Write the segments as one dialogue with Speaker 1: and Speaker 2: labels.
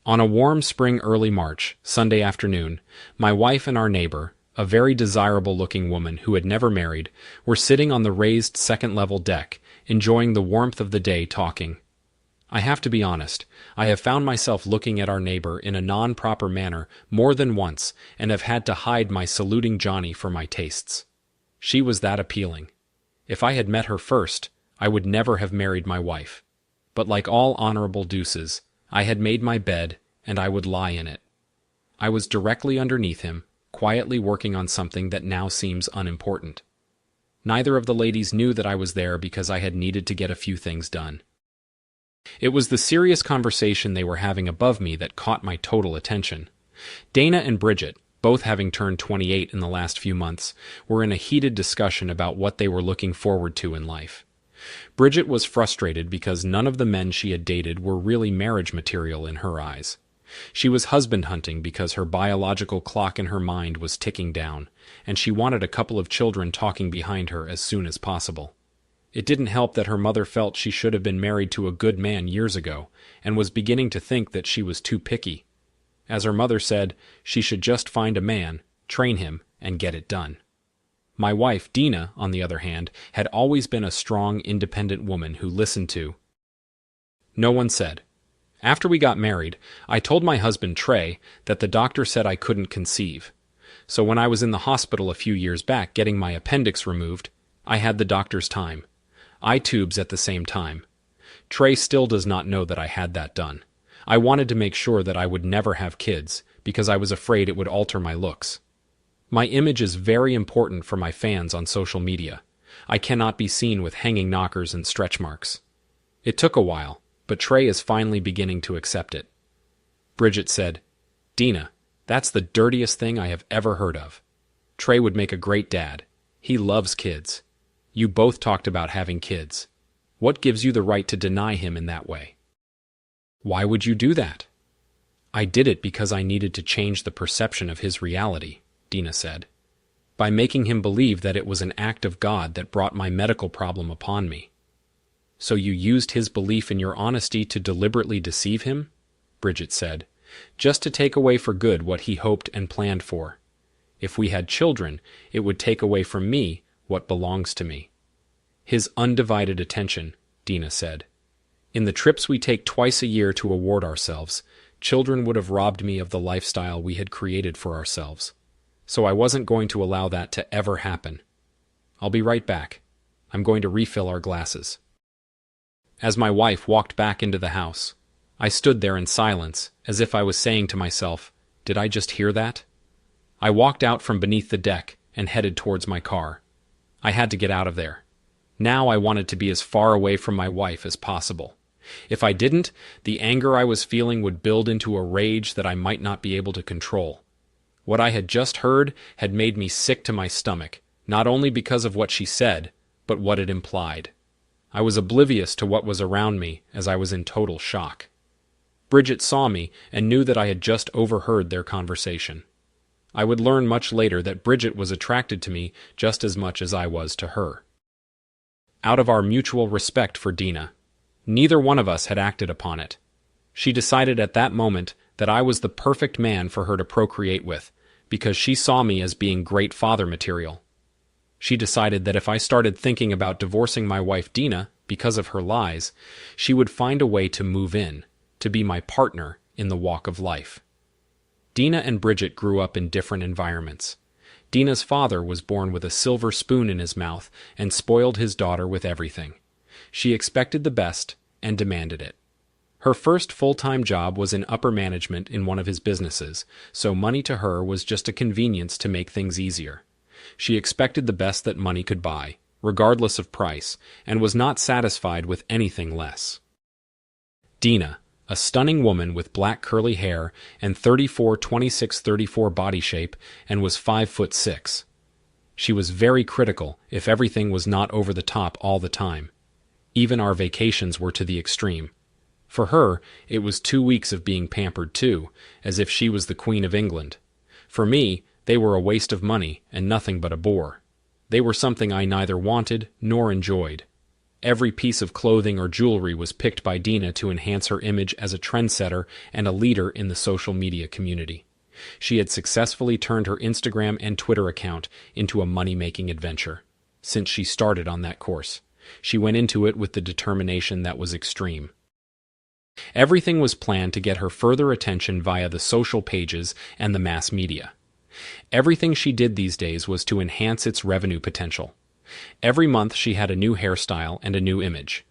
Speaker 1: On a warm spring early March, Sunday afternoon, my wife and our neighbor, a very desirable-looking woman who had never married, were sitting on the raised second-level deck, enjoying the warmth of the day talking. I have to be honest, I have found myself looking at our neighbor in a non-proper manner more than once and have had to hide my saluting Johnny for my tastes. She was that appealing. If I had met her first, I would never have married my wife. But like all honorable deuces, I had made my bed, and I would lie in it. I was directly underneath him, quietly working on something that now seems unimportant. Neither of the ladies knew that I was there because I had needed to get a few things done. It was the serious conversation they were having above me that caught my total attention. Dana and Bridget, both having turned 28 in the last few months, were in a heated discussion about what they were looking forward to in life. Bridget was frustrated because none of the men she had dated were really marriage material in her eyes. She was husband hunting because her biological clock in her mind was ticking down, and she wanted a couple of children talking behind her as soon as possible. It didn't help that her mother felt she should have been married to a good man years ago, and was beginning to think that she was too picky. As her mother said, she should just find a man, train him, and get it done. My wife, Dina, on the other hand, had always been a strong, independent woman who listened to. No one said. After we got married, I told my husband, Trey, that the doctor said I couldn't conceive. So when I was in the hospital a few years back getting my appendix removed, I had the doctor's time. Eye tubes at the same time. Trey still does not know that I had that done. I wanted to make sure that I would never have kids, because I was afraid it would alter my looks. My image is very important for my fans on social media. I cannot be seen with hanging knockers and stretch marks. It took a while, but Trey is finally beginning to accept it. Bridget said, "Dina, that's the dirtiest thing I have ever heard of. Trey would make a great dad. He loves kids. You both talked about having kids. What gives you the right to deny him in that way?" "Why would you do that?" "I did it because I needed to change the perception of his reality," Dina said. "By making him believe that it was an act of God that brought my medical problem upon me." "So you used his belief in your honesty to deliberately deceive him?" Bridget said, "just to take away for good what he hoped and planned for. If we had children, it would take away from me what belongs to me." "His undivided attention," Dina said. "In the trips we take twice a year to award ourselves, children would have robbed me of the lifestyle we had created for ourselves. So I wasn't going to allow that to ever happen. I'll be right back. I'm going to refill our glasses." As my wife walked back into the house, I stood there in silence, as if I was saying to myself, "Did I just hear that?" I walked out from beneath the deck and headed towards my car. I had to get out of there. Now I wanted to be as far away from my wife as possible. If I didn't, the anger I was feeling would build into a rage that I might not be able to control. What I had just heard had made me sick to my stomach, not only because of what she said, but what it implied. I was oblivious to what was around me as I was in total shock. Bridget saw me and knew that I had just overheard their conversation. I would learn much later that Bridget was attracted to me just as much as I was to her. Out of our mutual respect for Dina, neither one of us had acted upon it. She decided at that moment that I was the perfect man for her to procreate with, because she saw me as being great father material. She decided that if I started thinking about divorcing my wife Dina because of her lies, she would find a way to move in, to be my partner in the walk of life. Dina and Bridget grew up in different environments. Dina's father was born with a silver spoon in his mouth and spoiled his daughter with everything. She expected the best and demanded it. Her first full-time job was in upper management in one of his businesses, so money to her was just a convenience to make things easier. She expected the best that money could buy, regardless of price, and was not satisfied with anything less. Dina, a stunning woman with black curly hair and 34-26-34 body shape, and was 5'6". She was very critical if everything was not over the top all the time. Even our vacations were to the extreme. For her, it was 2 weeks of being pampered too, as if she was the Queen of England. For me, they were a waste of money and nothing but a bore. They were something I neither wanted nor enjoyed. Every piece of clothing or jewelry was picked by Dina to enhance her image as a trendsetter and a leader in the social media community. She had successfully turned her Instagram and Twitter account into a money-making adventure. Since she started on that course, she went into it with the determination that was extreme. Everything was planned to get her further attention via the social pages and the mass media. Everything she did these days was to enhance its revenue potential. Every month she had a new hairstyle and a new image.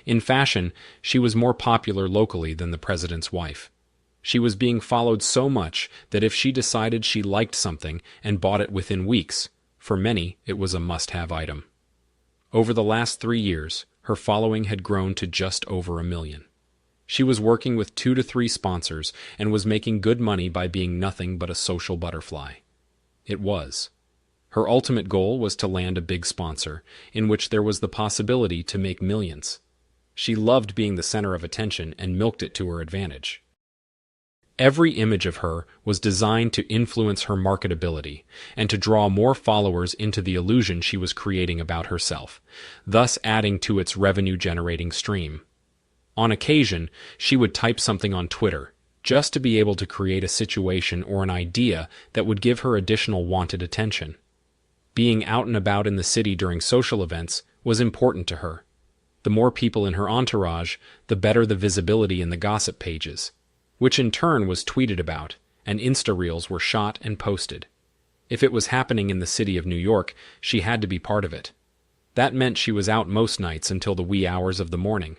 Speaker 1: In fashion, she was more popular locally than the president's wife. She was being followed so much that if she decided she liked something and bought it within weeks, for many it was a must-have item. Over the last 3 years, her following had grown to just over 1 million. She was working with 2 to 3 sponsors and was making good money by being nothing but a social butterfly. It was. Her ultimate goal was to land a big sponsor, in which there was the possibility to make millions. She loved being the center of attention and milked it to her advantage. Every image of her was designed to influence her marketability and to draw more followers into the illusion she was creating about herself, thus adding to its revenue-generating stream. On occasion, she would type something on Twitter, just to be able to create a situation or an idea that would give her additional wanted attention. Being out and about in the city during social events was important to her. The more people in her entourage, the better the visibility in the gossip pages, which in turn was tweeted about, and Insta Reels were shot and posted. If it was happening in the city of New York, she had to be part of it. That meant she was out most nights until the wee hours of the morning.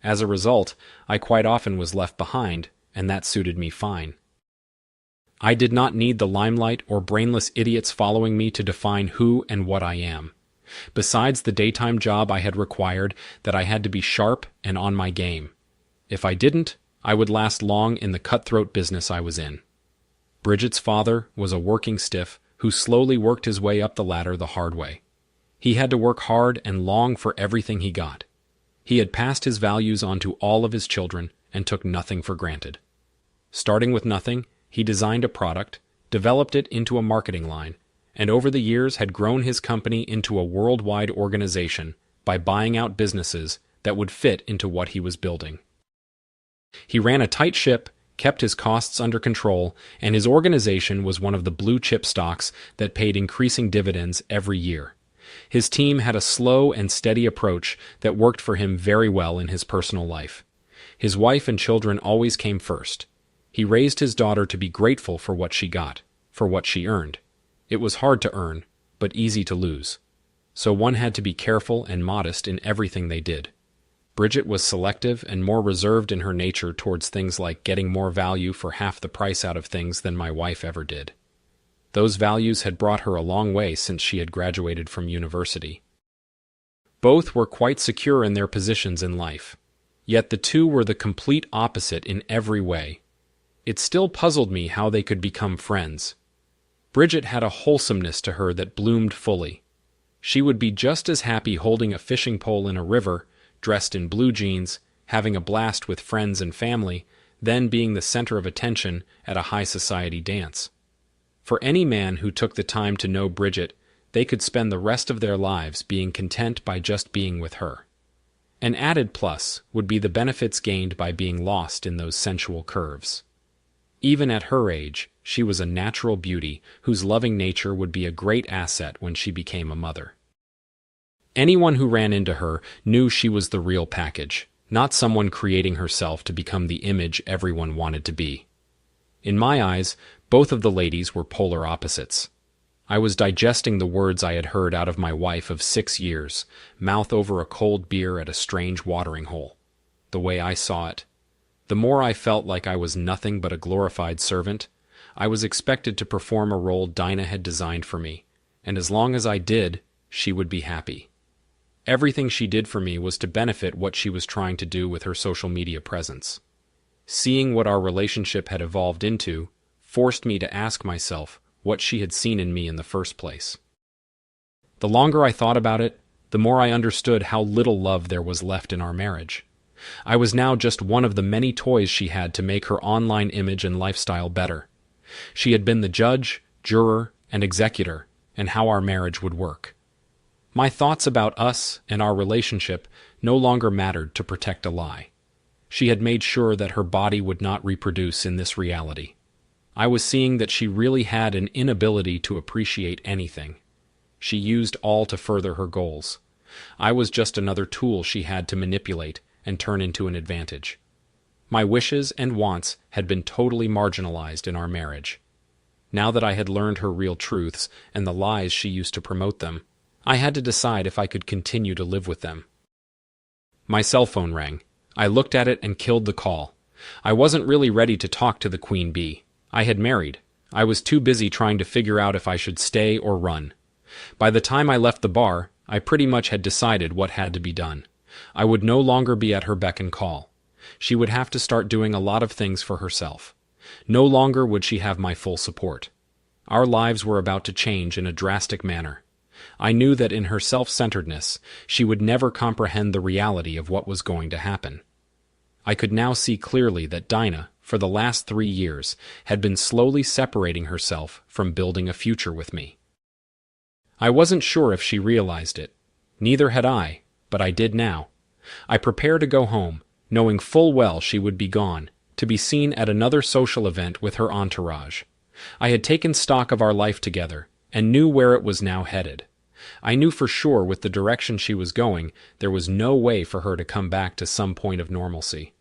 Speaker 1: As a result, I quite often was left behind, and that suited me fine. I did not need the limelight or brainless idiots following me to define who and what I am. Besides the daytime job I had required that I had to be sharp and on my game. If I didn't, I would last long in the cutthroat business I was in. Bridget's father was a working stiff who slowly worked his way up the ladder the hard way. He had to work hard and long for everything he got. He had passed his values on to all of his children and took nothing for granted. Starting with nothing, he designed a product, developed it into a marketing line, and over the years had grown his company into a worldwide organization by buying out businesses that would fit into what he was building. He ran a tight ship, kept his costs under control, and his organization was one of the blue-chip stocks that paid increasing dividends every year. His team had a slow and steady approach that worked for him very well in his personal life. His wife and children always came first. He raised his daughter to be grateful for what she got, for what she earned. It was hard to earn, but easy to lose. So one had to be careful and modest in everything they did. Bridget was selective and more reserved in her nature towards things like getting more value for half the price out of things than my wife ever did. Those values had brought her a long way since she had graduated from university. Both were quite secure in their positions in life, yet the two were the complete opposite in every way. It still puzzled me how they could become friends. Bridget had a wholesomeness to her that bloomed fully. She would be just as happy holding a fishing pole in a river, dressed in blue jeans, having a blast with friends and family, than being the center of attention at a high society dance. For any man who took the time to know Bridget, they could spend the rest of their lives being content by just being with her. An added plus would be the benefits gained by being lost in those sensual curves. Even at her age, she was a natural beauty whose loving nature would be a great asset when she became a mother. Anyone who ran into her knew she was the real package, not someone creating herself to become the image everyone wanted to be. In my eyes, both of the ladies were polar opposites. I was digesting the words I had heard out of my wife of 6 years, mouth over a cold beer at a strange watering hole. The way I saw it. The more I felt like I was nothing but a glorified servant, I was expected to perform a role Dinah had designed for me, and as long as I did, she would be happy. Everything she did for me was to benefit what she was trying to do with her social media presence. Seeing what our relationship had evolved into forced me to ask myself what she had seen in me in the first place. The longer I thought about it, the more I understood how little love there was left in our marriage. I was now just one of the many toys she had to make her online image and lifestyle better. She had been the judge, juror, and executor in how our marriage would work. My thoughts about us and our relationship no longer mattered to protect a lie. She had made sure that her body would not reproduce in this reality. I was seeing that she really had an inability to appreciate anything. She used all to further her goals. I was just another tool she had to manipulate and turn into an advantage. My wishes and wants had been totally marginalized in our marriage. Now that I had learned her real truths and the lies she used to promote them, I had to decide if I could continue to live with them. My cell phone rang. I looked at it and killed the call. I wasn't really ready to talk to the queen bee. I had married. I was too busy trying to figure out if I should stay or run. By the time I left the bar, I pretty much had decided what had to be done. I would no longer be at her beck and call. She would have to start doing a lot of things for herself. No longer would she have my full support. Our lives were about to change in a drastic manner. I knew that in her self-centeredness, she would never comprehend the reality of what was going to happen. I could now see clearly that Dinah, for the last 3 years, had been slowly separating herself from building a future with me. I wasn't sure if she realized it. Neither had I, but I did now. I prepared to go home, knowing full well she would be gone, to be seen at another social event with her entourage. I had taken stock of our life together, and knew where it was now headed. I knew for sure with the direction she was going, there was no way for her to come back to some point of normalcy.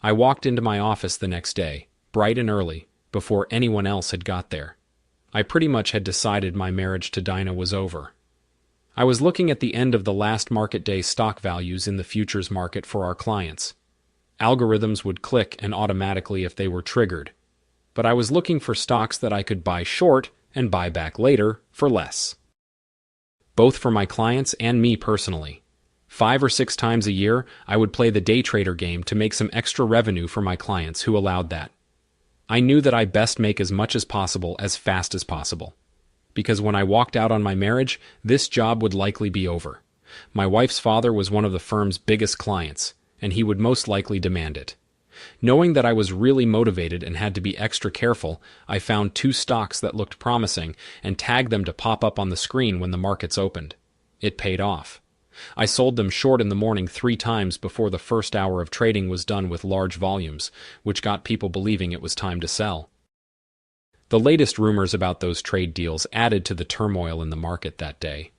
Speaker 1: I walked into my office the next day, bright and early, before anyone else had got there. I pretty much had decided my marriage to Dinah was over. I was looking at the end of the last market day stock values in the futures market for our clients. Algorithms would click and automatically if they were triggered. But I was looking for stocks that I could buy short and buy back later for less. Both for my clients and me personally. 5 or 6 times a year, I would play the day trader game to make some extra revenue for my clients who allowed that. I knew that I best make as much as possible as fast as possible. Because when I walked out on my marriage, this job would likely be over. My wife's father was one of the firm's biggest clients, and he would most likely demand it. Knowing that I was really motivated and had to be extra careful, I found 2 stocks that looked promising and tagged them to pop up on the screen when the markets opened. It paid off. I sold them short in the morning 3 times before the first hour of trading was done with large volumes, which got people believing it was time to sell. The latest rumors about those trade deals added to the turmoil in the market that day.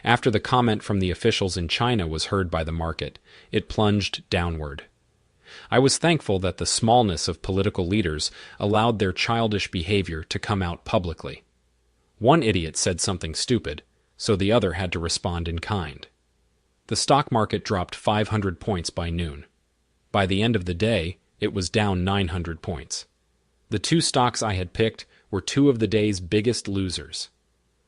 Speaker 1: After the comment from the officials in China was heard by the market, it plunged downward. I was thankful that the smallness of political leaders allowed their childish behavior to come out publicly. One idiot said something stupid, so the other had to respond in kind. The stock market dropped 500 points by noon. By the end of the day, it was down 900 points. The 2 stocks I had picked were 2 of the day's biggest losers.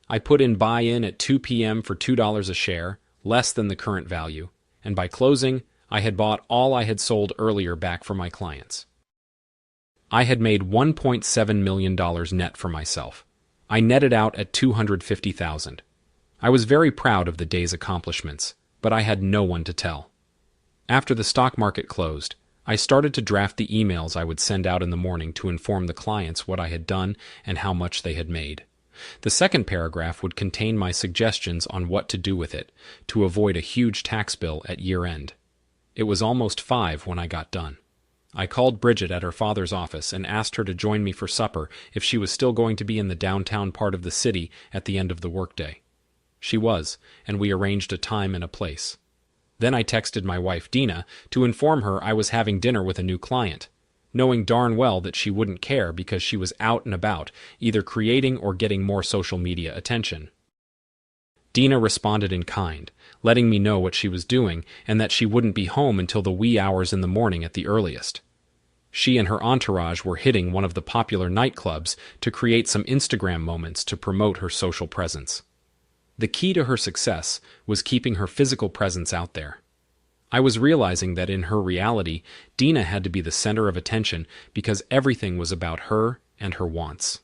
Speaker 1: I put in buy-in at 2 p.m. for $2 a share, less than the current value, and by closing, I had bought all I had sold earlier back for my clients. I had made $1.7 million net for myself. I netted out at $250,000. I was very proud of the day's accomplishments, but I had no one to tell. After the stock market closed, I started to draft the emails I would send out in the morning to inform the clients what I had done and how much they had made. The second paragraph would contain my suggestions on what to do with it to avoid a huge tax bill at year-end. It was almost 5 when I got done. I called Bridget at her father's office and asked her to join me for supper if she was still going to be in the downtown part of the city at the end of the workday. She was, and we arranged a time and a place. Then I texted my wife Dina to inform her I was having dinner with a new client, knowing darn well that she wouldn't care because she was out and about, either creating or getting more social media attention. Dina responded in kind, letting me know what she was doing and that she wouldn't be home until the wee hours in the morning at the earliest. She and her entourage were hitting one of the popular nightclubs to create some Instagram moments to promote her social presence. The key to her success was keeping her physical presence out there. I was realizing that in her reality, Dina had to be the center of attention because everything was about her and her wants.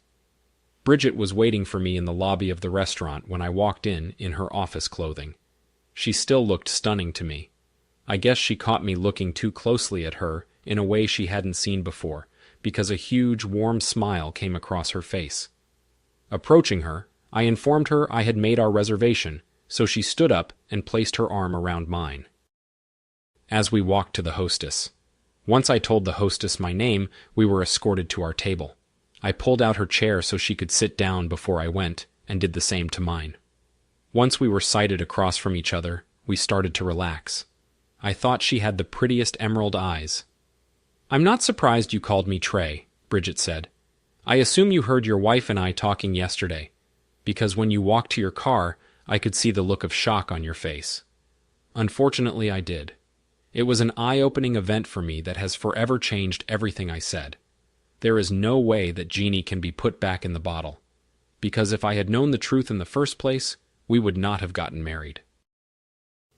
Speaker 1: Bridget was waiting for me in the lobby of the restaurant when I walked in her office clothing. She still looked stunning to me. I guess she caught me looking too closely at her in a way she hadn't seen before, because a huge, warm smile came across her face. Approaching her, I informed her I had made our reservation, so she stood up and placed her arm around mine. As we walked to the hostess. Once I told the hostess my name, we were escorted to our table. I pulled out her chair so she could sit down before I went, and did the same to mine. Once we were sited across from each other, we started to relax. I thought she had the prettiest emerald eyes. "I'm not surprised you called me Trey," Bridget said. "I assume you heard your wife and I talking yesterday, because when you walked to your car, I could see the look of shock on your face." Unfortunately, I did. It was an eye-opening event for me that has forever changed everything I said. There is no way that Jeannie can be put back in the bottle, because if I had known the truth in the first place, we would not have gotten married.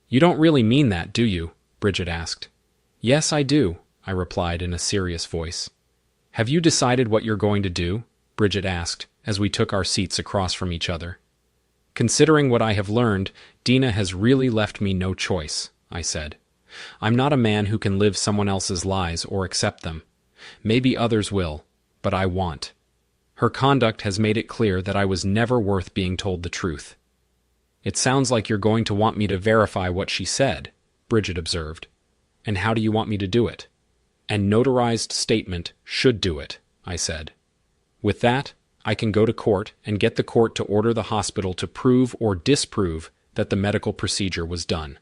Speaker 1: "You don't really mean that, do you?" Bridget asked. "Yes, I do," I replied in a serious voice. "Have you decided what you're going to do?" Bridget asked, as we took our seats across from each other. "Considering what I have learned, Dina has really left me no choice," I said. "I'm not a man who can live someone else's lies or accept them. Maybe others will, but I won't. Her conduct has made it clear that I was never worth being told the truth." "It sounds like you're going to want me to verify what she said," Bridget observed. "And how do you want me to do it?" "An notarized statement should do it," I said. "With that, I can go to court and get the court to order the hospital to prove or disprove that the medical procedure was done.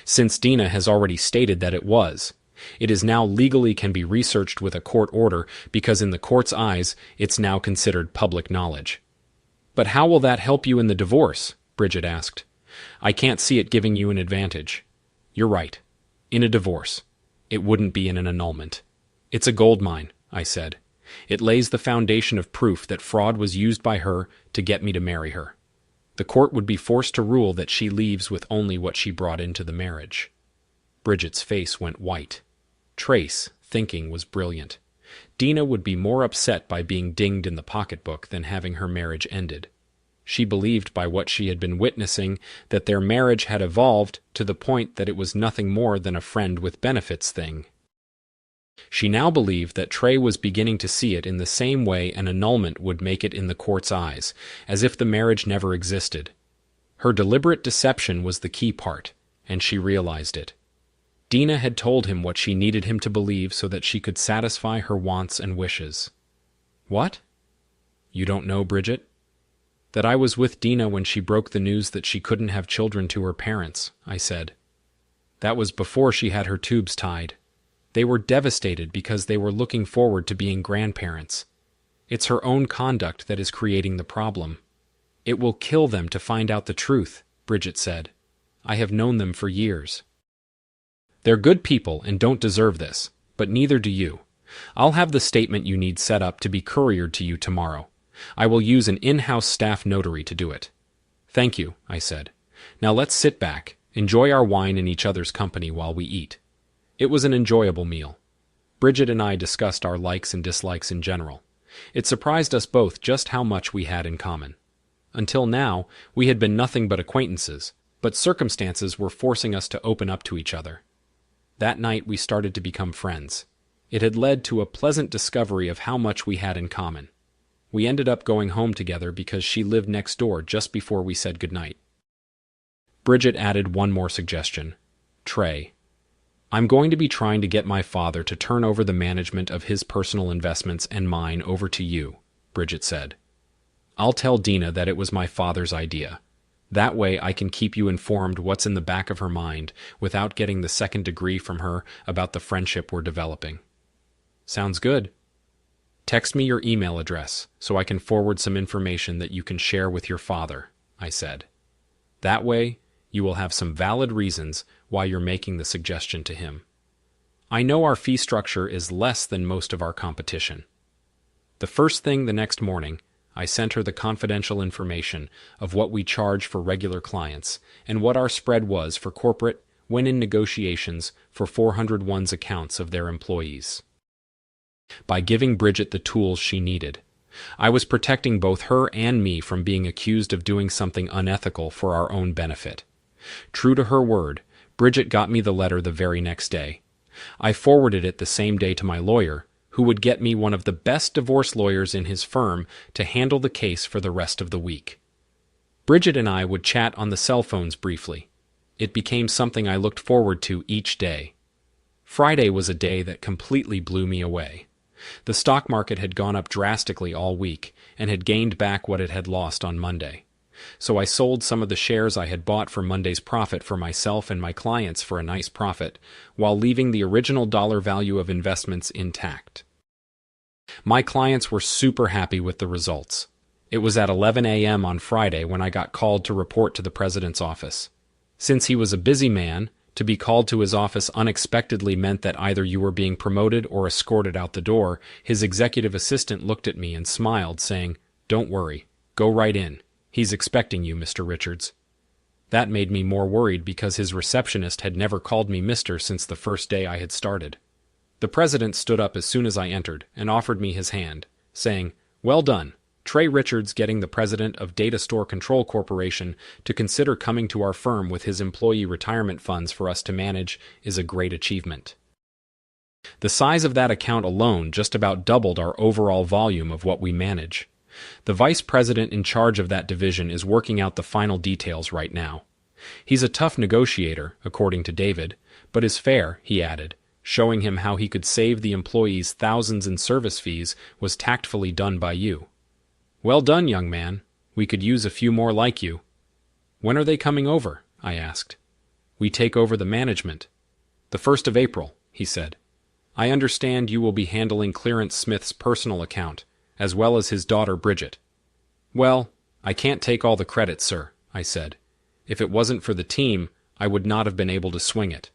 Speaker 1: Since Dina has already stated that it was, it is now legally can be researched with a court order because in the court's eyes, it's now considered public knowledge." "But how will that help you in the divorce?" Bridget asked. "I can't see it giving you an advantage." "You're right. In a divorce. It wouldn't be in an annulment. It's a gold mine," I said. "It lays the foundation of proof that fraud was used by her to get me to marry her. The court would be forced to rule that she leaves with only what she brought into the marriage." Bridget's face went white. Trace, thinking, was brilliant. Dina would be more upset by being dinged in the pocketbook than having her marriage ended. She believed by what she had been witnessing that their marriage had evolved to the point that it was nothing more than a friend with benefits thing. She now believed that Trey was beginning to see it in the same way an annulment would make it in the court's eyes, as if the marriage never existed. Her deliberate deception was the key part, and she realized it. Dina had told him what she needed him to believe so that she could satisfy her wants and wishes. "What? You don't know, Bridget?" "That I was with Dina when she broke the news that she couldn't have children to her parents," I said. "That was before she had her tubes tied. They were devastated because they were looking forward to being grandparents. It's her own conduct that is creating the problem. It will kill them to find out the truth," Bridget said. "I have known them for years. They're good people and don't deserve this, but neither do you. I'll have the statement you need set up to be couriered to you tomorrow. I will use an in-house staff notary to do it." "Thank you," I said. "Now let's sit back, enjoy our wine in each other's company while we eat." It was an enjoyable meal. Bridget and I discussed our likes and dislikes in general. It surprised us both just how much we had in common. Until now, we had been nothing but acquaintances, but circumstances were forcing us to open up to each other. That night we started to become friends. It had led to a pleasant discovery of how much we had in common. We ended up going home together because she lived next door just before we said goodnight. Bridget added one more suggestion. "Trey, I'm going to be trying to get my father to turn over the management of his personal investments and mine over to you," Bridget said. "I'll tell Dina that it was my father's idea. That way I can keep you informed what's in the back of her mind without getting the second degree from her about the friendship we're developing." "Sounds good. Text me your email address so I can forward some information that you can share with your father," I said. "That way, you will have some valid reasons why you're making the suggestion to him. I know our fee structure is less than most of our competition." The first thing the next morning, I sent her the confidential information of what we charge for regular clients and what our spread was for corporate when in negotiations for 401's accounts of their employees. By giving Bridget the tools she needed, I was protecting both her and me from being accused of doing something unethical for our own benefit. True to her word, Bridget got me the letter the very next day. I forwarded it the same day to my lawyer, who would get me one of the best divorce lawyers in his firm to handle the case for the rest of the week. Bridget and I would chat on the cell phones briefly. It became something I looked forward to each day. Friday was a day that completely blew me away. The stock market had gone up drastically all week and had gained back what it had lost on Monday. So I sold some of the shares I had bought for Monday's profit for myself and my clients for a nice profit, while leaving the original dollar value of investments intact. My clients were super happy with the results. It was at 11 a.m. on Friday when I got called to report to the president's office. Since he was a busy man, to be called to his office unexpectedly meant that either you were being promoted or escorted out the door. His executive assistant looked at me and smiled, saying, "Don't worry, go right in. He's expecting you, Mr. Richards." That made me more worried because his receptionist had never called me Mr. since the first day I had started. The president stood up as soon as I entered and offered me his hand, saying, "Well done. Trey Richards getting the president of Data Store Control Corporation to consider coming to our firm with his employee retirement funds for us to manage is a great achievement." The size of that account alone just about doubled our overall volume of what we manage. The vice president in charge of that division is working out the final details right now. He's a tough negotiator, according to David, but is fair, he added, showing him how he could save the employees thousands in service fees was tactfully done by you. Well done, young man. We could use a few more like you. When are they coming over? I asked. We take over the management. The 1st of April, he said. I understand you will be handling Clarence Smith's personal account, as well as his daughter Bridget. Well, I can't take all the credit, sir, I said. If it wasn't for the team, I would not have been able to swing it.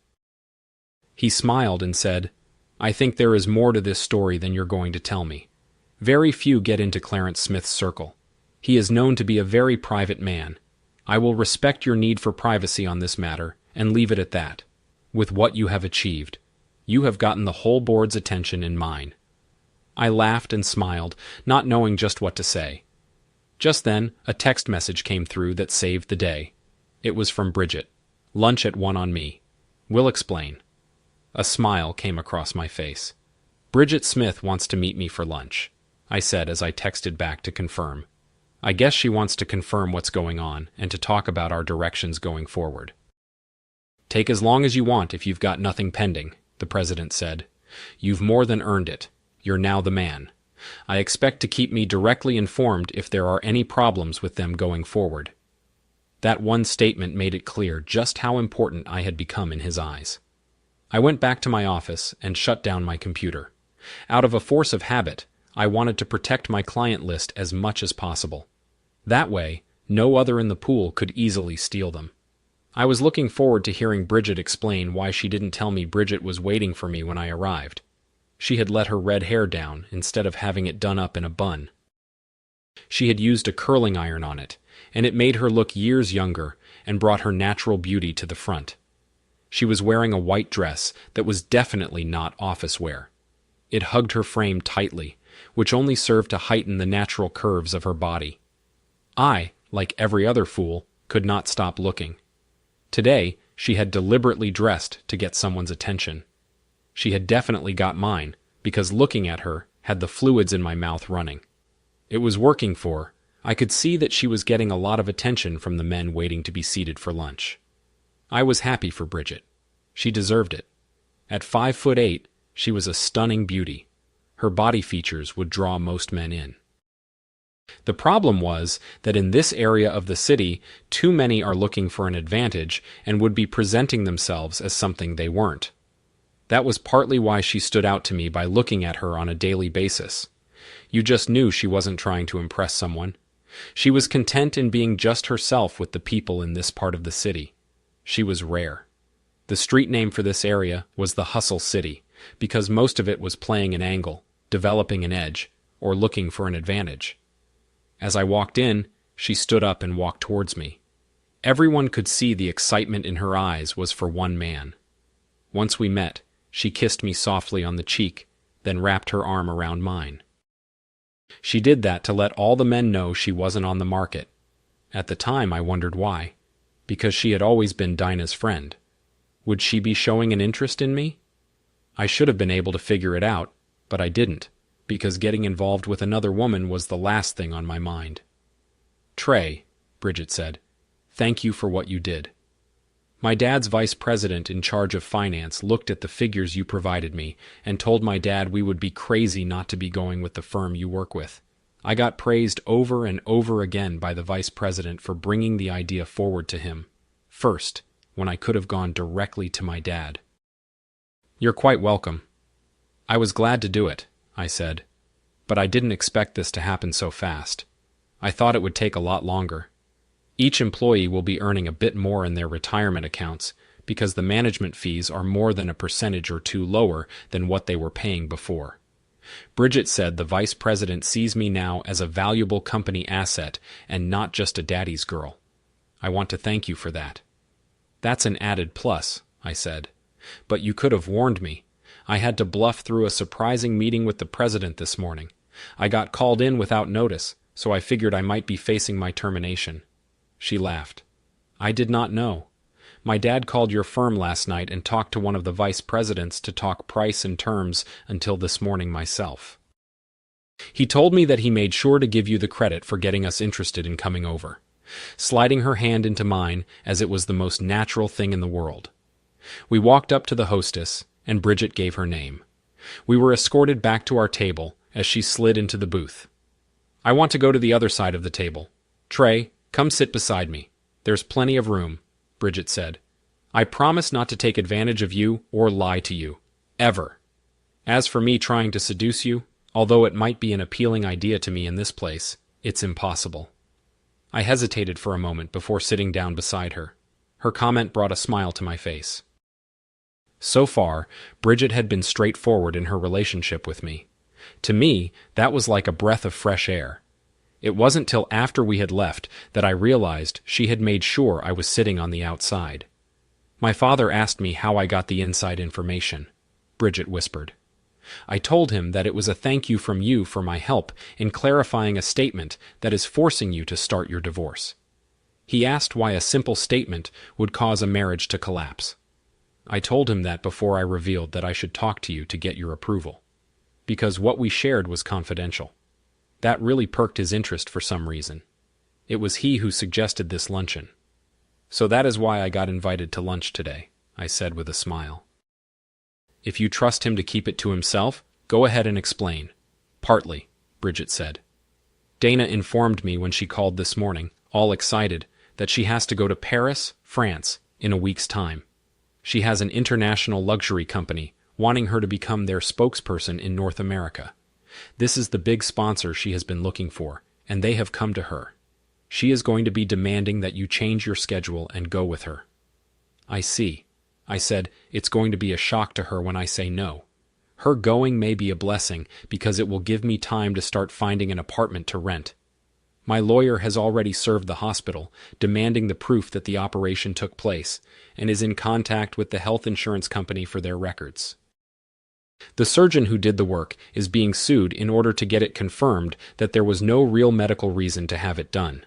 Speaker 1: He smiled and said, I think there is more to this story than you're going to tell me. Very few get into Clarence Smith's circle. He is known to be a very private man. I will respect your need for privacy on this matter and leave it at that. With what you have achieved, you have gotten the whole board's attention and mine. I laughed and smiled, not knowing just what to say. Just then, a text message came through that saved the day. It was from Bridget. Lunch at 1 on me. Will explain. A smile came across my face. Bridget Smith wants to meet me for lunch, I said as I texted back to confirm. I guess she wants to confirm what's going on and to talk about our directions going forward. Take as long as you want if you've got nothing pending, the president said. You've more than earned it. You're now the man. I expect to keep me directly informed if there are any problems with them going forward. That one statement made it clear just how important I had become in his eyes. I went back to my office and shut down my computer. Out of a force of habit, I wanted to protect my client list as much as possible. That way, no other in the pool could easily steal them. I was looking forward to hearing Bridget explain why she didn't tell me Bridget was waiting for me when I arrived. She had let her red hair down instead of having it done up in a bun. She had used a curling iron on it, and it made her look years younger and brought her natural beauty to the front. She was wearing a white dress that was definitely not office wear. It hugged her frame tightly, which only served to heighten the natural curves of her body. I, like every other fool, could not stop looking. Today, she had deliberately dressed to get someone's attention. She had definitely got mine, because looking at her had the fluids in my mouth running. It was working for her. I could see that she was getting a lot of attention from the men waiting to be seated for lunch. I was happy for Bridget. She deserved it. At 5'8", she was a stunning beauty. Her body features would draw most men in. The problem was that in this area of the city, too many are looking for an advantage and would be presenting themselves as something they weren't. That was partly why she stood out to me by looking at her on a daily basis. You just knew she wasn't trying to impress someone. She was content in being just herself with the people in this part of the city. She was rare. The street name for this area was the Hustle City, because most of it was playing an angle, developing an edge, or looking for an advantage. As I walked in, she stood up and walked towards me. Everyone could see the excitement in her eyes was for one man. Once we met, she kissed me softly on the cheek, then wrapped her arm around mine. She did that to let all the men know she wasn't on the market. At the time, I wondered why. Because she had always been Dinah's friend. Would she be showing an interest in me? I should have been able to figure it out, but I didn't, because getting involved with another woman was the last thing on my mind. Trey, Bridget said. "Thank you for what you did. My dad's vice president in charge of finance looked at the figures you provided me and told my dad we would be crazy not to be going with the firm you work with. I got praised over and over again by the vice president for bringing the idea forward to him, first, when I could have gone directly to my dad." "You're quite welcome. I was glad to do it," I said, "but I didn't expect this to happen so fast. I thought it would take a lot longer. Each employee will be earning a bit more in their retirement accounts because the management fees are more than a percentage or two lower than what they were paying before. Bridget said the vice president sees me now as a valuable company asset and not just a daddy's girl. I want to thank you for that." "That's an added plus," I said. "But you could have warned me. I had to bluff through a surprising meeting with the president this morning. I got called in without notice, so I figured I might be facing my termination." She laughed. "I did not know. My dad called your firm last night and talked to one of the vice presidents to talk price and terms until this morning myself. He told me that he made sure to give you the credit for getting us interested in coming over," sliding her hand into mine as it was the most natural thing in the world. We walked up to the hostess, and Bridget gave her name. We were escorted back to our table as she slid into the booth. "I want to go to the other side of the table. Trey, come sit beside me. There's plenty of room," Bridget said. "I promise not to take advantage of you or lie to you. Ever. As for me trying to seduce you, although it might be an appealing idea to me in this place, it's impossible." I hesitated for a moment before sitting down beside her. Her comment brought a smile to my face. So far, Bridget had been straightforward in her relationship with me. To me, that was like a breath of fresh air. It wasn't till after we had left that I realized she had made sure I was sitting on the outside. "My father asked me how I got the inside information," Bridget whispered. "I told him that it was a thank you from you for my help in clarifying a statement that is forcing you to start your divorce. He asked why a simple statement would cause a marriage to collapse. I told him that before I revealed that I should talk to you to get your approval, because what we shared was confidential. That really perked his interest for some reason. It was he who suggested this luncheon. So that is why I got invited to lunch today," I said with a smile. "If you trust him to keep it to himself, go ahead and explain." "Partly," Bridget said. "Dana informed me when she called this morning, all excited, that she has to go to Paris, France, in a week's time. She has an international luxury company wanting her to become their spokesperson in North America. This is the big sponsor she has been looking for, and they have come to her. She is going to be demanding that you change your schedule and go with her." "I see." I said, "It's going to be a shock to her when I say no. Her going may be a blessing because it will give me time to start finding an apartment to rent. My lawyer has already served the hospital, demanding the proof that the operation took place, and is in contact with the health insurance company for their records. The surgeon who did the work is being sued in order to get it confirmed that there was no real medical reason to have it done.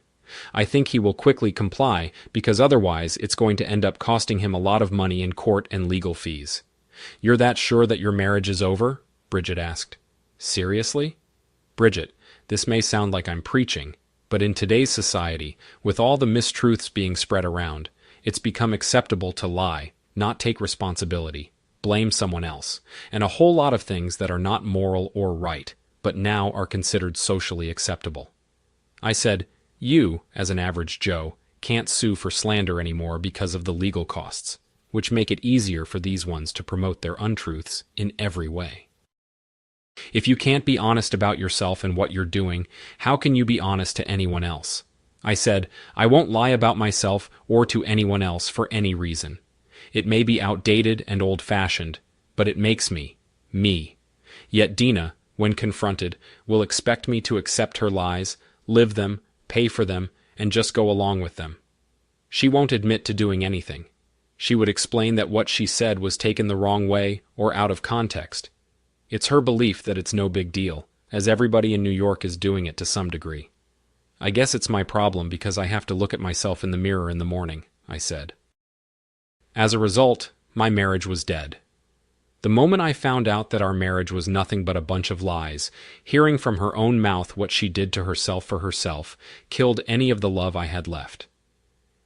Speaker 1: I think he will quickly comply because otherwise it's going to end up costing him a lot of money in court and legal fees." "You're that sure that your marriage is over?" Bridget asked. "Seriously?" "Bridget, this may sound like I'm preaching, but in today's society, with all the mistruths being spread around, it's become acceptable to lie, not take responsibility, blame someone else, and a whole lot of things that are not moral or right, but now are considered socially acceptable." I said, "You, as an average Joe, can't sue for slander anymore because of the legal costs, which make it easier for these ones to promote their untruths in every way. If you can't be honest about yourself and what you're doing, how can you be honest to anyone else?" I said, "I won't lie about myself or to anyone else for any reason. It may be outdated and old-fashioned, but it makes me, me. Yet Dina, when confronted, will expect me to accept her lies, live them, pay for them, and just go along with them. She won't admit to doing anything. She would explain that what she said was taken the wrong way or out of context. It's her belief that it's no big deal, as everybody in New York is doing it to some degree. I guess it's my problem because I have to look at myself in the mirror in the morning," I said. As a result, my marriage was dead. The moment I found out that our marriage was nothing but a bunch of lies, hearing from her own mouth what she did to herself for herself, killed any of the love I had left.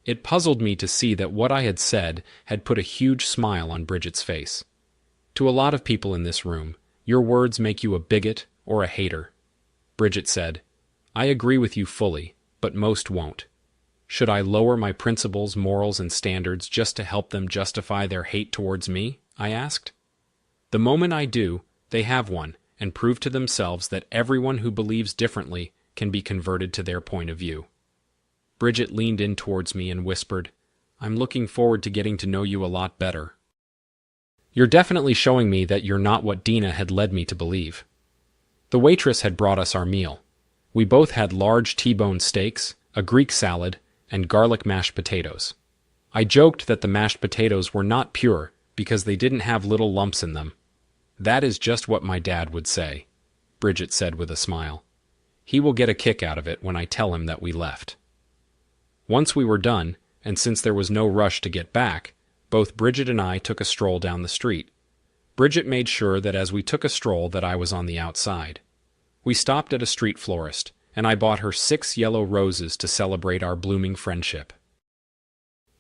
Speaker 1: It puzzled me to see that what I had said had put a huge smile on Bridget's face. To a lot of people in this room, your words make you a bigot or a hater. Bridget said, I agree with you fully, but most won't. Should I lower my principles, morals, and standards just to help them justify their hate towards me? I asked. The moment I do, they have one, and prove to themselves that everyone who believes differently can be converted to their point of view. Bridget leaned in towards me and whispered, I'm looking forward to getting to know you a lot better. You're definitely showing me that you're not what Dina had led me to believe. The waitress had brought us our meal. We both had large T-bone steaks, a Greek salad, and garlic mashed potatoes. I joked that the mashed potatoes were not pure because they didn't have little lumps in them. That is just what my dad would say, Bridget said with a smile. He will get a kick out of it when I tell him that we left. Once we were done, and since there was no rush to get back, both Bridget and I took a stroll down the street. Bridget made sure that as we took a stroll that I was on the outside. We stopped at a street florist, and I bought her 6 yellow roses to celebrate our blooming friendship.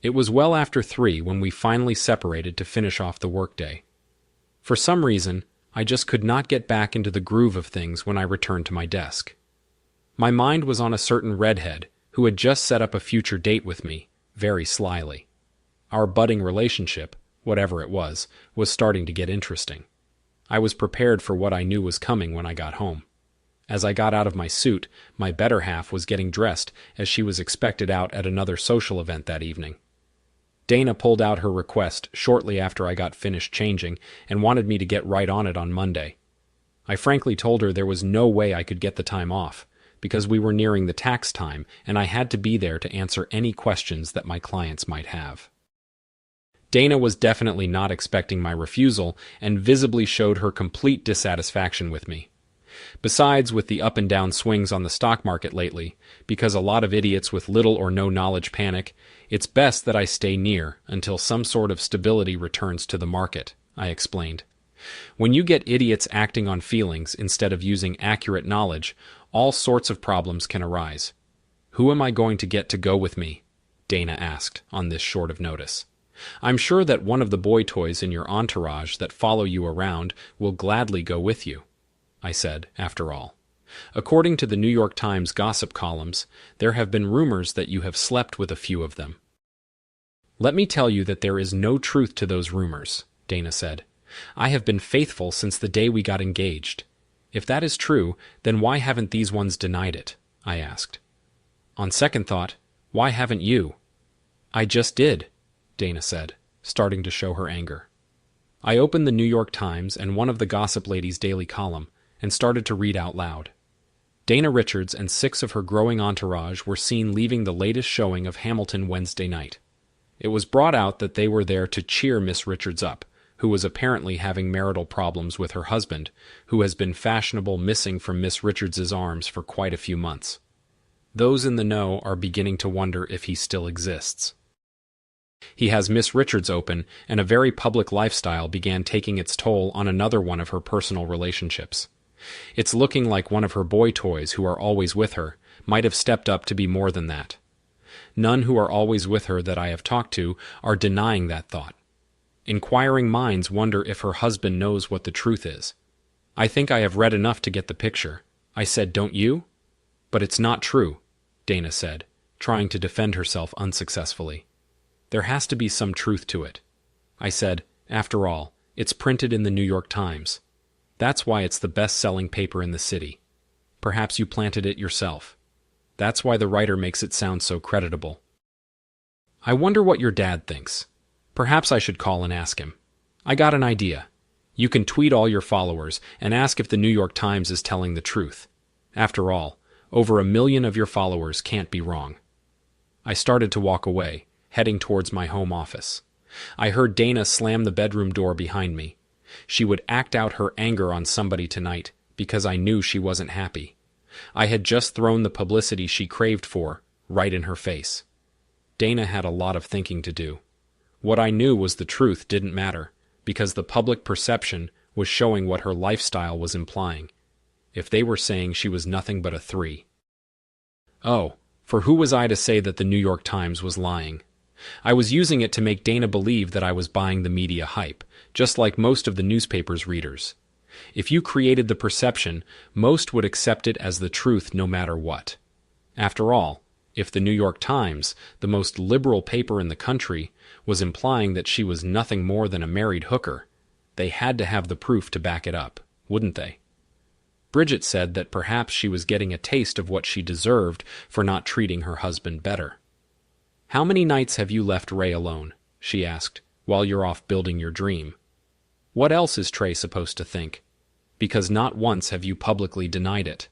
Speaker 1: It was well after 3 when we finally separated to finish off the workday. For some reason, I just could not get back into the groove of things when I returned to my desk. My mind was on a certain redhead who had just set up a future date with me, very slyly. Our budding relationship, whatever it was starting to get interesting. I was prepared for what I knew was coming when I got home. As I got out of my suit, my better half was getting dressed as she was expected out at another social event that evening. Dana pulled out her request shortly after I got finished changing and wanted me to get right on it on Monday. I frankly told her there was no way I could get the time off, because we were nearing the tax time and I had to be there to answer any questions that my clients might have. Dana was definitely not expecting my refusal and visibly showed her complete dissatisfaction with me. Besides, with the up and down swings on the stock market lately, because a lot of idiots with little or no knowledge panic, it's best that I stay near until some sort of stability returns to the market, I explained. When you get idiots acting on feelings instead of using accurate knowledge, all sorts of problems can arise. Who am I going to get to go with me? Dana asked on this short of notice. I'm sure that one of the boy toys in your entourage that follow you around will gladly go with you, I said, after all. According to the New York Times gossip columns, there have been rumors that you have slept with a few of them. Let me tell you that there is no truth to those rumors, Dana said. I have been faithful since the day we got engaged. If that is true, then why haven't these ones denied it? I asked. On second thought, why haven't you? I just did, Dana said, starting to show her anger. I opened the New York Times and one of the gossip lady's daily column and started to read out loud. Dana Richards and 6 of her growing entourage were seen leaving the latest showing of Hamilton Wednesday night. It was brought out that they were there to cheer Miss Richards up, who was apparently having marital problems with her husband, who has been fashionable missing from Miss Richards's arms for quite a few months. Those in the know are beginning to wonder if he still exists. He has Miss Richards open, and a very public lifestyle began taking its toll on another one of her personal relationships. It's looking like one of her boy toys who are always with her might have stepped up to be more than that. None who are always with her that I have talked to are denying that thought. Inquiring minds wonder if her husband knows what the truth is. I think I have read enough to get the picture. I said, don't you? But it's not true, Dana said, trying to defend herself unsuccessfully. There has to be some truth to it. I said, after all, it's printed in the New York Times. That's why it's the best-selling paper in the city. Perhaps you planted it yourself. That's why the writer makes it sound so creditable. I wonder what your dad thinks. Perhaps I should call and ask him. I got an idea. You can tweet all your followers and ask if the New York Times is telling the truth. After all, over 1 million of your followers can't be wrong. I started to walk away, heading towards my home office. I heard Dana slam the bedroom door behind me. She would act out her anger on somebody tonight because I knew she wasn't happy. I had just thrown the publicity she craved for right in her face. Dana had a lot of thinking to do. What I knew was the truth didn't matter, because the public perception was showing what her lifestyle was implying. If they were saying she was nothing but a 3. Oh, for who was I to say that the New York Times was lying? I was using it to make Dana believe that I was buying the media hype, just like most of the newspaper's readers. If you created the perception, most would accept it as the truth no matter what. After all, if the New York Times, the most liberal paper in the country, was implying that she was nothing more than a married hooker, they had to have the proof to back it up, wouldn't they? Bridget said that perhaps she was getting a taste of what she deserved for not treating her husband better. "How many nights have you left Ray alone?" she asked, "while you're off building your dream? What else is Trey supposed to think? Because not once have you publicly denied it.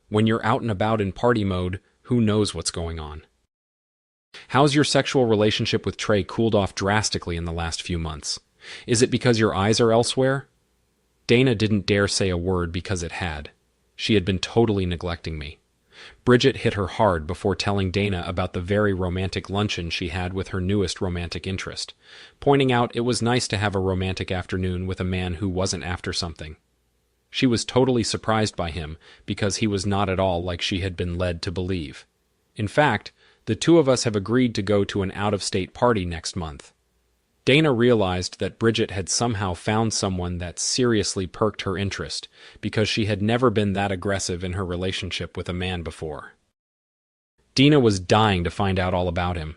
Speaker 1: When you're out and about in party mode, who knows what's going on? How's your sexual relationship with Trey cooled off drastically in the last few months? Is it because your eyes are elsewhere?" Dana didn't dare say a word because it had. She had been totally neglecting me. Bridget hit her hard before telling Dana about the very romantic luncheon she had with her newest romantic interest, pointing out it was nice to have a romantic afternoon with a man who wasn't after something. She was totally surprised by him because he was not at all like she had been led to believe. In fact, the two of us have agreed to go to an out-of-state party next month. Dana realized that Bridget had somehow found someone that seriously perked her interest, because she had never been that aggressive in her relationship with a man before. Dina was dying to find out all about him.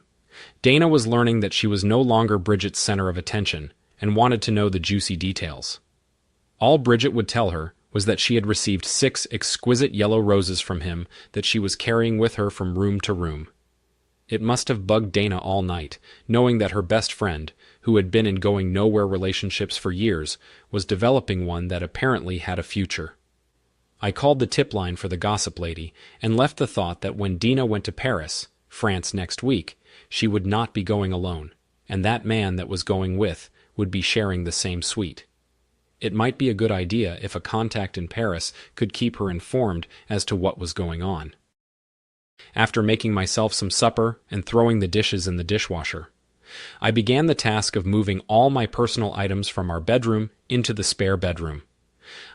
Speaker 1: Dana was learning that she was no longer Bridget's center of attention, and wanted to know the juicy details. All Bridget would tell her was that she had received 6 exquisite yellow roses from him that she was carrying with her from room to room. It must have bugged Dana all night, knowing that her best friend, who had been in going-nowhere relationships for years, was developing one that apparently had a future. I called the tip line for the gossip lady, and left the thought that when Dina went to Paris, France next week, she would not be going alone, and that man that was going with would be sharing the same suite. It might be a good idea if a contact in Paris could keep her informed as to what was going on. After making myself some supper and throwing the dishes in the dishwasher, I began the task of moving all my personal items from our bedroom into the spare bedroom.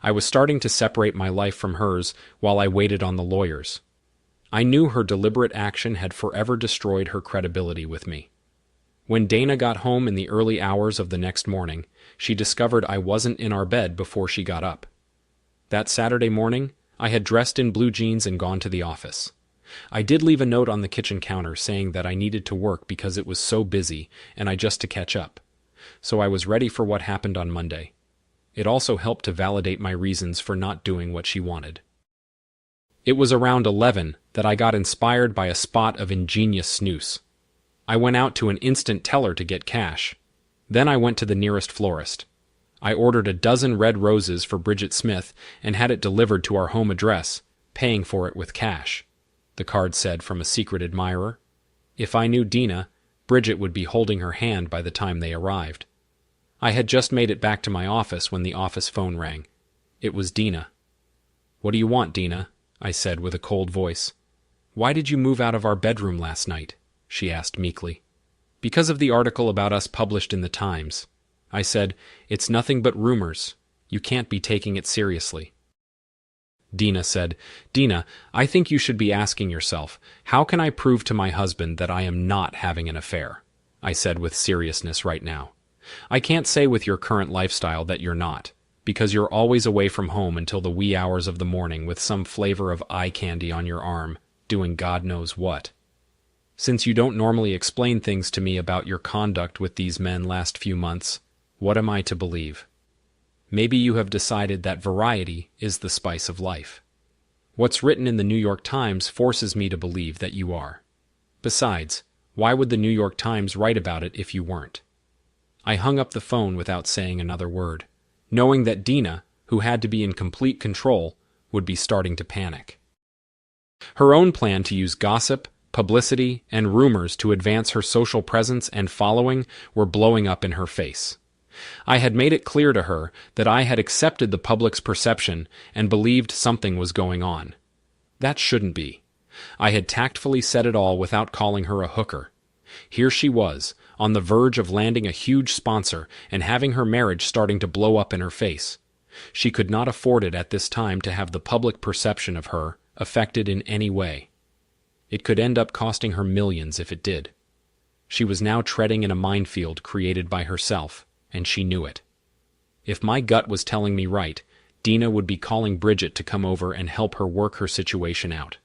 Speaker 1: I was starting to separate my life from hers while I waited on the lawyers. I knew her deliberate action had forever destroyed her credibility with me. When Dana got home in the early hours of the next morning, she discovered I wasn't in our bed before she got up. That Saturday morning, I had dressed in blue jeans and gone to the office. I did leave a note on the kitchen counter saying that I needed to work because it was so busy and I just to catch up. So I was ready for what happened on Monday. It also helped to validate my reasons for not doing what she wanted. It was around 11 that I got inspired by a spot of ingenious snooze. I went out to an instant teller to get cash. Then I went to the nearest florist. I ordered a dozen red roses for Bridget Smith and had it delivered to our home address, paying for it with cash. The card said from a secret admirer. If I knew Dina, Bridget would be holding her hand by the time they arrived. I had just made it back to my office when the office phone rang. It was Dina. "What do you want, Dina?" I said with a cold voice. "Why did you move out of our bedroom last night?" she asked meekly. "Because of the article about us published in the Times." I said, "It's nothing but rumors. You can't be taking it seriously." Dina said, "Dina, I think you should be asking yourself, how can I prove to my husband that I am not having an affair?" I said with seriousness right now. "I can't say with your current lifestyle that you're not, because you're always away from home until the wee hours of the morning with some flavor of eye candy on your arm, doing God knows what. Since you don't normally explain things to me about your conduct with these men last few months, what am I to believe? Maybe you have decided that variety is the spice of life. What's written in the New York Times forces me to believe that you are. Besides, why would the New York Times write about it if you weren't?" I hung up the phone without saying another word, knowing that Dina, who had to be in complete control, would be starting to panic. Her own plan to use gossip, publicity, and rumors to advance her social presence and following were blowing up in her face. I had made it clear to her that I had accepted the public's perception and believed something was going on. That shouldn't be. I had tactfully said it all without calling her a hooker. Here she was, on the verge of landing a huge sponsor and having her marriage starting to blow up in her face. She could not afford it at this time to have the public perception of her affected in any way. It could end up costing her millions if it did. She was now treading in a minefield created by herself, and she knew it. If my gut was telling me right, Dina would be calling Bridget to come over and help her work her situation out.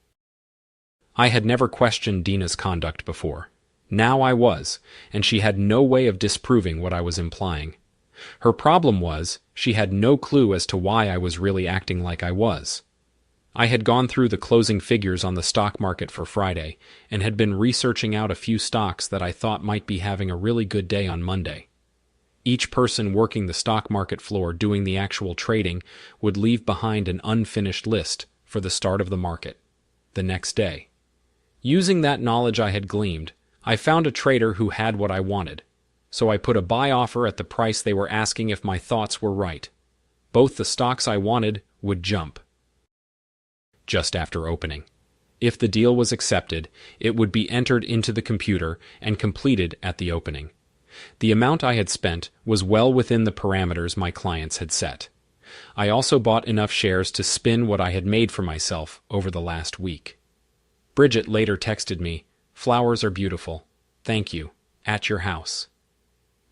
Speaker 1: I had never questioned Dina's conduct before. Now I was, and she had no way of disproving what I was implying. Her problem was, she had no clue as to why I was really acting like I was. I had gone through the closing figures on the stock market for Friday, and had been researching out a few stocks that I thought might be having a really good day on Monday. Each person working the stock market floor doing the actual trading would leave behind an unfinished list for the start of the market, the next day. Using that knowledge I had gleaned, I found a trader who had what I wanted. So I put a buy offer at the price they were asking if my thoughts were right. Both the stocks I wanted would jump just after opening. If the deal was accepted, it would be entered into the computer and completed at the opening. The amount I had spent was well within the parameters my clients had set. I also bought enough shares to spin what I had made for myself over the last week. Bridget later texted me, "Flowers are beautiful. Thank you. At your house."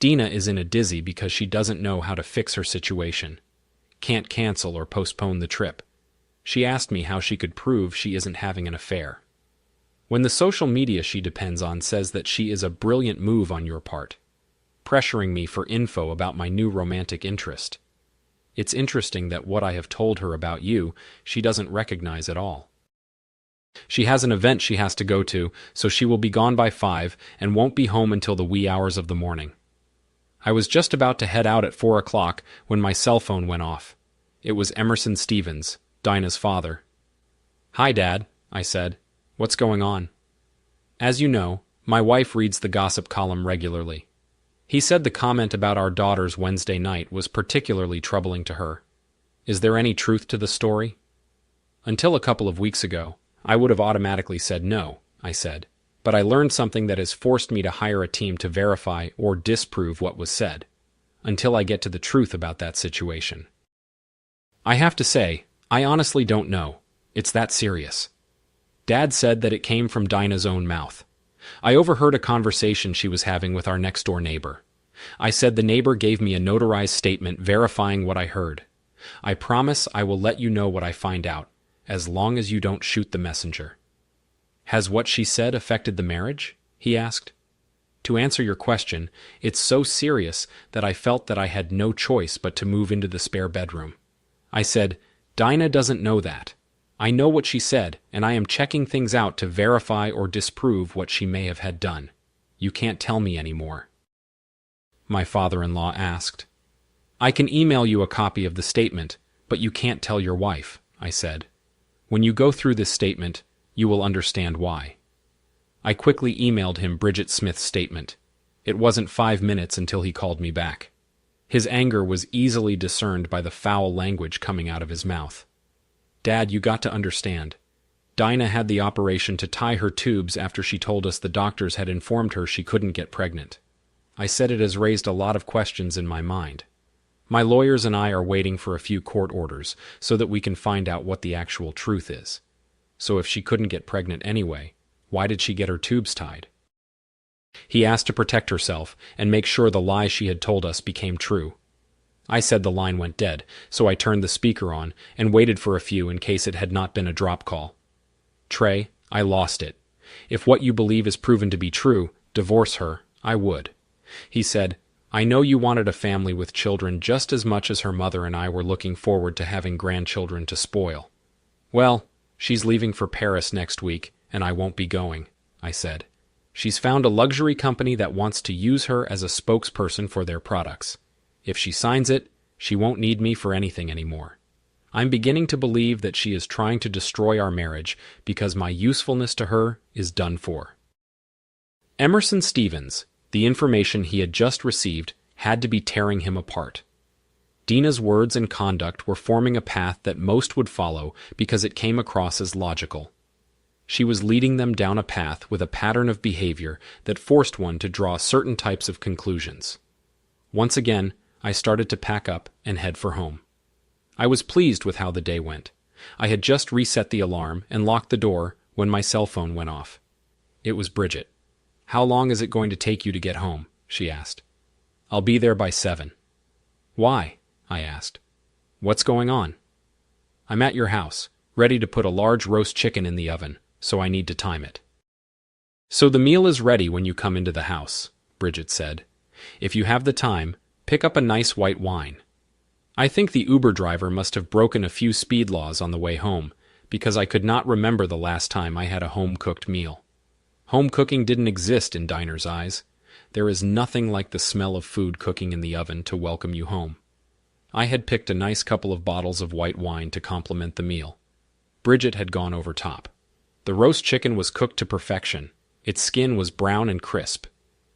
Speaker 1: Dina is in a dizzy because she doesn't know how to fix her situation. Can't cancel or postpone the trip. She asked me how she could prove she isn't having an affair. When the social media she depends on says that she is a brilliant move on your part, pressuring me for info about my new romantic interest. It's interesting that what I have told her about you, she doesn't recognize at all. She has an event she has to go to, so she will be gone by 5 and won't be home until the wee hours of the morning. I was just about to head out at 4 o'clock when my cell phone went off. It was Emerson Stevens, Dinah's father. "Hi, Dad," I said. "What's going on?" "As you know, my wife reads the gossip column regularly. He said the comment about our daughter's Wednesday night was particularly troubling to her. Is there any truth to the story?" "Until a couple of weeks ago, I would have automatically said no," I said. "But I learned something that has forced me to hire a team to verify or disprove what was said, until I get to the truth about that situation. I have to say, I honestly don't know. It's that serious." Dad said that it came from Dinah's own mouth. I overheard a conversation she was having with our next-door neighbor. I said the neighbor gave me a notarized statement verifying what I heard. "I promise I will let you know what I find out, as long as you don't shoot the messenger." "Has what she said affected the marriage?" he asked. "To answer your question, it's so serious that I felt that I had no choice but to move into the spare bedroom." I said, "Dinah doesn't know that. I know what she said, and I am checking things out to verify or disprove what she may have had done. You can't tell me anymore." My father-in-law asked. "I can email you a copy of the statement, but you can't tell your wife," I said. "When you go through this statement, you will understand why." I quickly emailed him Bridget Smith's statement. It wasn't 5 minutes until he called me back. His anger was easily discerned by the foul language coming out of his mouth. "Dad, you got to understand. Dinah had the operation to tie her tubes after she told us the doctors had informed her she couldn't get pregnant. I said it has raised a lot of questions in my mind. My lawyers and I are waiting for a few court orders so that we can find out what the actual truth is. So if she couldn't get pregnant anyway, why did she get her tubes tied?" He asked to protect herself and make sure the lie she had told us became true. I said the line went dead, so I turned the speaker on and waited for a few in case it had not been a drop call. "Trey, I lost it. If what you believe is proven to be true, divorce her, I would." He said, "I know you wanted a family with children just as much as her mother and I were looking forward to having grandchildren to spoil. Well, she's leaving for Paris next week, and I won't be going," I said. "She's found a luxury company that wants to use her as a spokesperson for their products. If she signs it, she won't need me for anything anymore. I'm beginning to believe that she is trying to destroy our marriage because my usefulness to her is done for." Emerson Stevens, the information he had just received, had to be tearing him apart. Dina's words and conduct were forming a path that most would follow because it came across as logical. She was leading them down a path with a pattern of behavior that forced one to draw certain types of conclusions. Once again, I started to pack up and head for home. I was pleased with how the day went. I had just reset the alarm and locked the door when my cell phone went off. It was Bridget. "How long is it going to take you to get home?" she asked. "I'll be there by 7. "Why?" I asked. "What's going on?" "I'm at your house, ready to put a large roast chicken in the oven, so I need to time it." "So the meal is ready when you come into the house," Bridget said. "If you have the time, pick up a nice white wine." I think the Uber driver must have broken a few speed laws on the way home, because I could not remember the last time I had a home-cooked meal. Home cooking didn't exist in Diner's eyes. There is nothing like the smell of food cooking in the oven to welcome you home. I had picked a nice couple of bottles of white wine to complement the meal. Bridget had gone over top. The roast chicken was cooked to perfection. Its skin was brown and crisp.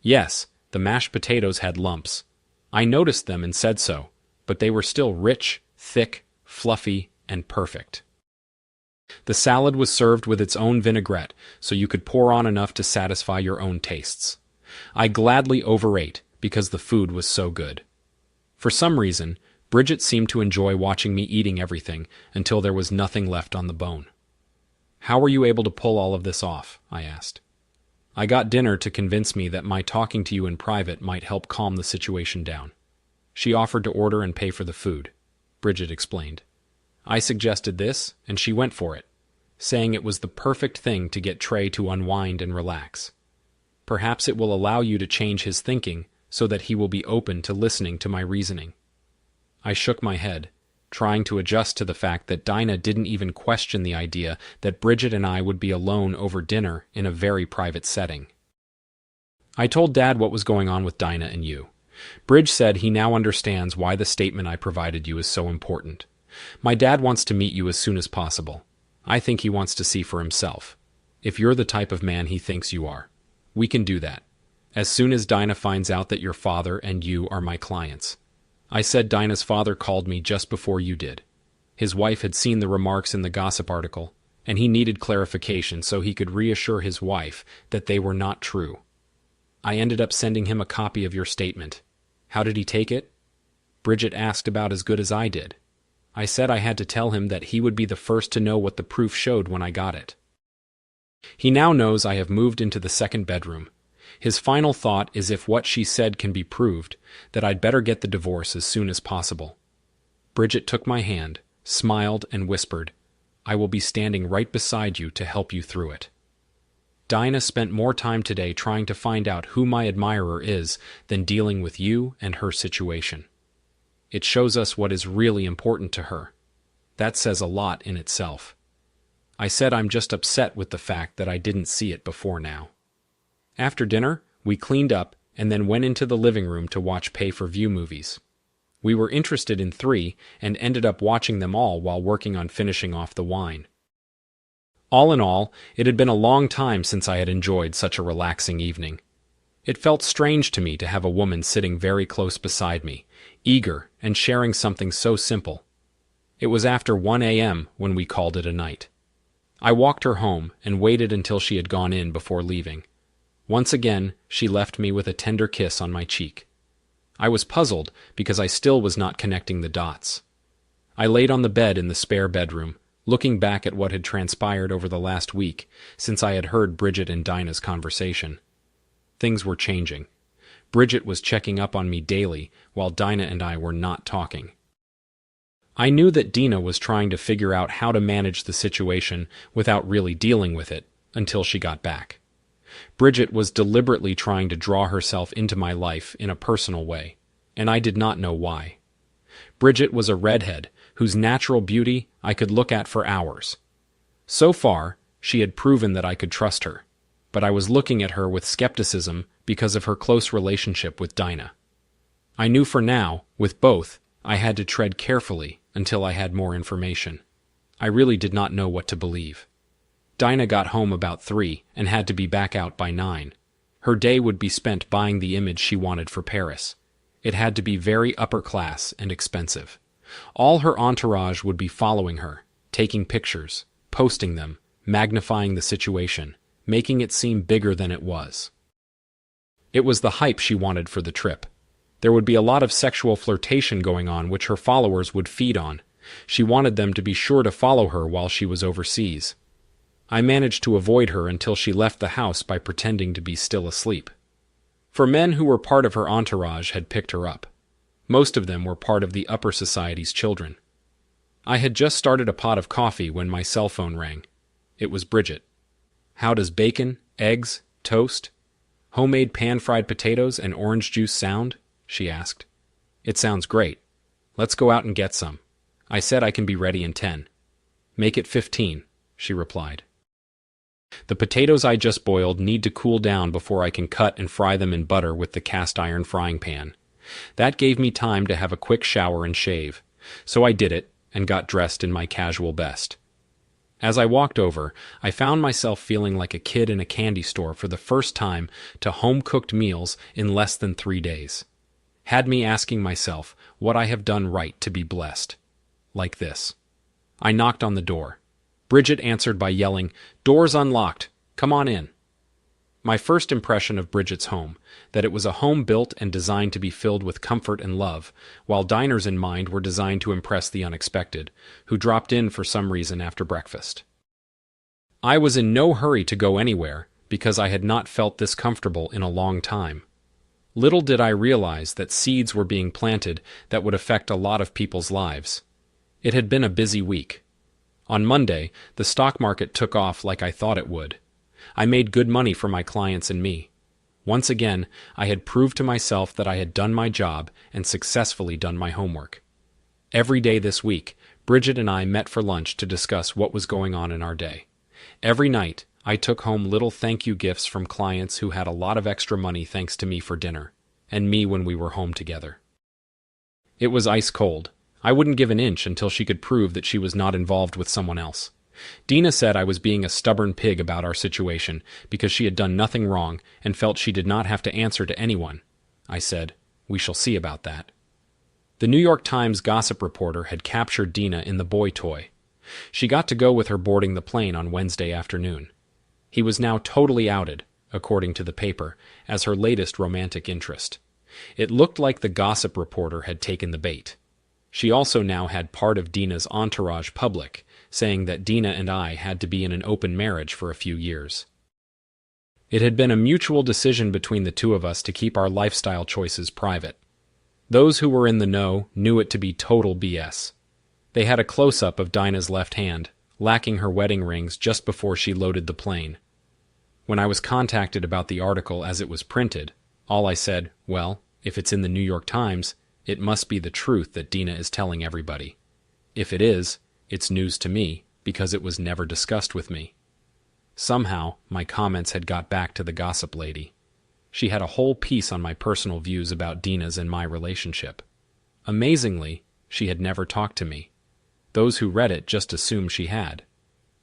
Speaker 1: Yes, the mashed potatoes had lumps. I noticed them and said so, but they were still rich, thick, fluffy, and perfect. The salad was served with its own vinaigrette, so you could pour on enough to satisfy your own tastes. I gladly overate because the food was so good. For some reason, Bridget seemed to enjoy watching me eating everything until there was nothing left on the bone. "How were you able to pull all of this off?" I asked. "I got dinner to convince me that my talking to you in private might help calm the situation down. She offered to order and pay for the food," Bridget explained. "I suggested this, and she went for it, saying it was the perfect thing to get Trey to unwind and relax. Perhaps it will allow you to change his thinking so that he will be open to listening to my reasoning." I shook my head, trying to adjust to the fact that Dinah didn't even question the idea that Bridget and I would be alone over dinner in a very private setting. "I told Dad what was going on with Dinah and you. Bridge said he now understands why the statement I provided you is so important. My dad wants to meet you as soon as possible. I think he wants to see for himself. If you're the type of man he thinks you are, we can do that. As soon as Dinah finds out that your father and you are my clients." I said Dinah's father called me just before you did. His wife had seen the remarks in the gossip article, and he needed clarification so he could reassure his wife that they were not true. I ended up sending him a copy of your statement. How did he take it? Bridget asked about as good as I did. I said I had to tell him that he would be the first to know what the proof showed when I got it. He now knows I have moved into the second bedroom. His final thought is if what she said can be proved, that I'd better get the divorce as soon as possible. Bridget took my hand, smiled, and whispered, "I will be standing right beside you to help you through it." Dinah spent more time today trying to find out who my admirer is than dealing with you and her situation. It shows us what is really important to her. That says a lot in itself. I said I'm just upset with the fact that I didn't see it before now. After dinner, we cleaned up and then went into the living room to watch pay-per-view movies. We were interested in 3 and ended up watching them all while working on finishing off the wine. All in all, it had been a long time since I had enjoyed such a relaxing evening. It felt strange to me to have a woman sitting very close beside me, eager and sharing something so simple. It was after 1 a.m. when we called it a night. I walked her home and waited until she had gone in before leaving. Once again, she left me with a tender kiss on my cheek. I was puzzled because I still was not connecting the dots. I laid on the bed in the spare bedroom, looking back at what had transpired over the last week since I had heard Bridget and Dinah's conversation. Things were changing. Bridget was checking up on me daily while Dinah and I were not talking. I knew that Dinah was trying to figure out how to manage the situation without really dealing with it until she got back. Bridget was deliberately trying to draw herself into my life in a personal way, and I did not know why. Bridget was a redhead whose natural beauty I could look at for hours. So far, she had proven that I could trust her, but I was looking at her with skepticism because of her close relationship with Dinah. I knew for now, with both, I had to tread carefully until I had more information. I really did not know what to believe. Dinah got home about 3 and had to be back out by 9. Her day would be spent buying the image she wanted for Paris. It had to be very upper class and expensive. All her entourage would be following her, taking pictures, posting them, magnifying the situation, making it seem bigger than it was. It was the hype she wanted for the trip. There would be a lot of sexual flirtation going on which her followers would feed on. She wanted them to be sure to follow her while she was overseas. I managed to avoid her until she left the house by pretending to be still asleep. For men who were part of her entourage had picked her up. Most of them were part of the upper society's children. I had just started a pot of coffee when my cell phone rang. It was Bridget. "How does bacon, eggs, toast, homemade pan-fried potatoes, and orange juice sound?" she asked. "It sounds great. Let's go out and get some." I said I can be ready in 10. "Make it 15, she replied. The potatoes I just boiled need to cool down before I can cut and fry them in butter with the cast iron frying pan. That gave me time to have a quick shower and shave, so I did it and got dressed in my casual best. As I walked over, I found myself feeling like a kid in a candy store for the first time to home-cooked meals in less than 3 days. Had me asking myself what I have done right to be blessed. Like this. I knocked on the door. Bridget answered by yelling, "Door's unlocked. Come on in." My first impression of Bridget's home, that it was a home built and designed to be filled with comfort and love, while diners in mind were designed to impress the unexpected, who dropped in for some reason after breakfast. I was in no hurry to go anywhere, because I had not felt this comfortable in a long time. Little did I realize that seeds were being planted that would affect a lot of people's lives. It had been a busy week. On Monday, the stock market took off like I thought it would. I made good money for my clients and me. Once again, I had proved to myself that I had done my job and successfully done my homework. Every day this week, Bridget and I met for lunch to discuss what was going on in our day. Every night, I took home little thank you gifts from clients who had a lot of extra money thanks to me for dinner, and me when we were home together. It was ice cold. I wouldn't give an inch until she could prove that she was not involved with someone else. Dina said I was being a stubborn pig about our situation because she had done nothing wrong and felt she did not have to answer to anyone. I said, "We shall see about that." The New York Times gossip reporter had captured Dina in the boy toy. She got to go with her boarding the plane on Wednesday afternoon. He was now totally outed, according to the paper, as her latest romantic interest. It looked like the gossip reporter had taken the bait. She also now had part of Dina's entourage public, saying that Dina and I had to be in an open marriage for a few years. It had been a mutual decision between the two of us to keep our lifestyle choices private. Those who were in the know knew it to be total BS. They had a close-up of Dina's left hand, lacking her wedding rings just before she loaded the plane. When I was contacted about the article as it was printed, all I said, "Well, if it's in the New York Times, it must be the truth that Dina is telling everybody. If it is, it's news to me, because it was never discussed with me." Somehow, my comments had got back to the gossip lady. She had a whole piece on my personal views about Dina's and my relationship. Amazingly, she had never talked to me. Those who read it just assumed she had.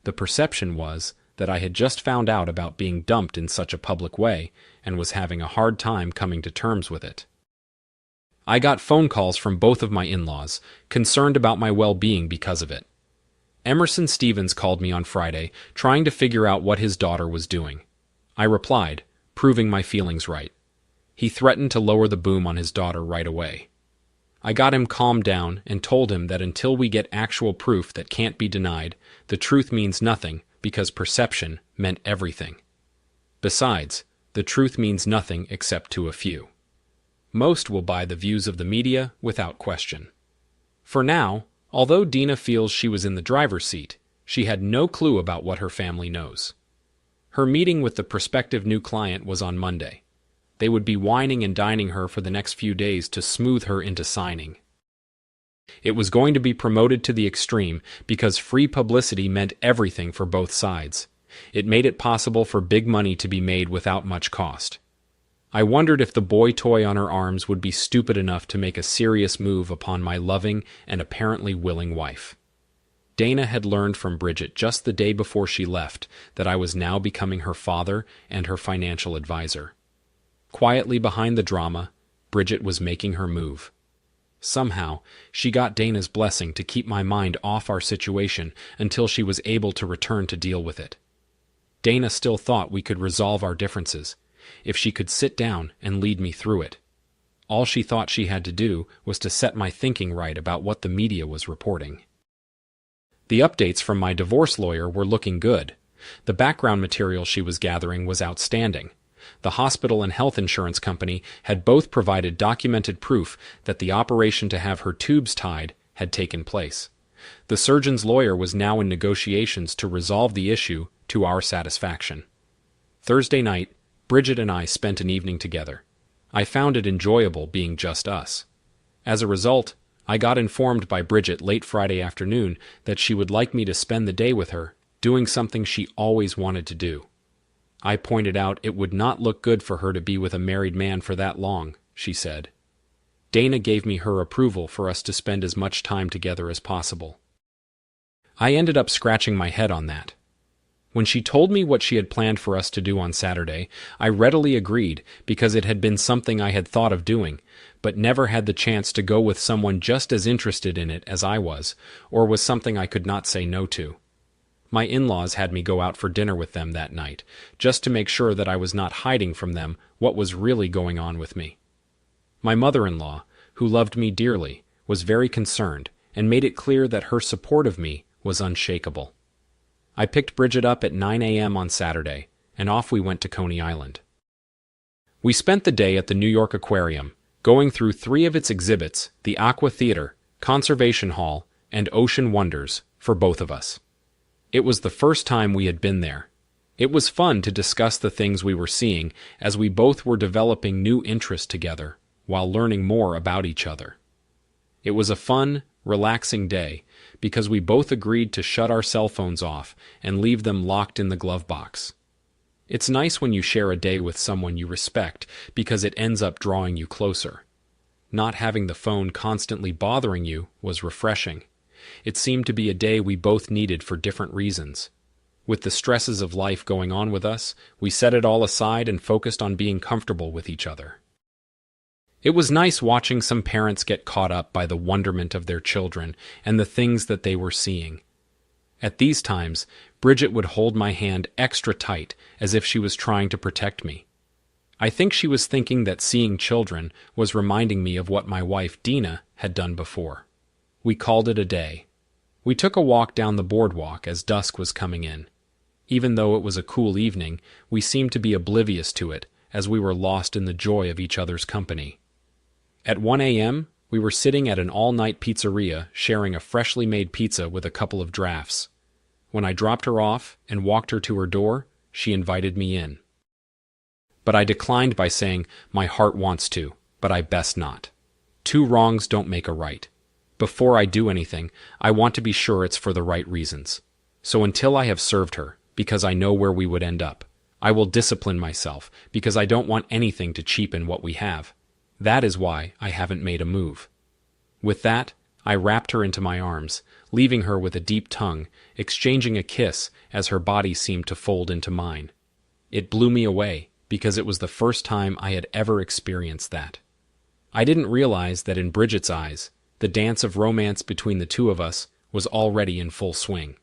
Speaker 1: The perception was that I had just found out about being dumped in such a public way and was having a hard time coming to terms with it. I got phone calls from both of my in-laws, concerned about my well-being because of it. Emerson Stevens called me on Friday, trying to figure out what his daughter was doing. I replied, proving my feelings right. He threatened to lower the boom on his daughter right away. I got him calmed down and told him that until we get actual proof that can't be denied, the truth means nothing because perception meant everything. Besides, the truth means nothing except to a few. Most will buy the views of the media without question. For now, although Dina feels she was in the driver's seat, she had no clue about what her family knows. Her meeting with the prospective new client was on Monday. They would be wining and dining her for the next few days to smooth her into signing. It was going to be promoted to the extreme because free publicity meant everything for both sides. It made it possible for big money to be made without much cost. I wondered if the boy toy on her arms would be stupid enough to make a serious move upon my loving and apparently willing wife. Dana had learned from Bridget just the day before she left that I was now becoming her father and her financial advisor. Quietly behind the drama, Bridget was making her move. Somehow, she got Dana's blessing to keep my mind off our situation until she was able to return to deal with it. Dana still thought we could resolve our differences, if she could sit down and lead me through it. All she thought she had to do was to set my thinking right about what the media was reporting. The updates from my divorce lawyer were looking good. The background material she was gathering was outstanding. The hospital and health insurance company had both provided documented proof that the operation to have her tubes tied had taken place. The surgeon's lawyer was now in negotiations to resolve the issue to our satisfaction. Thursday night, Bridget and I spent an evening together. I found it enjoyable being just us. As a result, I got informed by Bridget late Friday afternoon that she would like me to spend the day with her, doing something she always wanted to do. I pointed out it would not look good for her to be with a married man for that long, she said. Dana gave me her approval for us to spend as much time together as possible. I ended up scratching my head on that. When she told me what she had planned for us to do on Saturday, I readily agreed because it had been something I had thought of doing, but never had the chance to go with someone just as interested in it as I was, or was something I could not say no to. My in-laws had me go out for dinner with them that night, just to make sure that I was not hiding from them what was really going on with me. My mother-in-law, who loved me dearly, was very concerned and made it clear that her support of me was unshakable. I picked Bridget up at 9 a.m. on Saturday, and off we went to Coney Island. We spent the day at the New York Aquarium, going through 3 of its exhibits, the Aqua Theater, Conservation Hall, and Ocean Wonders, for both of us. It was the first time we had been there. It was fun to discuss the things we were seeing as we both were developing new interests together while learning more about each other. It was a fun, relaxing day because we both agreed to shut our cell phones off and leave them locked in the glove box. It's nice when you share a day with someone you respect because it ends up drawing you closer. Not having the phone constantly bothering you was refreshing. It seemed to be a day we both needed for different reasons. With the stresses of life going on with us, we set it all aside and focused on being comfortable with each other. It was nice watching some parents get caught up by the wonderment of their children and the things that they were seeing. At these times, Bridget would hold my hand extra tight as if she was trying to protect me. I think she was thinking that seeing children was reminding me of what my wife Dina had done before. We called it a day. We took a walk down the boardwalk as dusk was coming in. Even though it was a cool evening, we seemed to be oblivious to it as we were lost in the joy of each other's company. At 1 a.m., we were sitting at an all-night pizzeria sharing a freshly made pizza with a couple of drafts. When I dropped her off and walked her to her door, she invited me in. But I declined by saying, "My heart wants to, but I best not. 2 wrongs don't make a right. Before I do anything, I want to be sure it's for the right reasons. So until I have served her, because I know where we would end up, I will discipline myself because I don't want anything to cheapen what we have. That is why I haven't made a move." With that, I wrapped her into my arms, leaving her with a deep tongue, exchanging a kiss as her body seemed to fold into mine. It blew me away because it was the first time I had ever experienced that. I didn't realize that in Bridget's eyes, the dance of romance between the two of us was already in full swing.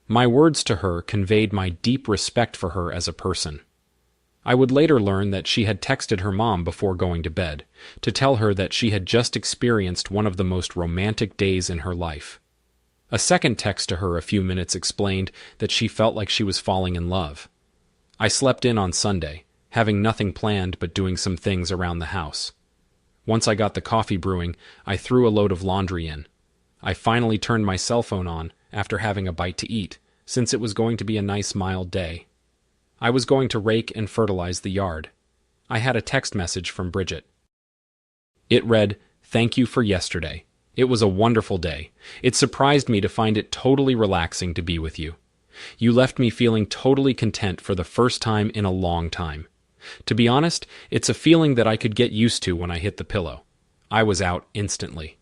Speaker 1: My words to her conveyed my deep respect for her as a person. I would later learn that she had texted her mom before going to bed to tell her that she had just experienced one of the most romantic days in her life. A second text to her a few minutes explained that she felt like she was falling in love. I slept in on Sunday, having nothing planned but doing some things around the house. Once I got the coffee brewing, I threw a load of laundry in. I finally turned my cell phone on after having a bite to eat, since it was going to be a nice mild day. I was going to rake and fertilize the yard. I had a text message from Bridget. It read, "Thank you for yesterday. It was a wonderful day. It surprised me to find it totally relaxing to be with you. You left me feeling totally content for the first time in a long time. To be honest, it's a feeling that I could get used to when I hit the pillow. I was out instantly.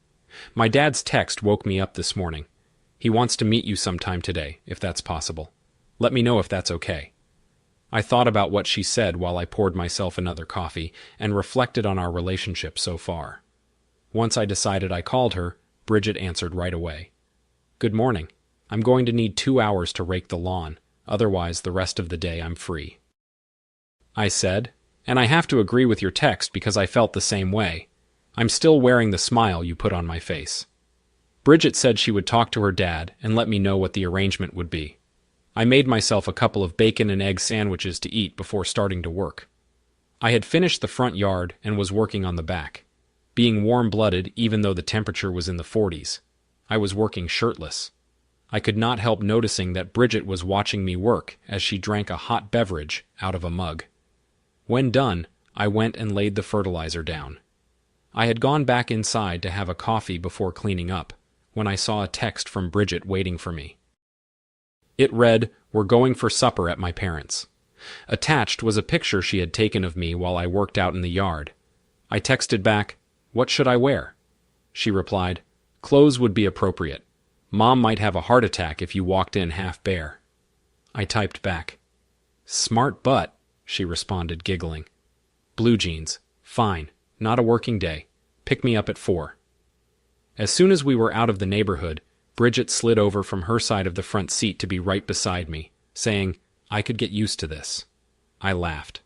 Speaker 1: My dad's text woke me up this morning. He wants to meet you sometime today, if that's possible. Let me know if that's okay." I thought about what she said while I poured myself another coffee and reflected on our relationship so far. Once I decided I called her, Bridget answered right away. "Good morning. I'm going to need 2 hours to rake the lawn, otherwise the rest of the day I'm free," I said, and I have to agree with your text because I felt the same way. I'm still wearing the smile you put on my face. Bridget said she would talk to her dad and let me know what the arrangement would be. I made myself a couple of bacon and egg sandwiches to eat before starting to work. I had finished the front yard and was working on the back. Being warm-blooded, even though the temperature was in the 40s, I was working shirtless. I could not help noticing that Bridget was watching me work as she drank a hot beverage out of a mug. When done, I went and laid the fertilizer down. I had gone back inside to have a coffee before cleaning up, when I saw a text from Bridget waiting for me. It read, "We're going for supper at my parents'." Attached was a picture she had taken of me while I worked out in the yard. I texted back, "What should I wear?" She replied, "Clothes would be appropriate. Mom might have a heart attack if you walked in half bare." I typed back, "Smart butt," she responded, giggling. "Blue jeans. Fine. Not a working day. Pick me up at 4. As soon as we were out of the neighborhood, Bridget slid over from her side of the front seat to be right beside me, saying, "I could get used to this." I laughed.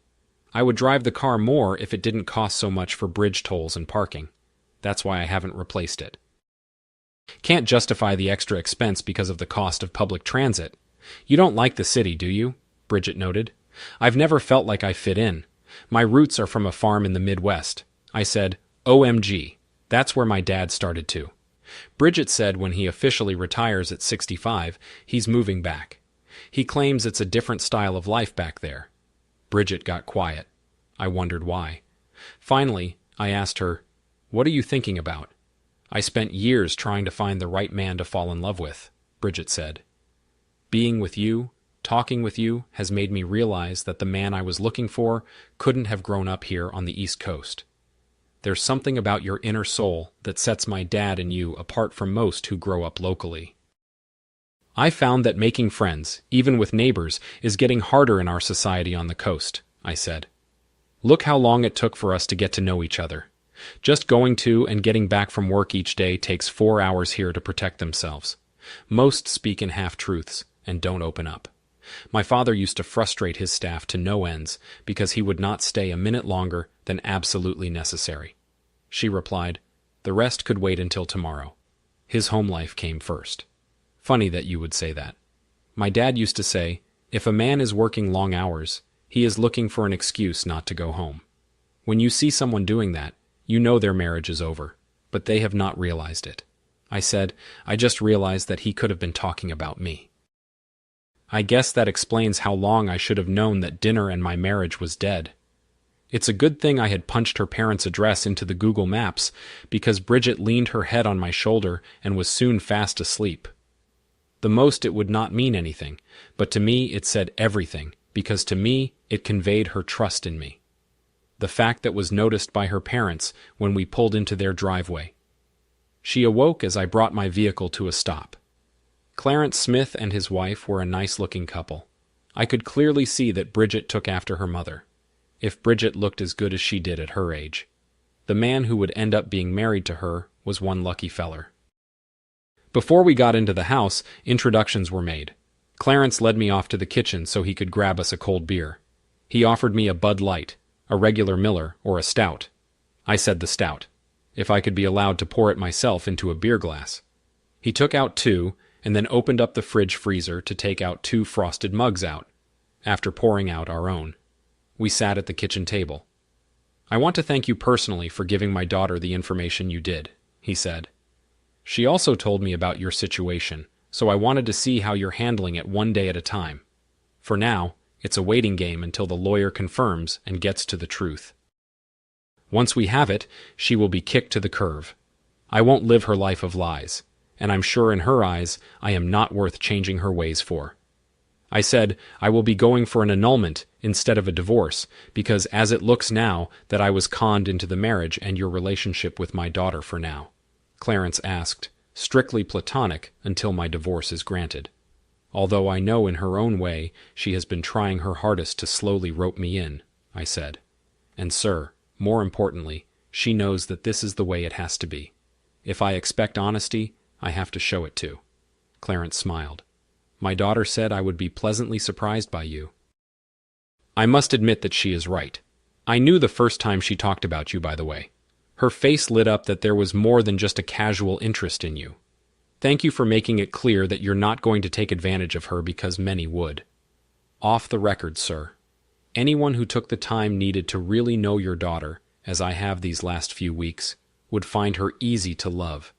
Speaker 1: I would drive the car more if it didn't cost so much for bridge tolls and parking. That's why I haven't replaced it. Can't justify the extra expense because of the cost of public transit. "You don't like the city, do you?" Bridget noted. "I've never felt like I fit in. My roots are from a farm in the Midwest." I said, "OMG, that's where my dad started too." Bridget said when he officially retires at 65, he's moving back. He claims it's a different style of life back there. Bridget got quiet. I wondered why. Finally, I asked her, "What are you thinking about?" "I spent years trying to find the right man to fall in love with," Bridget said. "Being with you, talking with you, has made me realize that the man I was looking for couldn't have grown up here on the East Coast. There's something about your inner soul that sets my dad and you apart from most who grow up locally." I found that making friends, even with neighbors, is getting harder in our society on the coast, I said. Look how long it took for us to get to know each other. Just going to and getting back from work each day takes 4 hours here to protect themselves. Most speak in half-truths and don't open up. My father used to frustrate his staff to no ends because he would not stay a minute longer than absolutely necessary. She replied, "The rest could wait until tomorrow." His home life came first. Funny that you would say that. My dad used to say, if a man is working long hours, he is looking for an excuse not to go home. When you see someone doing that, you know their marriage is over, but they have not realized it. I said, I just realized that he could have been talking about me. I guess that explains how long I should have known that dinner and my marriage was dead. It's a good thing I had punched her parents' address into the Google Maps because Bridget leaned her head on my shoulder and was soon fast asleep. The most it would not mean anything, but to me it said everything, because to me it conveyed her trust in me. The fact that was noticed by her parents when we pulled into their driveway. She awoke as I brought my vehicle to a stop. Clarence Smith and his wife were a nice-looking couple. I could clearly see that Bridget took after her mother. If Bridget looked as good as she did at her age. The man who would end up being married to her was one lucky feller. Before we got into the house, introductions were made. Clarence led me off to the kitchen so he could grab us a cold beer. He offered me a Bud Light, a regular Miller, or a stout. I said the stout, if I could be allowed to pour it myself into a beer glass. He took out 2, and then opened up the fridge freezer to take out 2 frosted mugs out, after pouring out our own. We sat at the kitchen table. "I want to thank you personally for giving my daughter the information you did," he said. "She also told me about your situation, so I wanted to see how you're handling it one day at a time. For now, it's a waiting game until the lawyer confirms and gets to the truth. Once we have it, she will be kicked to the curb. I won't live her life of lies, and I'm sure in her eyes I am not worth changing her ways for." I said I will be going for an annulment instead of a divorce because as it looks now that I was conned into the marriage and your relationship with my daughter for now. Clarence asked, "Strictly platonic until my divorce is granted. Although I know in her own way she has been trying her hardest to slowly rope me in," I said. "And sir, more importantly, she knows that this is the way it has to be. If I expect honesty, I have to show it too. Clarence smiled. My daughter said I would be pleasantly surprised by you. I must admit that she is right. I knew the first time she talked about you, by the way. Her face lit up that there was more than just a casual interest in you. Thank you for making it clear that you're not going to take advantage of her because many would. Off the record, sir. Anyone who took the time needed to really know your daughter, as I have these last few weeks, would find her easy to love.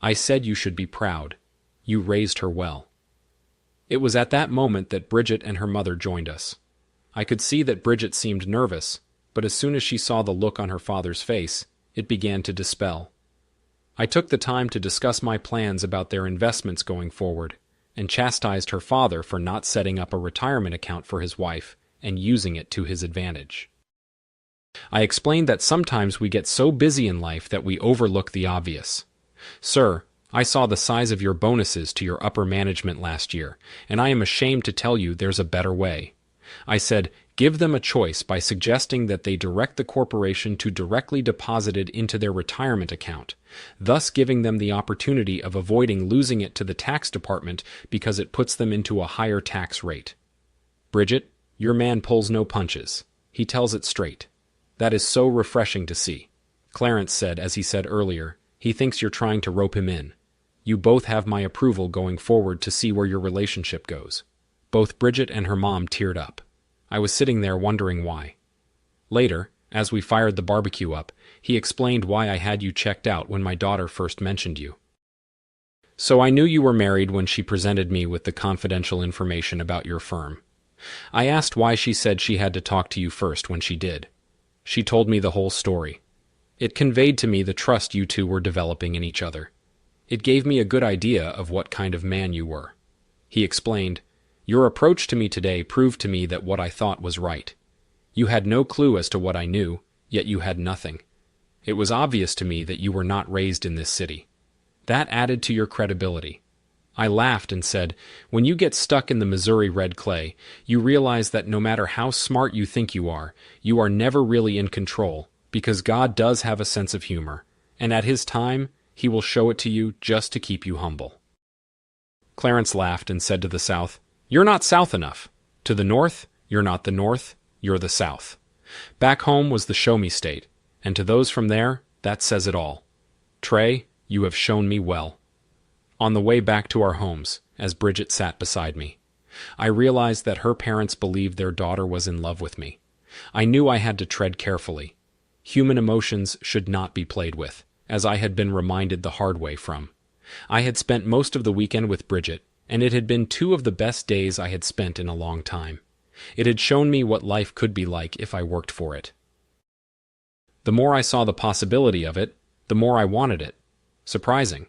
Speaker 1: I said you should be proud. You raised her well. It was at that moment that Bridget and her mother joined us. I could see that Bridget seemed nervous, but as soon as she saw the look on her father's face, it began to dispel. I took the time to discuss my plans about their investments going forward, and chastised her father for not setting up a retirement account for his wife and using it to his advantage. I explained that sometimes we get so busy in life that we overlook the obvious. Sir, I saw the size of your bonuses to your upper management last year, and I am ashamed to tell you there's a better way. I said, give them a choice by suggesting that they direct the corporation to directly deposit it into their retirement account, thus giving them the opportunity of avoiding losing it to the tax department because it puts them into a higher tax rate. Bridget, your man pulls no punches. He tells it straight. That is so refreshing to see. Clarence said, as he said earlier, he thinks you're trying to rope him in. You both have my approval going forward to see where your relationship goes. Both Bridget and her mom teared up. I was sitting there wondering why. Later, as we fired the barbecue up, he explained why I had you checked out when my daughter first mentioned you. So I knew you were married when she presented me with the confidential information about your firm. I asked why she said she had to talk to you first when she did. She told me the whole story. It conveyed to me the trust you two were developing in each other. It gave me a good idea of what kind of man you were. He explained, your approach to me today proved to me that what I thought was right. You had no clue as to what I knew, yet you had nothing. It was obvious to me that you were not raised in this city. That added to your credibility. I laughed and said, when you get stuck in the Missouri red clay, you realize that no matter how smart you think you are never really in control, because God does have a sense of humor, and at His time, He will show it to you just to keep you humble. Clarence laughed and said to the South, you're not South enough. To the North, you're not the North, you're the South. Back home was the show me state, and to those from there, that says it all. Trey, you have shown me well. On the way back to our homes, as Bridget sat beside me, I realized that her parents believed their daughter was in love with me. I knew I had to tread carefully. Human emotions should not be played with, as I had been reminded the hard way from. I had spent most of the weekend with Bridget, and it had been 2 of the best days I had spent in a long time. It had shown me what life could be like if I worked for it. The more I saw the possibility of it, the more I wanted it. Surprising.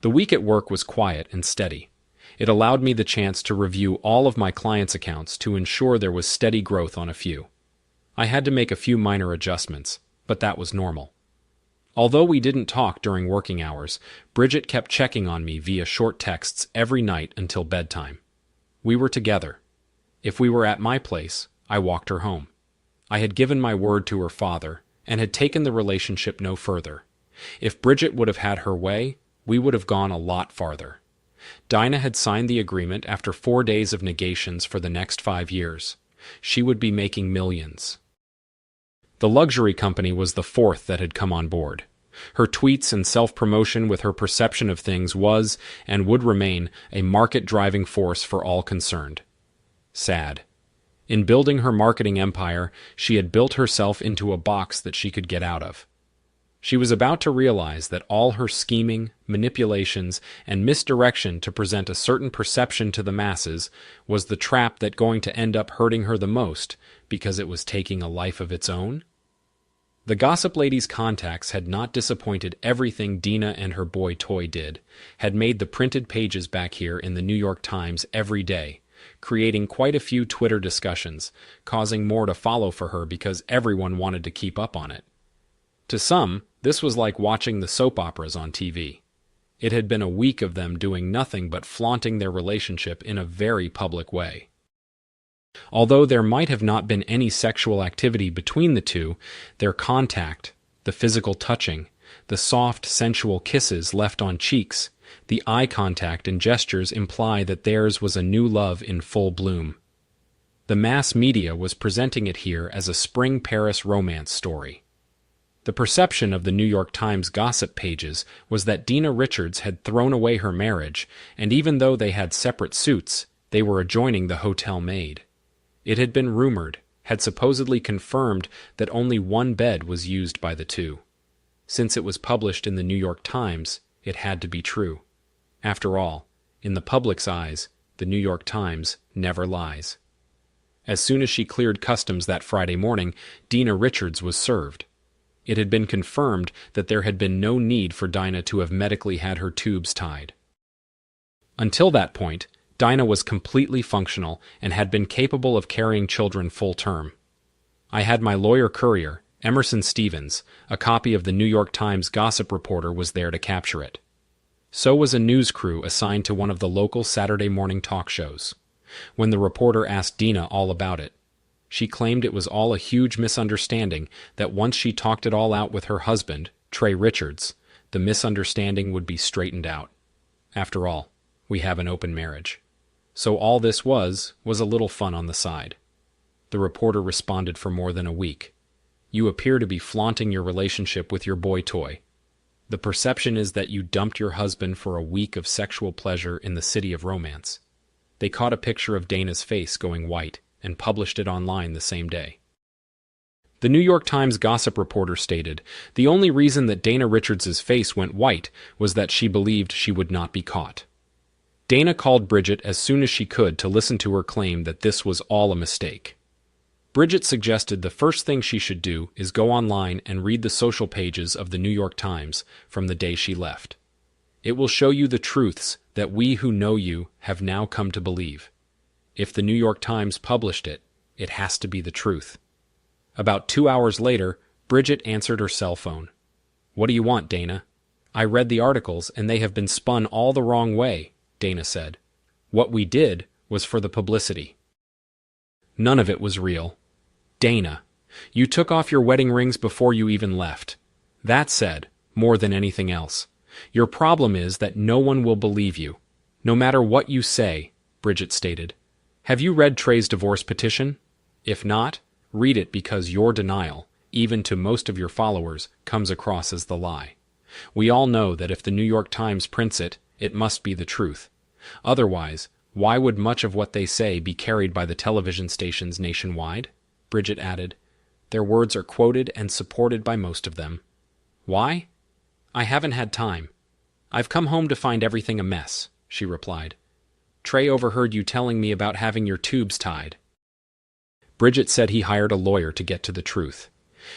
Speaker 1: The week at work was quiet and steady. It allowed me the chance to review all of my clients' accounts to ensure there was steady growth on a few. I had to make a few minor adjustments, but that was normal. Although we didn't talk during working hours, Bridget kept checking on me via short texts every night until bedtime. We were together. If we were at my place, I walked her home. I had given my word to her father and had taken the relationship no further. If Bridget would have had her way, we would have gone a lot farther. Dinah had signed the agreement after 4 days of negations for the next 5 years. She would be making millions. The luxury company was the 4th that had come on board. Her tweets and self-promotion with her perception of things was, and would remain, a market-driving force for all concerned. Sad. In building her marketing empire, she had built herself into a box that she could get out of. She was about to realize that all her scheming, manipulations, and misdirection to present a certain perception to the masses was the trap that going to end up hurting her the most because it was taking a life of its own. The gossip lady's contacts had not disappointed. Everything Dina and her boy Toy did had made the printed pages back here in the New York Times every day, creating quite a few Twitter discussions, causing more to follow for her because everyone wanted to keep up on it. To some, this was like watching the soap operas on TV. It had been a week of them doing nothing but flaunting their relationship in a very public way. Although there might have not been any sexual activity between the two, their contact, The physical touching, the soft, sensual kisses left on cheeks, the eye contact and gestures imply that theirs was a new love in full bloom. The mass media was presenting it here as a spring Paris romance story. The perception of the New York Times gossip pages was that Dina Richards had thrown away her marriage, and even though they had separate suits, they were adjoining the hotel maid. It had been rumored, had supposedly confirmed, that only one bed was used by the two. Since it was published in the New York Times, it had to be true. After all, in the public's eyes, the New York Times never lies. As soon as she cleared customs that Friday morning, Dina Richards was served. It had been confirmed that there had been no need for Dinah to have medically had her tubes tied. Until that point, Dinah was completely functional and had been capable of carrying children full term. I had my lawyer courier, Emerson Stevens, a copy of the New York Times gossip reporter, was there to capture it. So was a news crew assigned to one of the local Saturday morning talk shows. When the reporter asked Dina all about it, she claimed it was all a huge misunderstanding, that once she talked it all out with her husband, Trey Richards, the misunderstanding would be straightened out. After all, we have an open marriage. So all this was a little fun on the side. The reporter responded for more than a week. You appear to be flaunting your relationship with your boy toy. The perception is that you dumped your husband for a week of sexual pleasure in the city of romance. They caught a picture of Dana's face going white and published it online the same day. The New York Times gossip reporter stated, the only reason that Dana Richards' face went white was that she believed she would not be caught. Dana called Bridget as soon as she could to listen to her claim that this was all a mistake. Bridget suggested the first thing she should do is go online and read the social pages of the New York Times from the day she left. It will show you the truths that we who know you have now come to believe. If the New York Times published it, it has to be the truth. About 2 hours later, Bridget answered her cell phone. What do you want, Dana? I read the articles and they have been spun all the wrong way, Dana said. What we did was for the publicity. None of it was real. Dana, you took off your wedding rings before you even left. That said, more than anything else, your problem is that no one will believe you, no matter what you say, Bridget stated. Have you read Trey's divorce petition? If not, read it, because your denial, even to most of your followers, comes across as the lie. We all know that if the New York Times prints it, it must be the truth. Otherwise, why would much of what they say be carried by the television stations nationwide? Bridget added. Their words are quoted and supported by most of them. Why? I haven't had time. I've come home to find everything a mess, she replied. Trey overheard you telling me about having your tubes tied. Bridget said he hired a lawyer to get to the truth.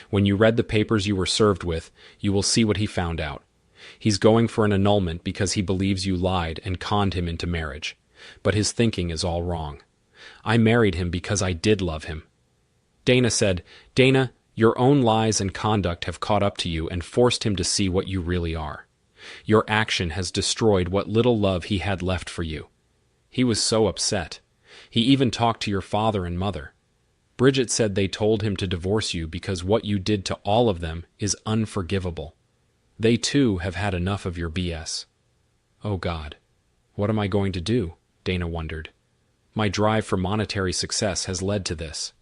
Speaker 1: When you read the papers you were served with, you will see what he found out. He's going for an annulment because he believes you lied and conned him into marriage. But his thinking is all wrong. I married him because I did love him. Dana said, Dana, your own lies and conduct have caught up to you and forced him to see what you really are. Your action has destroyed what little love he had left for you. He was so upset. He even talked to your father and mother. Bridget said they told him to divorce you because what you did to all of them is unforgivable. They too have had enough of your BS. Oh God, what am I going to do? Dana wondered. My drive for monetary success has led to this.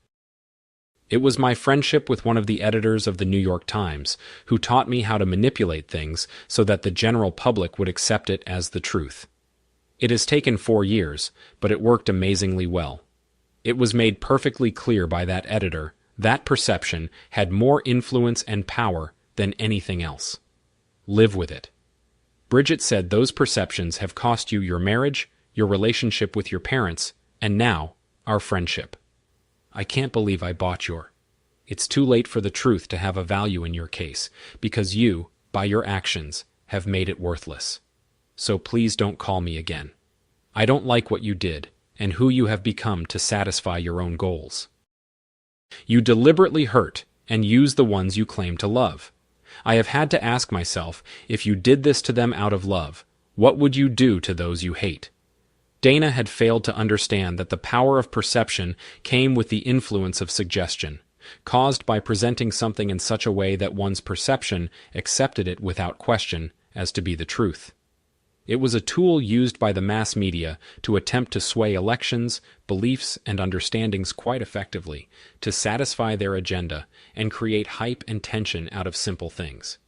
Speaker 1: It was my friendship with one of the editors of the New York Times who taught me how to manipulate things so that the general public would accept it as the truth. It has taken 4 years, but it worked amazingly well. It was made perfectly clear by that editor that perception had more influence and power than anything else. Live with it. Bridget said those perceptions have cost you your marriage, your relationship with your parents, and now, our friendship. I can't believe I bought your. It's too late for the truth to have a value in your case, because you, by your actions, have made it worthless. So please don't call me again. I don't like what you did, and who you have become to satisfy your own goals. You deliberately hurt and use the ones you claim to love. I have had to ask myself, if you did this to them out of love, what would you do to those you hate? Dana had failed to understand that the power of perception came with the influence of suggestion. caused by presenting something in such a way that one's perception accepted it without question as to be the truth. It was a tool used by the mass media to attempt to sway elections, beliefs, and understandings quite effectively, to satisfy their agenda and create hype and tension out of simple things.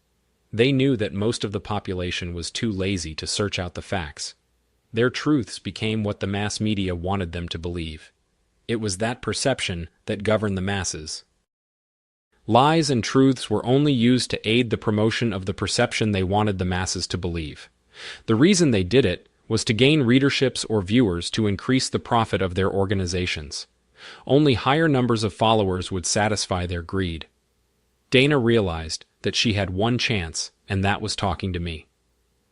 Speaker 1: They knew that most of the population was too lazy to search out the facts. Their truths became what the mass media wanted them to believe. It was that perception that governed the masses. Lies and truths were only used to aid the promotion of the perception they wanted the masses to believe. The reason they did it was to gain readerships or viewers to increase the profit of their organizations. Only higher numbers of followers would satisfy their greed. Dana realized that she had one chance, and that was talking to me.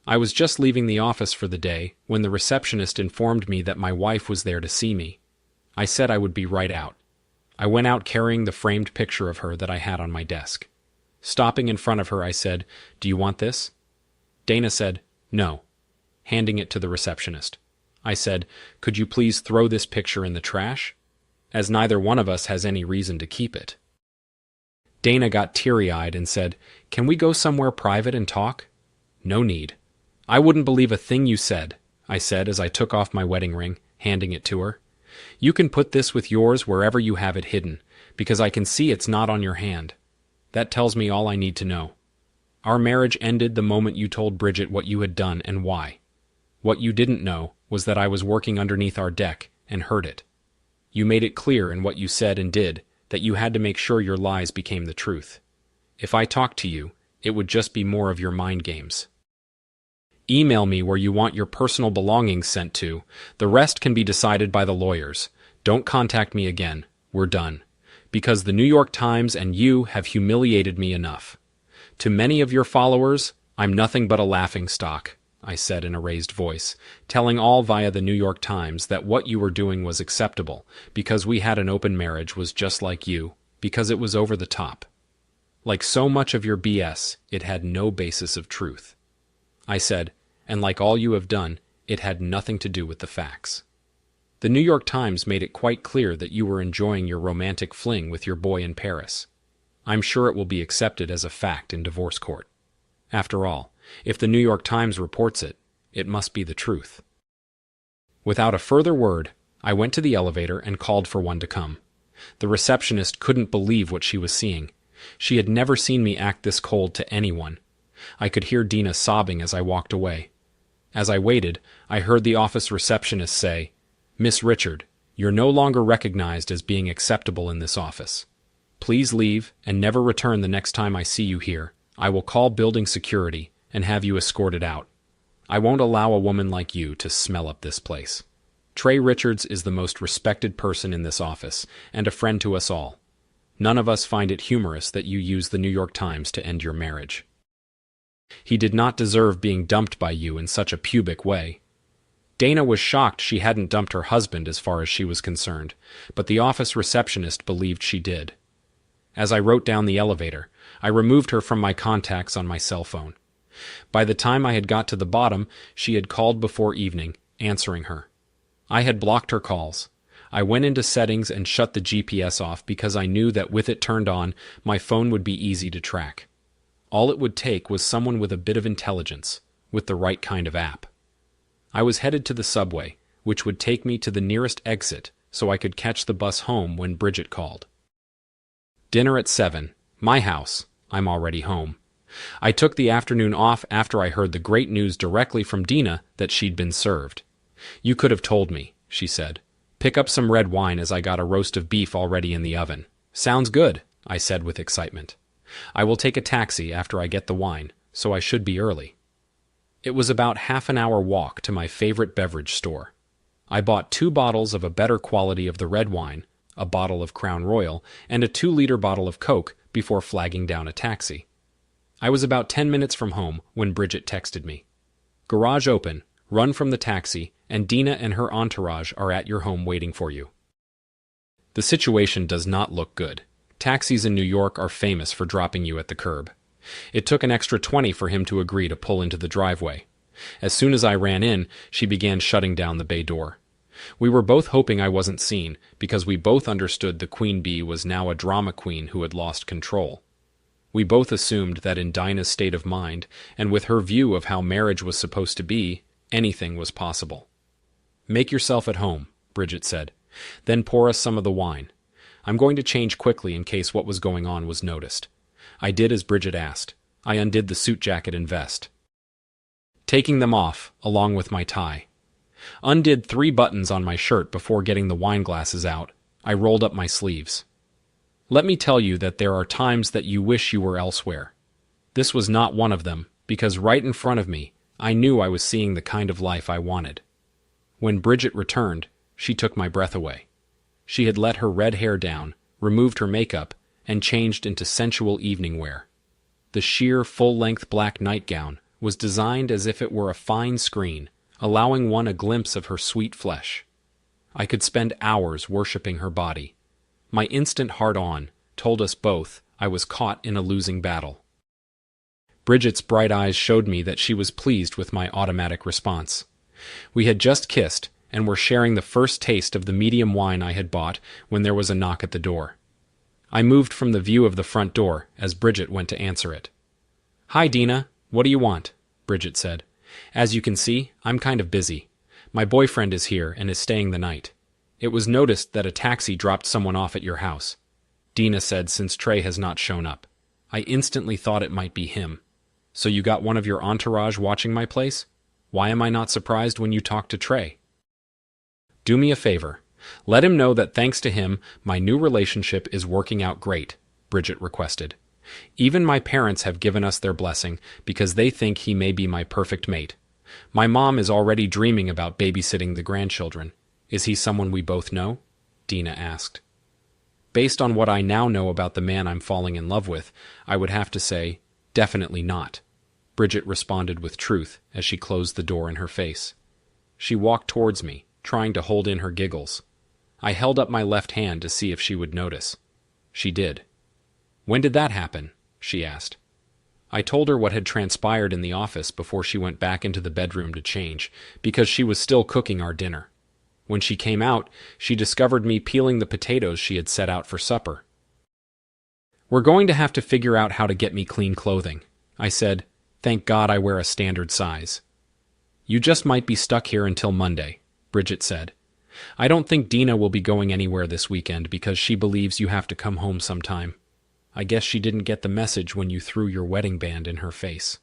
Speaker 1: I was just leaving the office for the day when the receptionist informed me that my wife was there to see me. I said I would be right out. I went out carrying the framed picture of her that I had on my desk. Stopping in front of her, I said, "Do you want this?" Dana said, "No," handing it to the receptionist. I said, "Could you please throw this picture in the trash? As neither one of us has any reason to keep it." Dana got teary-eyed and said, "Can we go somewhere private and talk?" "No need." "I wouldn't believe a thing you said," I said as I took off my wedding ring, handing it to her. "You can put this with yours wherever you have it hidden, because I can see it's not on your hand. That tells me all I need to know. Our marriage ended the moment you told Bridget what you had done and why. What you didn't know was that I was working underneath our deck and heard it. You made it clear in what you said and did that you had to make sure your lies became the truth. If I talked to you, it would just be more of your mind games. Email me where you want your personal belongings sent to. The rest can be decided by the lawyers. Don't contact me again. We're done. Because the New York Times and you have humiliated me enough. To many of your followers, I'm nothing but a laughingstock," I said in a raised voice, telling all via the New York Times that what you were doing was acceptable, because we had an open marriage was just like you, because it was over the top. Like so much of your BS, it had no basis of truth. I said, and like all you have done, it had nothing to do with the facts. The New York Times made it quite clear that you were enjoying your romantic fling with your boy in Paris. I'm sure it will be accepted as a fact in divorce court. After all, if the New York Times reports it, it must be the truth. Without a further word, I went to the elevator and called for one to come. The receptionist couldn't believe what she was seeing. She had never seen me act this cold to anyone. I could hear Dina sobbing as I walked away. As I waited, I heard the office receptionist say, "Miss Richard, you're no longer recognized as being acceptable in this office. Please leave and never return the next time I see you here. I will call building security and have you escorted out. I won't allow a woman like you to smell up this place. Trey Richards is the most respected person in this office and a friend to us all. None of us find it humorous that you use the New York Times to end your marriage. He did not deserve being dumped by you in such a pubic way." Dana was shocked she hadn't dumped her husband as far as she was concerned, but the office receptionist believed she did. As I wrote down the elevator, I removed her from my contacts on my cell phone. By the time I had got to the bottom, she had called before evening, answering her. I had blocked her calls. I went into settings and shut the GPS off because I knew that with it turned on, my phone would be easy to track. All it would take was someone with a bit of intelligence, with the right kind of app. I was headed to the subway, which would take me to the nearest exit so I could catch the bus home when Bridget called. Dinner at 7. My house. I'm already home. I took the afternoon off after I heard the great news directly from Dina that she'd been served. "You could have told me," she said. "Pick up some red wine as I got a roast of beef already in the oven." "Sounds good," I said with excitement. "I will take a taxi after I get the wine, so I should be early." It was about half-an-hour walk to my favorite beverage store. I bought 2 bottles of a better quality of the red wine, a bottle of Crown Royal, and a 2-liter bottle of Coke before flagging down a taxi. I was about 10 minutes from home when Bridget texted me. "Garage open, run from the taxi, and Dina and her entourage are at your home waiting for you." The situation does not look good. Taxis in New York are famous for dropping you at the curb. It took an extra 20 for him to agree to pull into the driveway. As soon as I ran in, she began shutting down the bay door. We were both hoping I wasn't seen, because we both understood the queen bee was now a drama queen who had lost control. We both assumed that in Dinah's state of mind, and with her view of how marriage was supposed to be, anything was possible. "Make yourself at home," Bridget said. "Then pour us some of the wine. I'm going to change quickly in case what was going on was noticed." I did as Bridget asked. I undid the suit jacket and vest, taking them off, along with my tie. Undid 3 buttons on my shirt before getting the wine glasses out. I rolled up my sleeves. "Let me tell you that there are times that you wish you were elsewhere. This was not one of them, because right in front of me, I knew I was seeing the kind of life I wanted." When Bridget returned, she took my breath away. She had let her red hair down, removed her makeup, and changed into sensual evening wear. The sheer, full-length black nightgown was designed as if it were a fine screen, allowing one a glimpse of her sweet flesh. I could spend hours worshipping her body. My instant heart-on told us both I was caught in a losing battle. Bridget's bright eyes showed me that she was pleased with my automatic response. We had just kissed, and were sharing the first taste of the medium wine I had bought when there was a knock at the door. I moved from the view of the front door as Bridget went to answer it. "Hi, Dina. What do you want?" Bridget said. "As you can see, I'm kind of busy. My boyfriend is here and is staying the night. It was noticed that a taxi dropped someone off at your house," Dina said, since Trey has not shown up. I instantly thought it might be him. "So you got one of your entourage watching my place? Why am I not surprised when you talk to Trey?" "Do me a favor. Let him know that thanks to him, my new relationship is working out great," Bridget requested. "Even my parents have given us their blessing because they think he may be my perfect mate. My mom is already dreaming about babysitting the grandchildren. Is he someone we both know?" Dina asked. "Based on what I now know about the man I'm falling in love with, I would have to say, definitely not," Bridget responded with truth as she closed the door in her face. She walked towards me, trying to hold in her giggles. I held up my left hand to see if she would notice. She did. "When did that happen?" she asked. I told her what had transpired in the office before she went back into the bedroom to change, because she was still cooking our dinner. When she came out, she discovered me peeling the potatoes she had set out for supper. "We're going to have to figure out how to get me clean clothing," I said. "Thank God I wear a standard size." "You just might be stuck here until Monday," Bridget said. "I don't think Dina will be going anywhere this weekend because she believes you have to come home sometime. I guess she didn't get the message when you threw your wedding band in her face."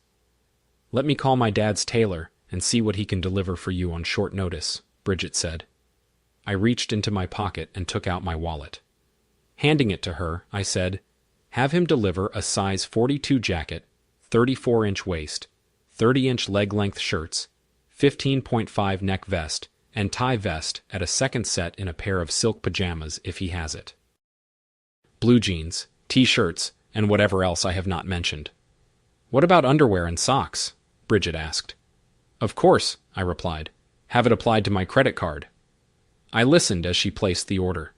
Speaker 1: "Let me call my dad's tailor and see what he can deliver for you on short notice," Bridget said. I reached into my pocket and took out my wallet. Handing it to her, I said, "Have him deliver a size 42 jacket, 34-inch waist, 30-inch leg-length shirts, 15.5 neck vest, and tie vest at a second set in a pair of silk pajamas if he has it. Blue jeans, t-shirts, and whatever else I have not mentioned." "What about underwear and socks?" Bridget asked. "Of course," I replied. "Have it applied to my credit card." I listened as she placed the order.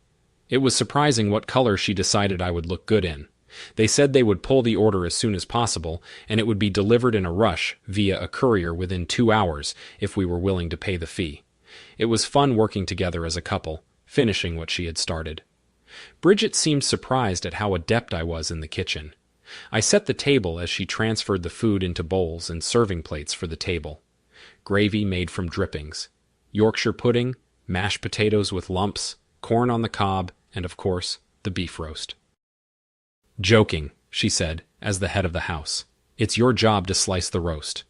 Speaker 1: It was surprising what color she decided I would look good in. They said they would pull the order as soon as possible, and it would be delivered in a rush via a courier within 2 hours if we were willing to pay the fee. It was fun working together as a couple, finishing what she had started. Bridget seemed surprised at how adept I was in the kitchen. I set the table as she transferred the food into bowls and serving plates for the table. Gravy made from drippings, Yorkshire pudding, mashed potatoes with lumps, corn on the cob, and of course, the beef roast. "Joking," she said, as the head of the house. "It's your job to slice the roast."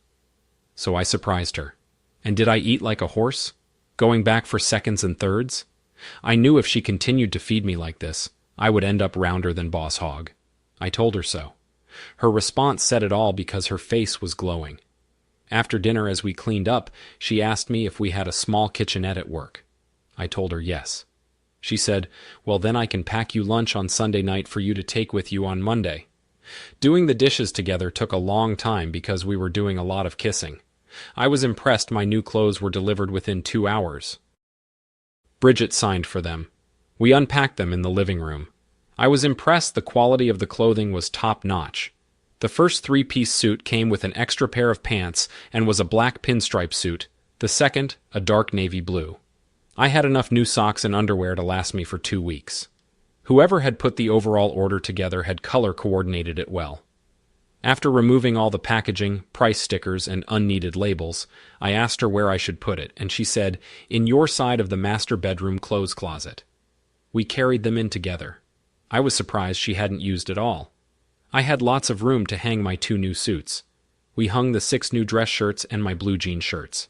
Speaker 1: So I surprised her. And did I eat like a horse? Going back for seconds and thirds? I knew if she continued to feed me like this, I would end up rounder than Boss Hogg. I told her so. Her response said it all because her face was glowing. After dinner, as we cleaned up, she asked me if we had a small kitchenette at work. I told her yes. She said, "Well, then I can pack you lunch on Sunday night for you to take with you on Monday." Doing the dishes together took a long time because we were doing a lot of kissing. I was impressed my new clothes were delivered within 2 hours. Bridget signed for them. We unpacked them in the living room. I was impressed the quality of the clothing was top-notch. The first 3-piece suit came with an extra pair of pants and was a black pinstripe suit, the second a dark navy blue. I had enough new socks and underwear to last me for 2 weeks. Whoever had put the overall order together had color coordinated it well. After removing all the packaging, price stickers, and unneeded labels, I asked her where I should put it, and she said, "In your side of the master bedroom clothes closet." We carried them in together. I was surprised she hadn't used it all. I had lots of room to hang my 2 new suits. We hung the 6 new dress shirts and my blue jean shirts.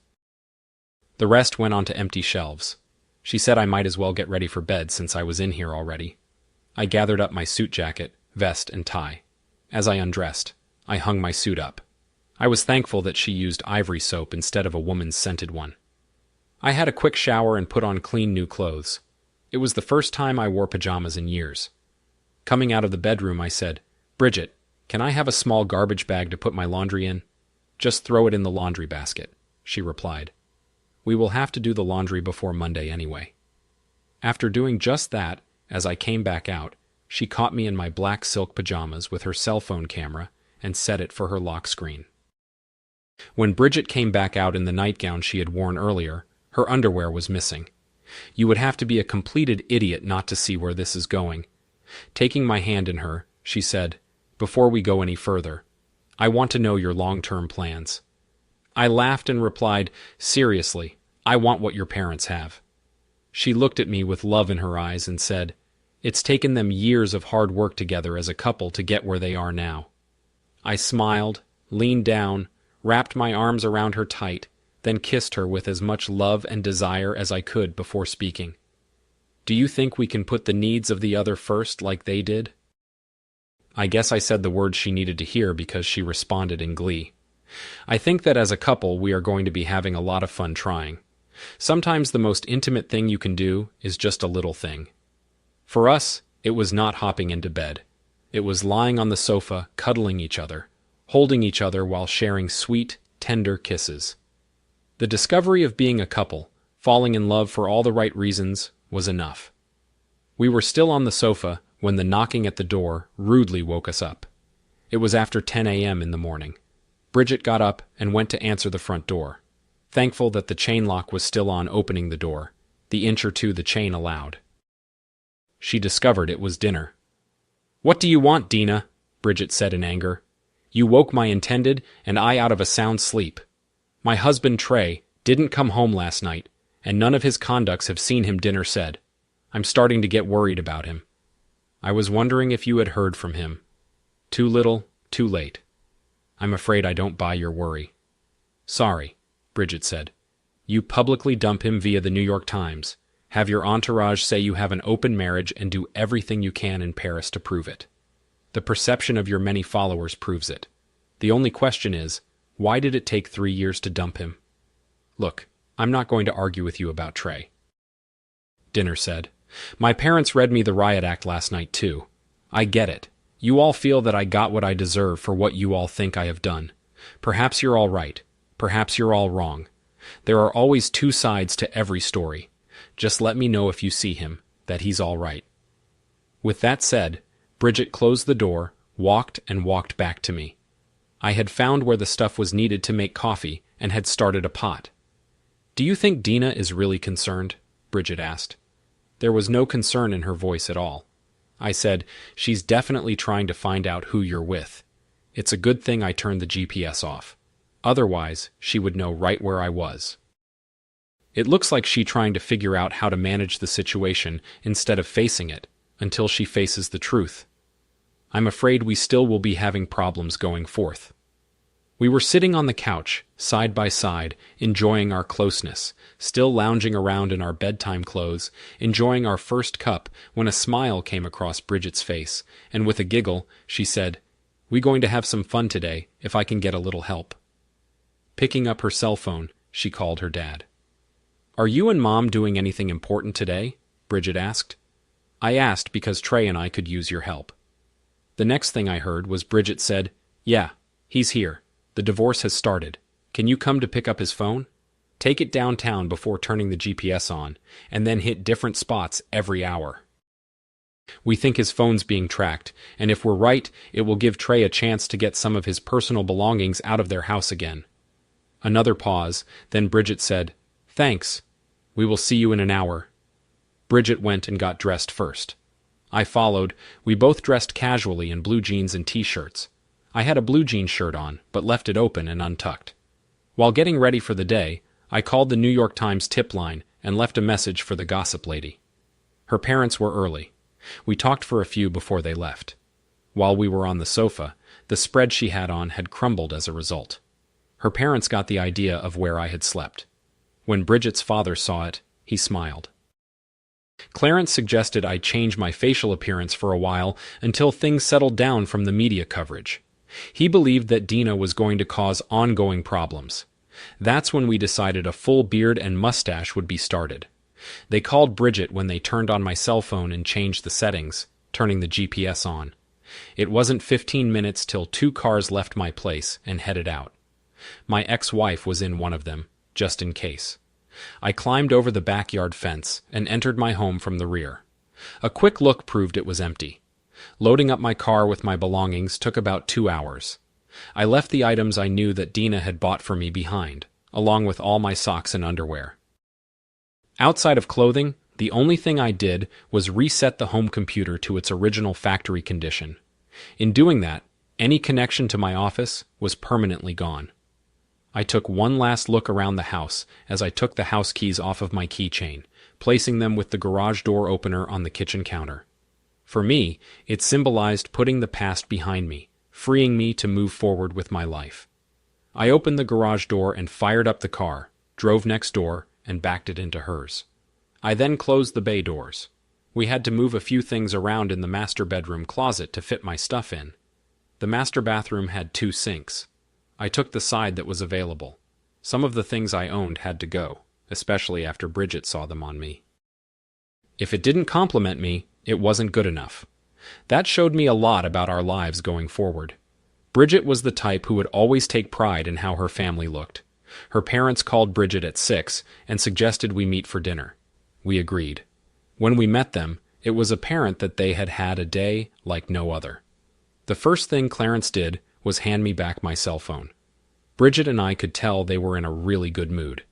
Speaker 1: The rest went onto empty shelves. She said I might as well get ready for bed since I was in here already. I gathered up my suit jacket, vest, and tie. As I undressed, I hung my suit up. I was thankful that she used ivory soap instead of a woman's scented one. I had a quick shower and put on clean new clothes. It was the first time I wore pajamas in years. Coming out of the bedroom, I said, "Bridget, can I have a small garbage bag to put my laundry in?" "Just throw it in the laundry basket," she replied. "We will have to do the laundry before Monday anyway." After doing just that, as I came back out, she caught me in my black silk pajamas with her cell phone camera and set it for her lock screen. When Bridget came back out in the nightgown she had worn earlier, her underwear was missing. You would have to be a completed idiot not to see where this is going. Taking my hand in her, she said, "Before we go any further, I want to know your long-term plans." I laughed and replied, "Seriously, I want what your parents have." She looked at me with love in her eyes and said, "It's taken them years of hard work together as a couple to get where they are now." I smiled, leaned down, wrapped my arms around her tight, then kissed her with as much love and desire as I could before speaking. "Do you think we can put the needs of the other first like they did?" I guess I said the words she needed to hear because she responded in glee. "I think that as a couple we are going to be having a lot of fun trying. Sometimes the most intimate thing you can do is just a little thing." For us, it was not hopping into bed. It was lying on the sofa, cuddling each other, holding each other while sharing sweet, tender kisses. The discovery of being a couple, falling in love for all the right reasons, was enough. We were still on the sofa when the knocking at the door rudely woke us up. It was after 10 a.m. in the morning. Bridget got up and went to answer the front door. Thankful that the chain lock was still on opening the door, the inch or two the chain allowed. She discovered it was dinner. "What do you want, Dina?" Bridget said in anger. "You woke my intended and I out of a sound sleep. My husband Trey didn't come home last night, and none of his conducts have seen him dinner said. I'm starting to get worried about him. I was wondering if you had heard from him. Too little, too late. I'm afraid I don't buy your worry." "Sorry," Bridget said. "You publicly dump him via the New York Times, have your entourage say you have an open marriage, and do everything you can in Paris to prove it. The perception of your many followers proves it. The only question is, why did it take 3 years to dump him? Look, I'm not going to argue with you about Trey." Dinner said, "My parents read me the riot act last night too. I get it. You all feel that I got what I deserve for what you all think I have done. Perhaps you're all right. Perhaps you're all wrong. There are always 2 sides to every story. Just let me know if you see him, that he's all right." With that said, Bridget closed the door, walked back to me. I had found where the stuff was needed to make coffee and had started a pot. "Do you think Dina is really concerned?" Bridget asked. There was no concern in her voice at all. I said, "She's definitely trying to find out who you're with. It's a good thing I turned the GPS off. Otherwise, she would know right where I was." It looks like she's trying to figure out how to manage the situation instead of facing it, until she faces the truth. I'm afraid we still will be having problems going forth. We were sitting on the couch, side by side, enjoying our closeness, still lounging around in our bedtime clothes, enjoying our first cup, when a smile came across Bridget's face, and with a giggle, she said, "We going to have some fun today, if I can get a little help." Picking up her cell phone, she called her dad. "Are you and Mom doing anything important today?" Bridget asked. I asked because Trey and I could use your help. The next thing I heard was Bridget said, "Yeah, he's here. The divorce has started. Can you come to pick up his phone? Take it downtown before turning the GPS on, and then hit different spots every hour. We think his phone's being tracked, and if we're right, it will give Trey a chance to get some of his personal belongings out of their house again." Another pause, then Bridget said, "Thanks. "We will see you in an hour." Bridget went and got dressed first. I followed. We both dressed casually in blue jeans and t-shirts. I had a blue jean shirt on, but left it open and untucked. While getting ready for the day, I called the New York Times tip line and left a message for the gossip lady. Her parents were early. We talked for a few before they left. While we were on the sofa, the spread she had on had crumbled as a result. Her parents got the idea of where I had slept. When Bridget's father saw it, he smiled. Clarence suggested I change my facial appearance for a while until things settled down from the media coverage. He believed that Dina was going to cause ongoing problems. That's when we decided a full beard and mustache would be started. They called Bridget when they turned on my cell phone and changed the settings, turning the GPS on. It wasn't 15 minutes till 2 cars left my place and headed out. My ex-wife was in one of them, just in case. I climbed over the backyard fence and entered my home from the rear. A quick look proved it was empty. Loading up my car with my belongings took about 2 hours. I left the items I knew that Dina had bought for me behind, along with all my socks and underwear. Outside of clothing, the only thing I did was reset the home computer to its original factory condition. In doing that, any connection to my office was permanently gone. I took one last look around the house as I took the house keys off of my keychain, placing them with the garage door opener on the kitchen counter. For me, it symbolized putting the past behind me, freeing me to move forward with my life. I opened the garage door and fired up the car, drove next door, and backed it into hers. I then closed the bay doors. We had to move a few things around in the master bedroom closet to fit my stuff in. The master bathroom had 2 sinks. I took the side that was available. Some of the things I owned had to go, especially after Bridget saw them on me. If it didn't compliment me, it wasn't good enough. That showed me a lot about our lives going forward. Bridget was the type who would always take pride in how her family looked. Her parents called Bridget at 6 and suggested we meet for dinner. We agreed. When we met them, it was apparent that they had had a day like no other. The first thing Clarence did was hand me back my cell phone. Bridget and I could tell they were in a really good mood.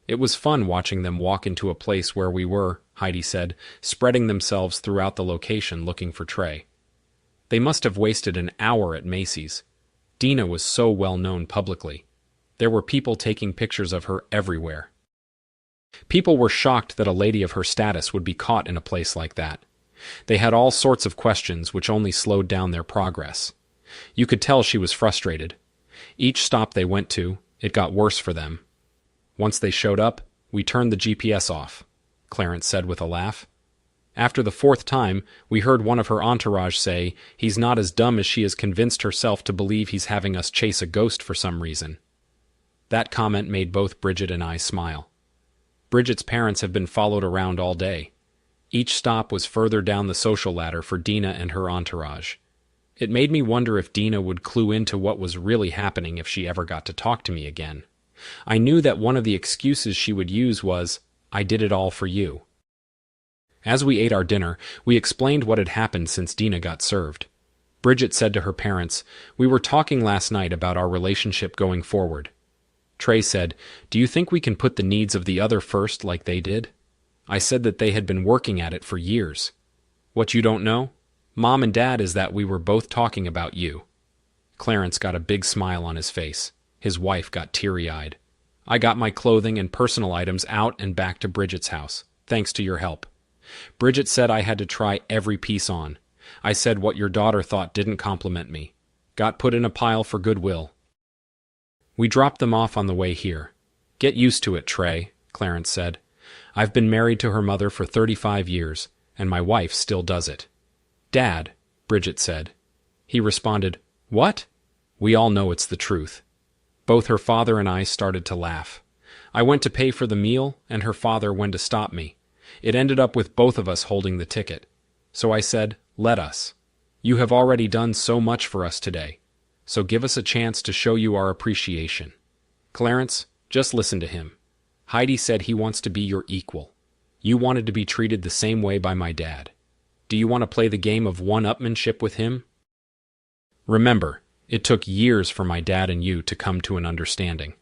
Speaker 1: It was fun watching them walk into a place where we were, Heidi said, spreading themselves throughout the location looking for Trey. They must have wasted an hour at Macy's. Dina was so well known publicly. There were people taking pictures of her everywhere. People were shocked that a lady of her status would be caught in a place like that. They had all sorts of questions which only slowed down their progress. You could tell she was frustrated. Each stop they went to, it got worse for them. Once they showed up, we turned the GPS off, Clarence said with a laugh. After the 4th time, we heard one of her entourage say, "He's not as dumb as she has convinced herself to believe he's having us chase a ghost for some reason." That comment made both Bridget and I smile. Bridget's parents have been followed around all day. Each stop was further down the social ladder for Dina and her entourage. It made me wonder if Dina would clue into what was really happening if she ever got to talk to me again. I knew that one of the excuses she would use was, "I did it all for you." As we ate our dinner, we explained what had happened since Dina got served. Bridget said to her parents, "We were talking last night about our relationship going forward." Trey said, "Do you think we can put the needs of the other first like they did?" I said that they had been working at it for years. "What you don't know, Mom and Dad, is that we were both talking about you." Clarence got a big smile on his face. His wife got teary-eyed. I got my clothing and personal items out and back to Bridget's house, thanks to your help. Bridget said I had to try every piece on. I said what your daughter thought didn't compliment me. Got put in a pile for goodwill. We dropped them off on the way here. "Get used to it, Trey," Clarence said. "I've been married to her mother for 35 years, and my wife still does it." "Dad," Bridget said. He responded, "What?" We all know it's the truth. Both her father and I started to laugh. I went to pay for the meal, and her father went to stop me. It ended up with both of us holding the ticket. So I said, "Let us. You have already done so much for us today, so give us a chance to show you our appreciation." "Clarence, just listen to him. Heidi said he wants to be your equal. You wanted to be treated the same way by my dad. Do you want to play the game of one-upmanship with him?" Remember, it took years for my dad and you to come to an understanding.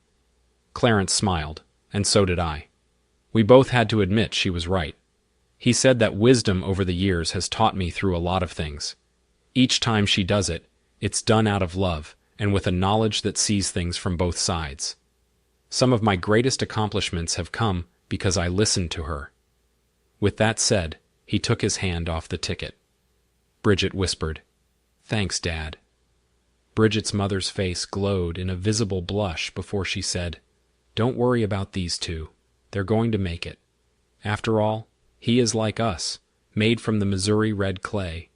Speaker 1: Clarence smiled, and so did I. We both had to admit she was right. He said that wisdom over the years has taught me through a lot of things. Each time she does it, it's done out of love and with a knowledge that sees things from both sides. Some of my greatest accomplishments have come because I listened to her. With that said, he took his hand off the ticket. Bridget whispered, "Thanks, Dad." Bridget's mother's face glowed in a visible blush before she said, "Don't worry about these two. They're going to make it. After all, he is like us, made from the Missouri red clay.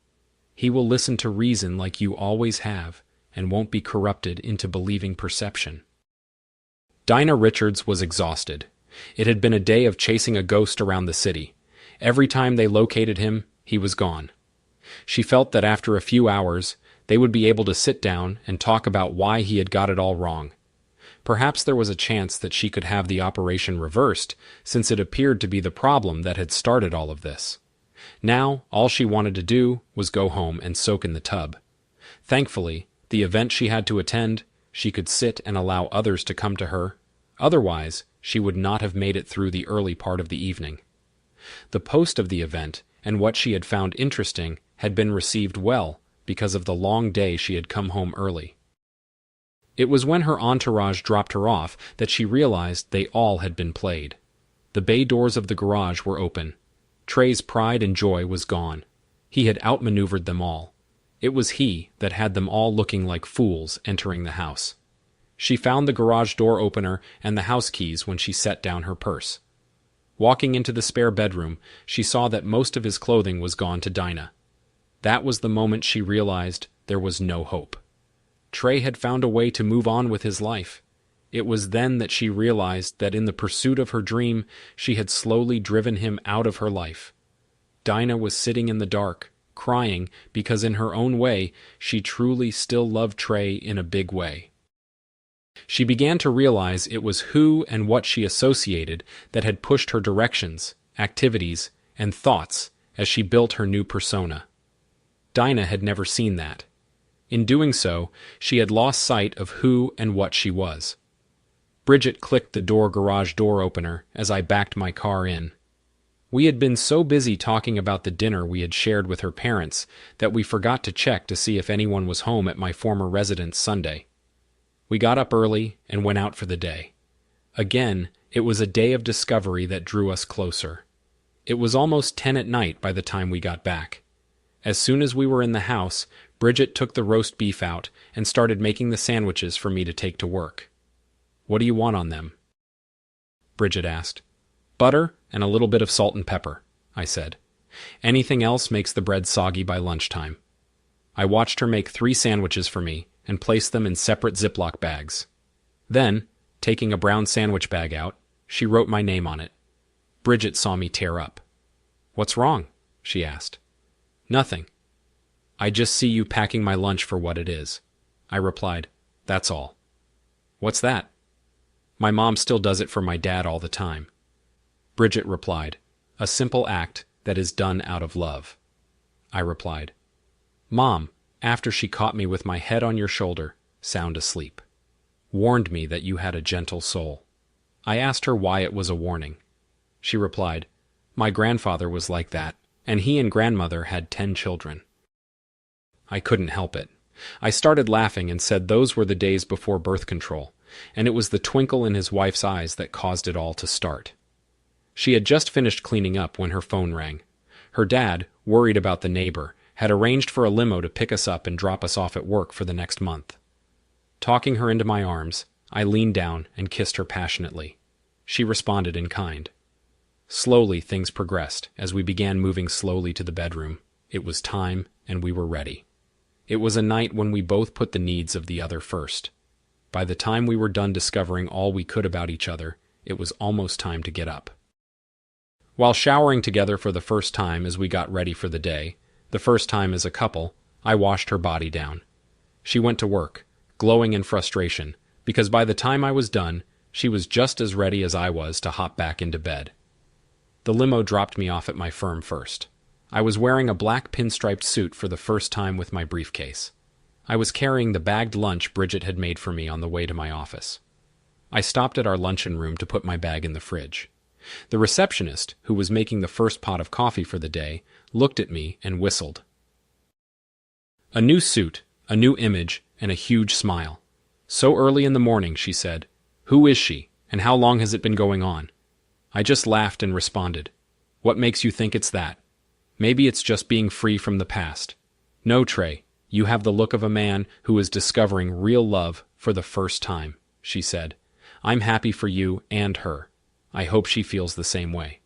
Speaker 1: He will listen to reason like you always have, and won't be corrupted into believing perception." Dinah Richards was exhausted. It had been a day of chasing a ghost around the city. Every time they located him, he was gone. She felt that after a few hours, they would be able to sit down and talk about why he had got it all wrong. Perhaps there was a chance that she could have the operation reversed, since it appeared to be the problem that had started all of this. Now, all she wanted to do was go home and soak in the tub. Thankfully, the event she had to attend, she could sit and allow others to come to her. Otherwise, she would not have made it through the early part of the evening. The post of the event, and what she had found interesting, had been received well because of the long day she had come home early. It was when her entourage dropped her off that she realized they all had been played. The bay doors of the garage were open. Trey's pride and joy was gone. He had outmaneuvered them all. It was he that had them all looking like fools entering the house. She found the garage door opener and the house keys when she set down her purse. Walking into the spare bedroom, she saw that most of his clothing was gone to Dinah. That was the moment she realized there was no hope. Trey had found a way to move on with his life. It was then that she realized that in the pursuit of her dream, she had slowly driven him out of her life. Dinah was sitting in the dark, crying because in her own way, she truly still loved Trey in a big way. She began to realize it was who and what she associated that had pushed her directions, activities, and thoughts as she built her new persona. Dinah had never seen that. In doing so, she had lost sight of who and what she was. Bridget clicked the garage door opener as I backed my car in. We had been so busy talking about the dinner we had shared with her parents that we forgot to check to see if anyone was home at my former residence Sunday. We got up early and went out for the day. Again, it was a day of discovery that drew us closer. It was almost 10 at night by the time we got back. As soon as we were in the house, Bridget took the roast beef out and started making the sandwiches for me to take to work. "What do you want on them?" Bridget asked. "Butter and a little bit of salt and pepper," I said. "Anything else makes the bread soggy by lunchtime." I watched her make 3 sandwiches for me and place them in separate Ziploc bags. Then, taking a brown sandwich bag out, she wrote my name on it. Bridget saw me tear up. "What's wrong?" she asked. "Nothing. I just see you packing my lunch for what it is." I replied, "That's all." "What's that?" "My mom still does it for my dad all the time." Bridget replied, "A simple act that is done out of love." I replied, "Mom, after she caught me with my head on your shoulder, sound asleep. Warned me that you had a gentle soul." I asked her why it was a warning. She replied, "My grandfather was like that, and he and grandmother had 10 children." I couldn't help it. I started laughing and said those were the days before birth control, and it was the twinkle in his wife's eyes that caused it all to start. She had just finished cleaning up when her phone rang. Her dad, worried about the neighbor, had arranged for a limo to pick us up and drop us off at work for the next month. Talking her into my arms, I leaned down and kissed her passionately. She responded in kind. Slowly things progressed as we began moving slowly to the bedroom. It was time, and we were ready. It was a night when we both put the needs of the other first. By the time we were done discovering all we could about each other, it was almost time to get up. While showering together for the first time as we got ready for the day, the first time as a couple, I washed her body down. She went to work, glowing in frustration, because by the time I was done, she was just as ready as I was to hop back into bed. The limo dropped me off at my firm first. I was wearing a black pinstriped suit for the first time with my briefcase. I was carrying the bagged lunch Bridget had made for me on the way to my office. I stopped at our luncheon room to put my bag in the fridge. The receptionist, who was making the first pot of coffee for the day, looked at me and whistled. A new suit, a new image, and a huge smile. So early in the morning, she said. Who is she, and how long has it been going on? I just laughed and responded. What makes you think it's that? Maybe it's just being free from the past. No, Trey, you have the look of a man who is discovering real love for the first time, she said. I'm happy for you and her. I hope she feels the same way.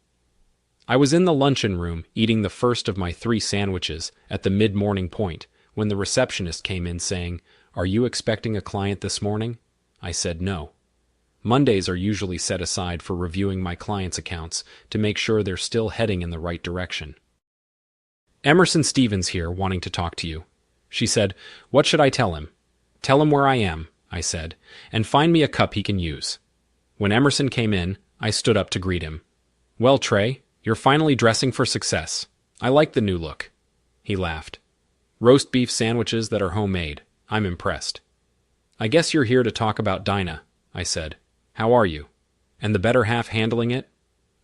Speaker 1: I was in the luncheon room eating the first of my 3 sandwiches at the mid-morning point when the receptionist came in saying, Are you expecting a client this morning? I said no. Mondays are usually set aside for reviewing my clients' accounts to make sure they're still heading in the right direction. Emerson Stevens here, wanting to talk to you. She said, What should I tell him? Tell him where I am, I said, and find me a cup he can use. When Emerson came in, I stood up to greet him. Well, Trey, you're finally dressing for success. I like the new look. He laughed. Roast beef sandwiches that are homemade. I'm impressed. I guess you're here to talk about Dinah, I said. How are you? And the better half handling it?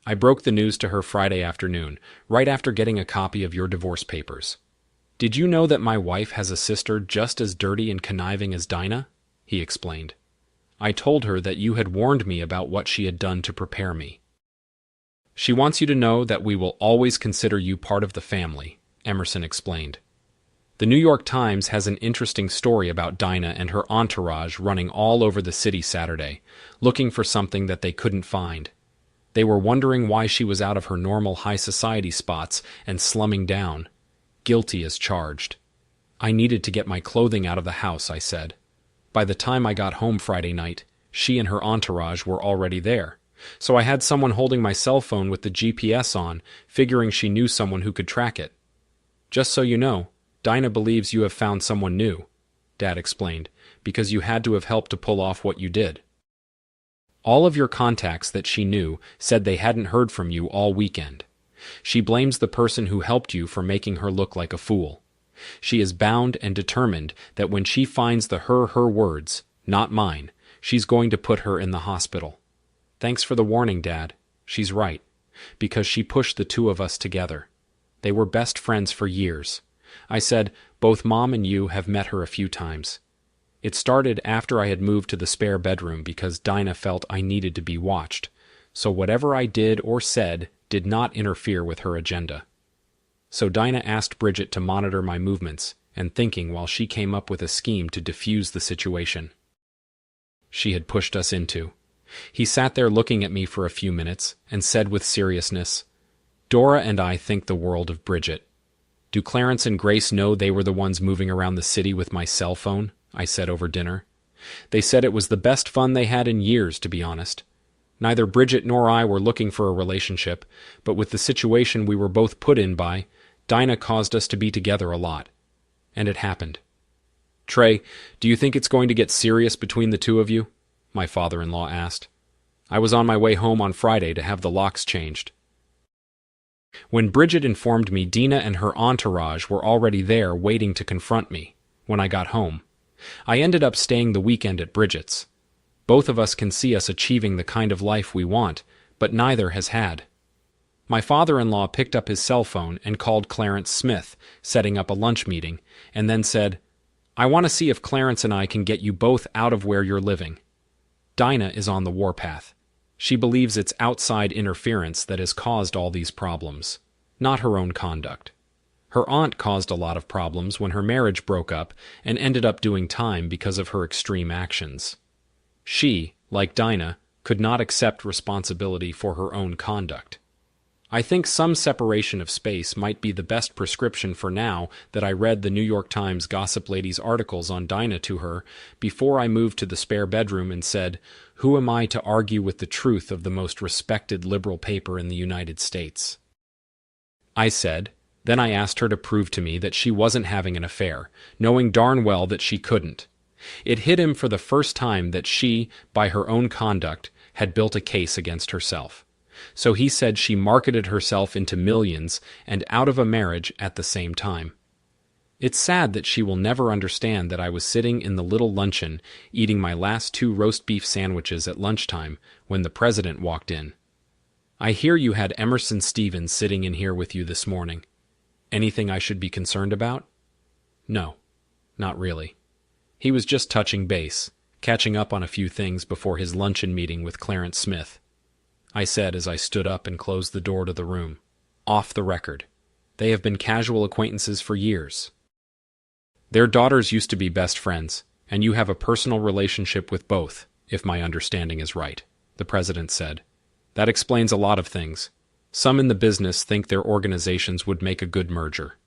Speaker 1: I broke the news to her Friday afternoon, right after getting a copy of your divorce papers. Did you know that my wife has a sister just as dirty and conniving as Dinah? He explained. I told her that you had warned me about what she had done to prepare me. She wants you to know that we will always consider you part of the family, Emerson explained. The New York Times has an interesting story about Dinah and her entourage running all over the city Saturday, looking for something that they couldn't find. They were wondering why she was out of her normal high society spots and slumming down. Guilty as charged. I needed to get my clothing out of the house, I said. By the time I got home Friday night, she and her entourage were already there. So I had someone holding my cell phone with the GPS on, figuring she knew someone who could track it. Just so you know, Dinah believes you have found someone new, Dad explained, because you had to have helped to pull off what you did. All of your contacts that she knew said they hadn't heard from you all weekend. She blames the person who helped you for making her look like a fool. She is bound and determined that when she finds the her words, not mine, she's going to put her in the hospital. Thanks for the warning, Dad. She's right, because she pushed the 2 of us together. They were best friends for years. I said, both Mom and you have met her a few times. It started after I had moved to the spare bedroom because Dinah felt I needed to be watched, so whatever I did or said did not interfere with her agenda. So Dinah asked Bridget to monitor my movements and thinking while she came up with a scheme to defuse the situation she had pushed us into. He sat there looking at me for a few minutes and said with seriousness, Dora and I think the world of Bridget. Do Clarence and Grace know they were the ones moving around the city with my cell phone? I said over dinner. They said it was the best fun they had in years, to be honest. Neither Bridget nor I were looking for a relationship, but with the situation we were both put in by, Dinah caused us to be together a lot. And it happened. Trey, do you think it's going to get serious between the 2 of you? My father-in-law asked. I was on my way home on Friday to have the locks changed. When Bridget informed me Dina and her entourage were already there waiting to confront me, when I got home, I ended up staying the weekend at Bridget's. Both of us can see us achieving the kind of life we want, but neither has had. My father-in-law picked up his cell phone and called Clarence Smith, setting up a lunch meeting, and then said, I want to see if Clarence and I can get you both out of where you're living. Dinah is on the warpath. She believes it's outside interference that has caused all these problems, not her own conduct. Her aunt caused a lot of problems when her marriage broke up and ended up doing time because of her extreme actions. She, like Dinah, could not accept responsibility for her own conduct. I think some separation of space might be the best prescription for now that I read the New York Times gossip lady's articles on Dinah to her before I moved to the spare bedroom and said, Who am I to argue with the truth of the most respected liberal paper in the United States? I said, then I asked her to prove to me that she wasn't having an affair, knowing darn well that she couldn't. It hit him for the first time that she, by her own conduct, had built a case against herself. So he said she marketed herself into millions and out of a marriage at the same time. It's sad that she will never understand that I was sitting in the little luncheon eating my last 2 roast beef sandwiches at lunchtime when the president walked in. I hear you had Emerson Stevens sitting in here with you this morning. Anything I should be concerned about? No, not really. He was just touching base, catching up on a few things before his luncheon meeting with Clarence Smith, I said as I stood up and closed the door to the room. Off the record. They have been casual acquaintances for years. Their daughters used to be best friends, and you have a personal relationship with both, if my understanding is right, the president said. That explains a lot of things. Some in the business think their organizations would make a good merger.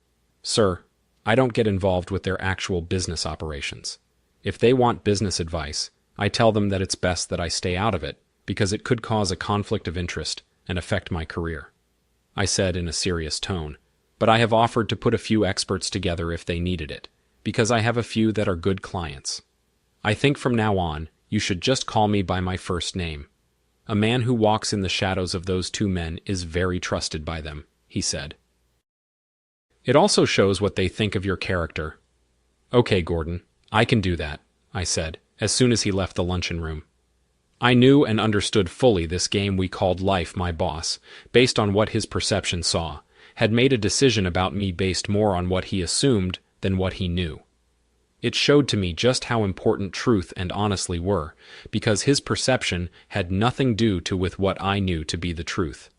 Speaker 1: Sir, I don't get involved with their actual business operations. If they want business advice, I tell them that it's best that I stay out of it, because it could cause a conflict of interest and affect my career. I said in a serious tone, but I have offered to put a few experts together if they needed it, because I have a few that are good clients. I think from now on, you should just call me by my first name. A man who walks in the shadows of those two men is very trusted by them, he said. It also shows what they think of your character. Okay, Gordon, I can do that, I said, as soon as he left the luncheon room. I knew and understood fully this game we called life. My boss, based on what his perception saw, had made a decision about me based more on what he assumed than what he knew. It showed to me just how important truth and honesty were, because his perception had nothing to do with what I knew to be the truth.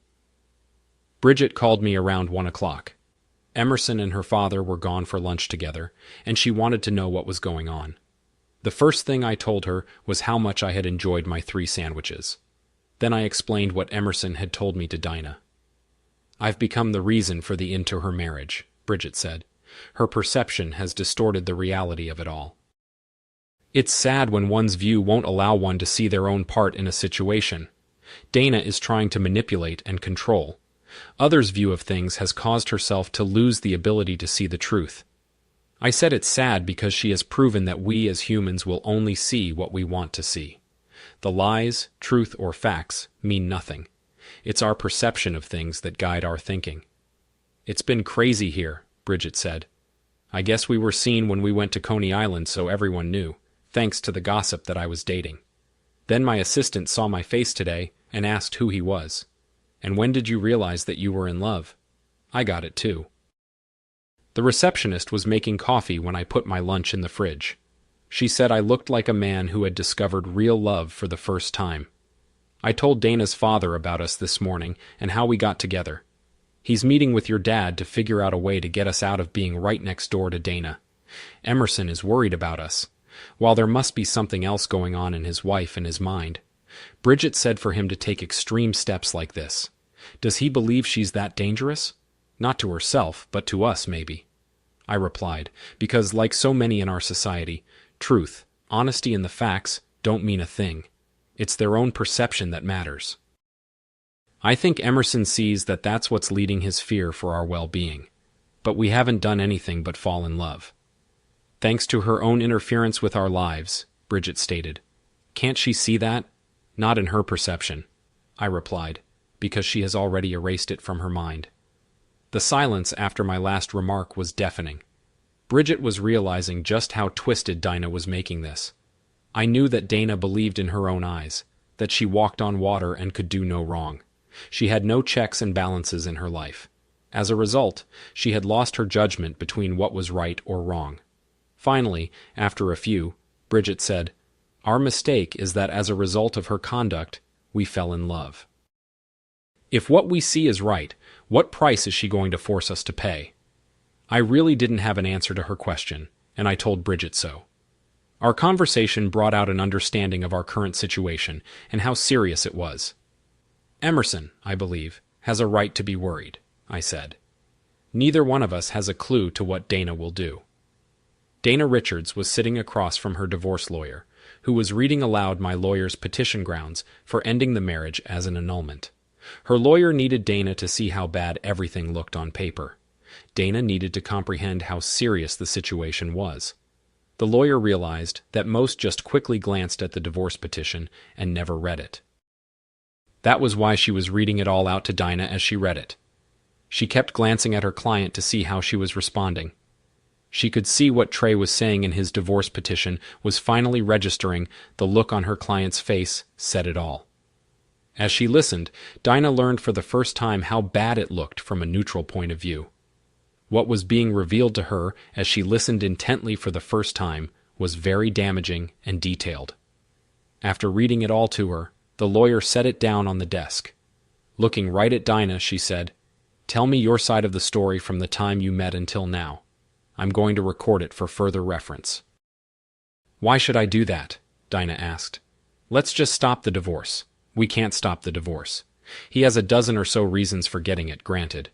Speaker 1: Bridget called me around 1 o'clock. Emerson and her father were gone for lunch together, and she wanted to know what was going on. The first thing I told her was how much I had enjoyed my 3 sandwiches. Then I explained what Emerson had told me to Dinah. I've become the reason for the end to her marriage, Bridget said. Her perception has distorted the reality of it all. It's sad when one's view won't allow one to see their own part in a situation. Dana is trying to manipulate and control. Others' view of things has caused herself to lose the ability to see the truth. I said it's sad because she has proven that we as humans will only see what we want to see. The lies, truth, or facts mean nothing. It's our perception of things that guide our thinking. It's been crazy here, Bridget said. I guess we were seen when we went to Coney Island, so everyone knew, thanks to the gossip that I was dating. Then my assistant saw my face today and asked who he was. And when did you realize that you were in love? I got it too. The receptionist was making coffee when I put my lunch in the fridge. She said I looked like a man who had discovered real love for the first time. I told Dana's father about us this morning and how we got together. He's meeting with your dad to figure out a way to get us out of being right next door to Dana. Emerson is worried about us, while there must be something else going on in his wife and his mind. Bridget said for him to take extreme steps like this. Does he believe she's that dangerous? Not to herself, but to us, maybe. I replied, because like so many in our society, truth, honesty, and the facts don't mean a thing. It's their own perception that matters. I think Emerson sees that that's what's leading his fear for our well-being. But we haven't done anything but fall in love. Thanks to her own interference with our lives, Bridget stated. Can't she see that? Not in her perception, I replied, because she has already erased it from her mind. The silence after my last remark was deafening. Bridget was realizing just how twisted Dinah was making this. I knew that Dana believed in her own eyes, that she walked on water and could do no wrong. She had no checks and balances in her life. As a result, she had lost her judgment between what was right or wrong. Finally, after a few, Bridget said, Our mistake is that as a result of her conduct, we fell in love. If what we see is right, what price is she going to force us to pay? I really didn't have an answer to her question, and I told Bridget so. Our conversation brought out an understanding of our current situation and how serious it was. Emerson, I believe, has a right to be worried, I said. Neither one of us has a clue to what Dana will do. Dana Richards was sitting across from her divorce lawyer, who was reading aloud my lawyer's petition grounds for ending the marriage as an annulment. Her lawyer needed Dana to see how bad everything looked on paper. Dana needed to comprehend how serious the situation was. The lawyer realized that most just quickly glanced at the divorce petition and never read it. That was why she was reading it all out to Dinah as she read it. She kept glancing at her client to see how she was responding. She could see what Trey was saying in his divorce petition was finally registering. The look on her client's face said it all. As she listened, Dinah learned for the first time how bad it looked from a neutral point of view. What was being revealed to her as she listened intently for the first time was very damaging and detailed. After reading it all to her, the lawyer set it down on the desk. Looking right at Dinah, she said, "Tell me your side of the story from the time you met until now. I'm going to record it for further reference." "Why should I do that?" Dinah asked. "Let's just stop the divorce." "We can't stop the divorce. He has a dozen or so reasons for getting it, granted.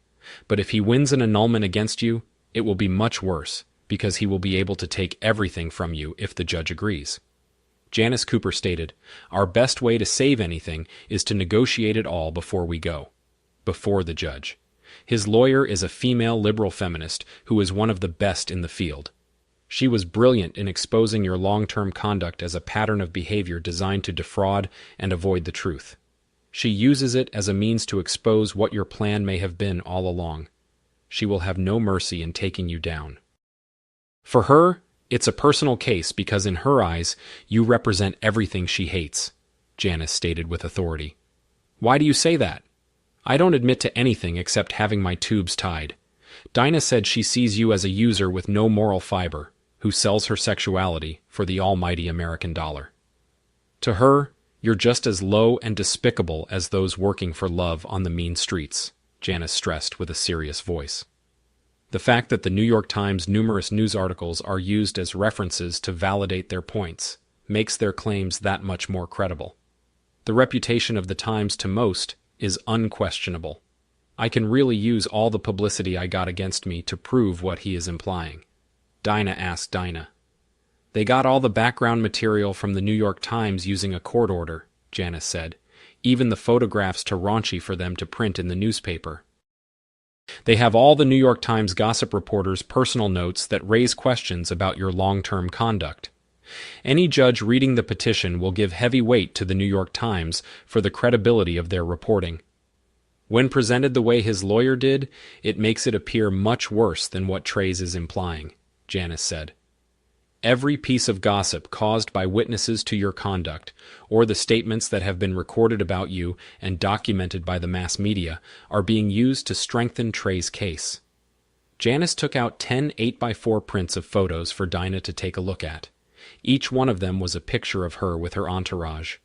Speaker 1: But if he wins an annulment against you, it will be much worse, because he will be able to take everything from you if the judge agrees." Janice Cooper stated, "Our best way to save anything is to negotiate it all before we go." Before the judge. His lawyer is a female liberal feminist who is one of the best in the field. She was brilliant in exposing your long-term conduct as a pattern of behavior designed to defraud and avoid the truth. She uses it as a means to expose what your plan may have been all along. She will have no mercy in taking you down. For her, it's a personal case because in her eyes, you represent everything she hates, Janice stated with authority. "Why do you say that?" "I don't admit to anything except having my tubes tied." Dinah said she sees you as a user with no moral fiber, who sells her sexuality for the almighty American dollar. To her, you're just as low and despicable as those working for love on the mean streets, Janice stressed with a serious voice. The fact that the New York Times' numerous news articles are used as references to validate their points makes their claims that much more credible. The reputation of the Times to most is unquestionable. I can really use all the publicity I got against me to prove what he is implying. Dinah asked Dinah. "They got all the background material from the New York Times using a court order," Janice said, "even the photographs too raunchy for them to print in the newspaper. They have all the New York Times gossip reporters' personal notes that raise questions about your long-term conduct. Any judge reading the petition will give heavy weight to the New York Times for the credibility of their reporting. When presented the way his lawyer did, it makes it appear much worse than what Trace is implying," Janice said. "Every piece of gossip caused by witnesses to your conduct, or the statements that have been recorded about you and documented by the mass media, are being used to strengthen Trace's case." Janice took out 10 8x4 prints of photos for Dinah to take a look at. Each one of them was a picture of her with her entourage.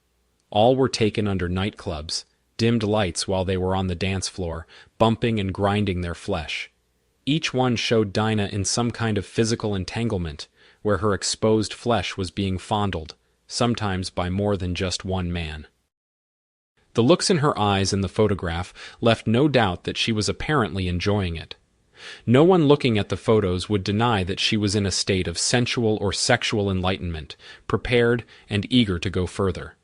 Speaker 1: All were taken under nightclubs, dimmed lights while they were on the dance floor, bumping and grinding their flesh. Each one showed Dinah in some kind of physical entanglement, where her exposed flesh was being fondled, sometimes by more than just one man. The looks in her eyes in the photograph left no doubt that she was apparently enjoying it. No one looking at the photos would deny that she was in a state of sensual or sexual enlightenment, prepared and eager to go further.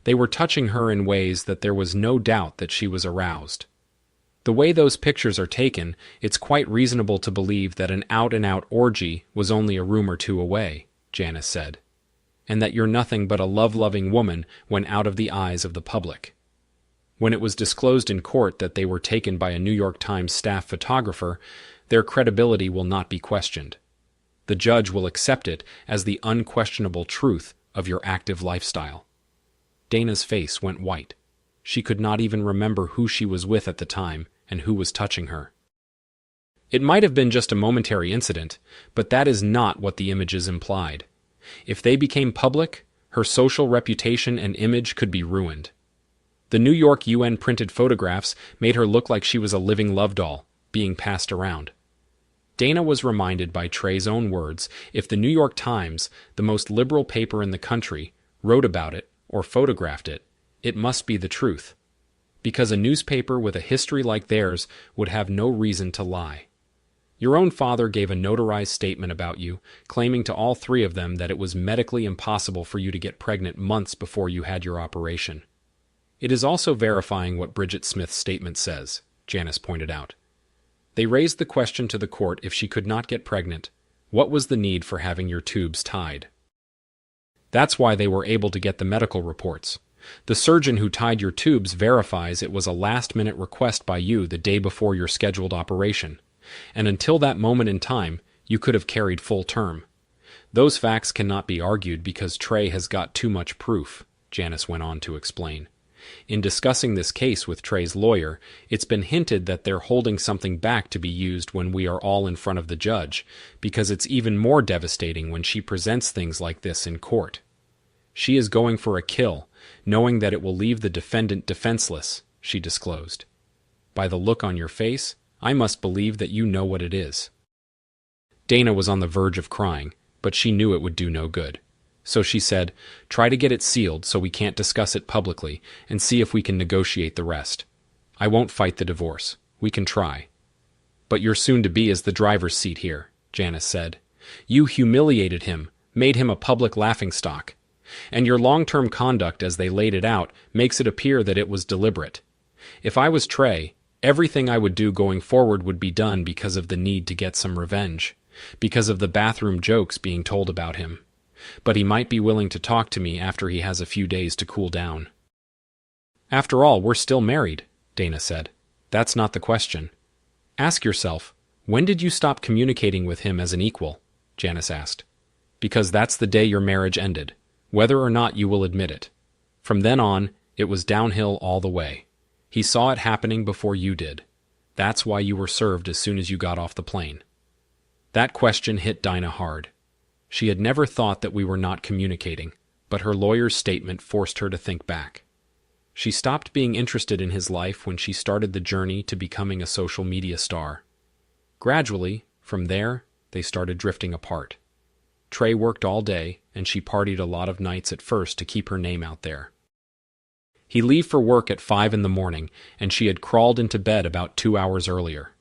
Speaker 1: They were touching her in ways that there was no doubt that she was aroused. The way those pictures are taken, it's quite reasonable to believe that an out-and-out orgy was only a room or two away, Janice said, and that you're nothing but a love-loving woman when out of the eyes of the public. When it was disclosed in court that they were taken by a New York Times staff photographer, their credibility will not be questioned. The judge will accept it as the unquestionable truth of your active lifestyle. Dana's face went white. She could not even remember who she was with at the time and who was touching her. It might have been just a momentary incident, but that is not what the images implied. If they became public, her social reputation and image could be ruined. The New York UN printed photographs made her look like she was a living love doll, being passed around. Dana was reminded by Trey's own words, if the New York Times, the most liberal paper in the country, wrote about it or photographed it, it must be the truth. Because a newspaper with a history like theirs would have no reason to lie. Your own father gave a notarized statement about you, claiming to all three of them that it was medically impossible for you to get pregnant months before you had your operation. It is also verifying what Bridget Smith's statement says, Janice pointed out. They raised the question to the court if she could not get pregnant. What was the need for having your tubes tied? That's why they were able to get the medical reports. The surgeon who tied your tubes verifies it was a last-minute request by you the day before your scheduled operation, and until that moment in time, you could have carried full term. Those facts cannot be argued because Trey has got too much proof, Janice went on to explain. In discussing this case with Trey's lawyer, it's been hinted that they're holding something back to be used when we are all in front of the judge, because it's even more devastating when she presents things like this in court. She is going for a kill, knowing that it will leave the defendant defenseless, she disclosed. By the look on your face, I must believe that you know what it is. Dana was on the verge of crying, but she knew it would do no good. So she said, try to get it sealed so we can't discuss it publicly and see if we can negotiate the rest. I won't fight the divorce. We can try. But your soon-to-be is the driver's seat here, Janice said. You humiliated him, made him a public laughingstock. And your long-term conduct as they laid it out makes it appear that it was deliberate. If I was Trey, everything I would do going forward would be done because of the need to get some revenge, because of the bathroom jokes being told about him. But he might be willing to talk to me after he has a few days to cool down. After all, we're still married, Dana said. That's not the question. Ask yourself, when did you stop communicating with him as an equal? Janice asked. Because that's the day your marriage ended, whether or not you will admit it. From then on, it was downhill all the way. He saw it happening before you did. That's why you were served as soon as you got off the plane. That question hit Dinah hard. She had never thought that we were not communicating, but her lawyer's statement forced her to think back. She stopped being interested in his life when she started the journey to becoming a social media star. Gradually, from there, they started drifting apart. Trey worked all day, and she partied a lot of nights at first to keep her name out there. He'd leave for work at 5 in the morning, and she had crawled into bed about 2 hours earlier.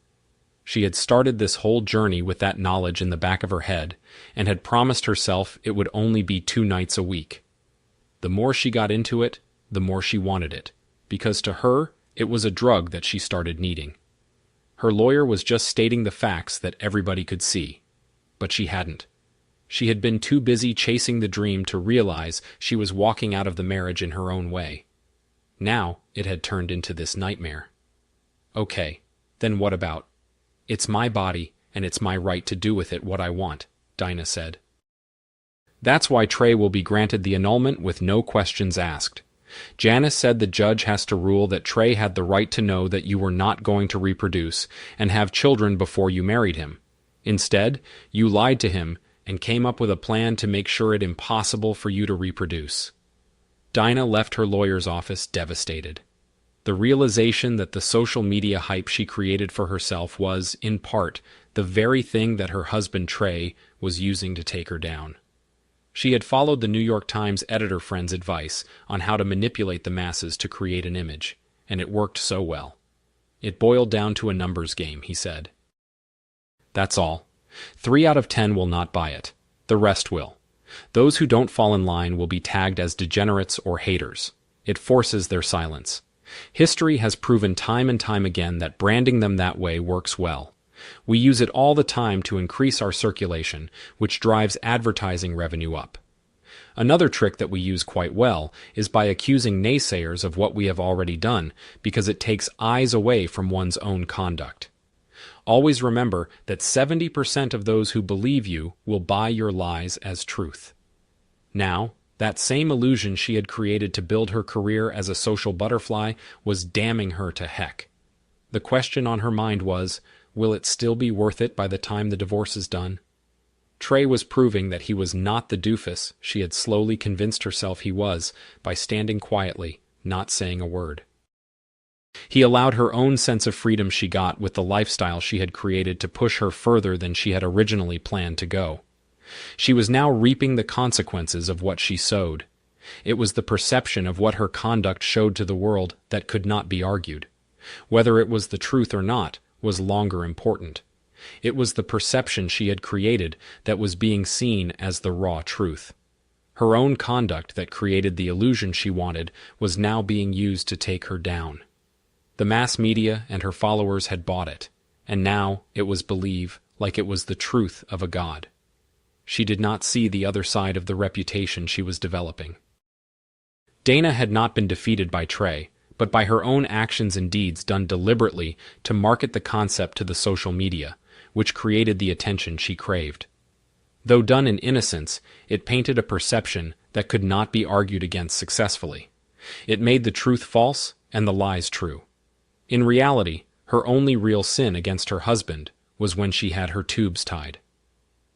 Speaker 1: She had started this whole journey with that knowledge in the back of her head, and had promised herself it would only be 2 nights a week. The more she got into it, the more she wanted it, because to her, it was a drug that she started needing. Her lawyer was just stating the facts that everybody could see, but she hadn't. She had been too busy chasing the dream to realize she was walking out of the marriage in her own way. Now, it had turned into this nightmare. Okay, then what about? It's my body, and it's my right to do with it what I want, Dinah said. That's why Trey will be granted the annulment with no questions asked. Janice said the judge has to rule that Trey had the right to know that you were not going to reproduce and have children before you married him. Instead, you lied to him and came up with a plan to make sure it impossible for you to reproduce. Dinah left her lawyer's office devastated. The realization that the social media hype she created for herself was, in part, the very thing that her husband Trey was using to take her down. She had followed the New York Times editor friend's advice on how to manipulate the masses to create an image, and it worked so well. It boiled down to a numbers game, he said. That's all. 3 out of 10 will not buy it. The rest will. Those who don't fall in line will be tagged as degenerates or haters. It forces their silence. History has proven time and time again that branding them that way works well. We use it all the time to increase our circulation, which drives advertising revenue up. Another trick that we use quite well is by accusing naysayers of what we have already done, because it takes eyes away from one's own conduct. Always remember that 70% of those who believe you will buy your lies as truth. Now, that same illusion she had created to build her career as a social butterfly was damning her to heck. The question on her mind was, will it still be worth it by the time the divorce is done? Trey was proving that he was not the doofus she had slowly convinced herself he was by standing quietly, not saying a word. He allowed her own sense of freedom she got with the lifestyle she had created to push her further than she had originally planned to go. She was now reaping the consequences of what she sowed. It was the perception of what her conduct showed to the world that could not be argued. Whether it was the truth or not was longer important. It was the perception she had created that was being seen as the raw truth. Her own conduct that created the illusion she wanted was now being used to take her down. The mass media and her followers had bought it, and now it was believed like it was the truth of a god. She did not see the other side of the reputation she was developing. Dana had not been defeated by Trey, but by her own actions and deeds done deliberately to market the concept to the social media, which created the attention she craved. Though done in innocence, it painted a perception that could not be argued against successfully. It made the truth false and the lies true. In reality, her only real sin against her husband was when she had her tubes tied.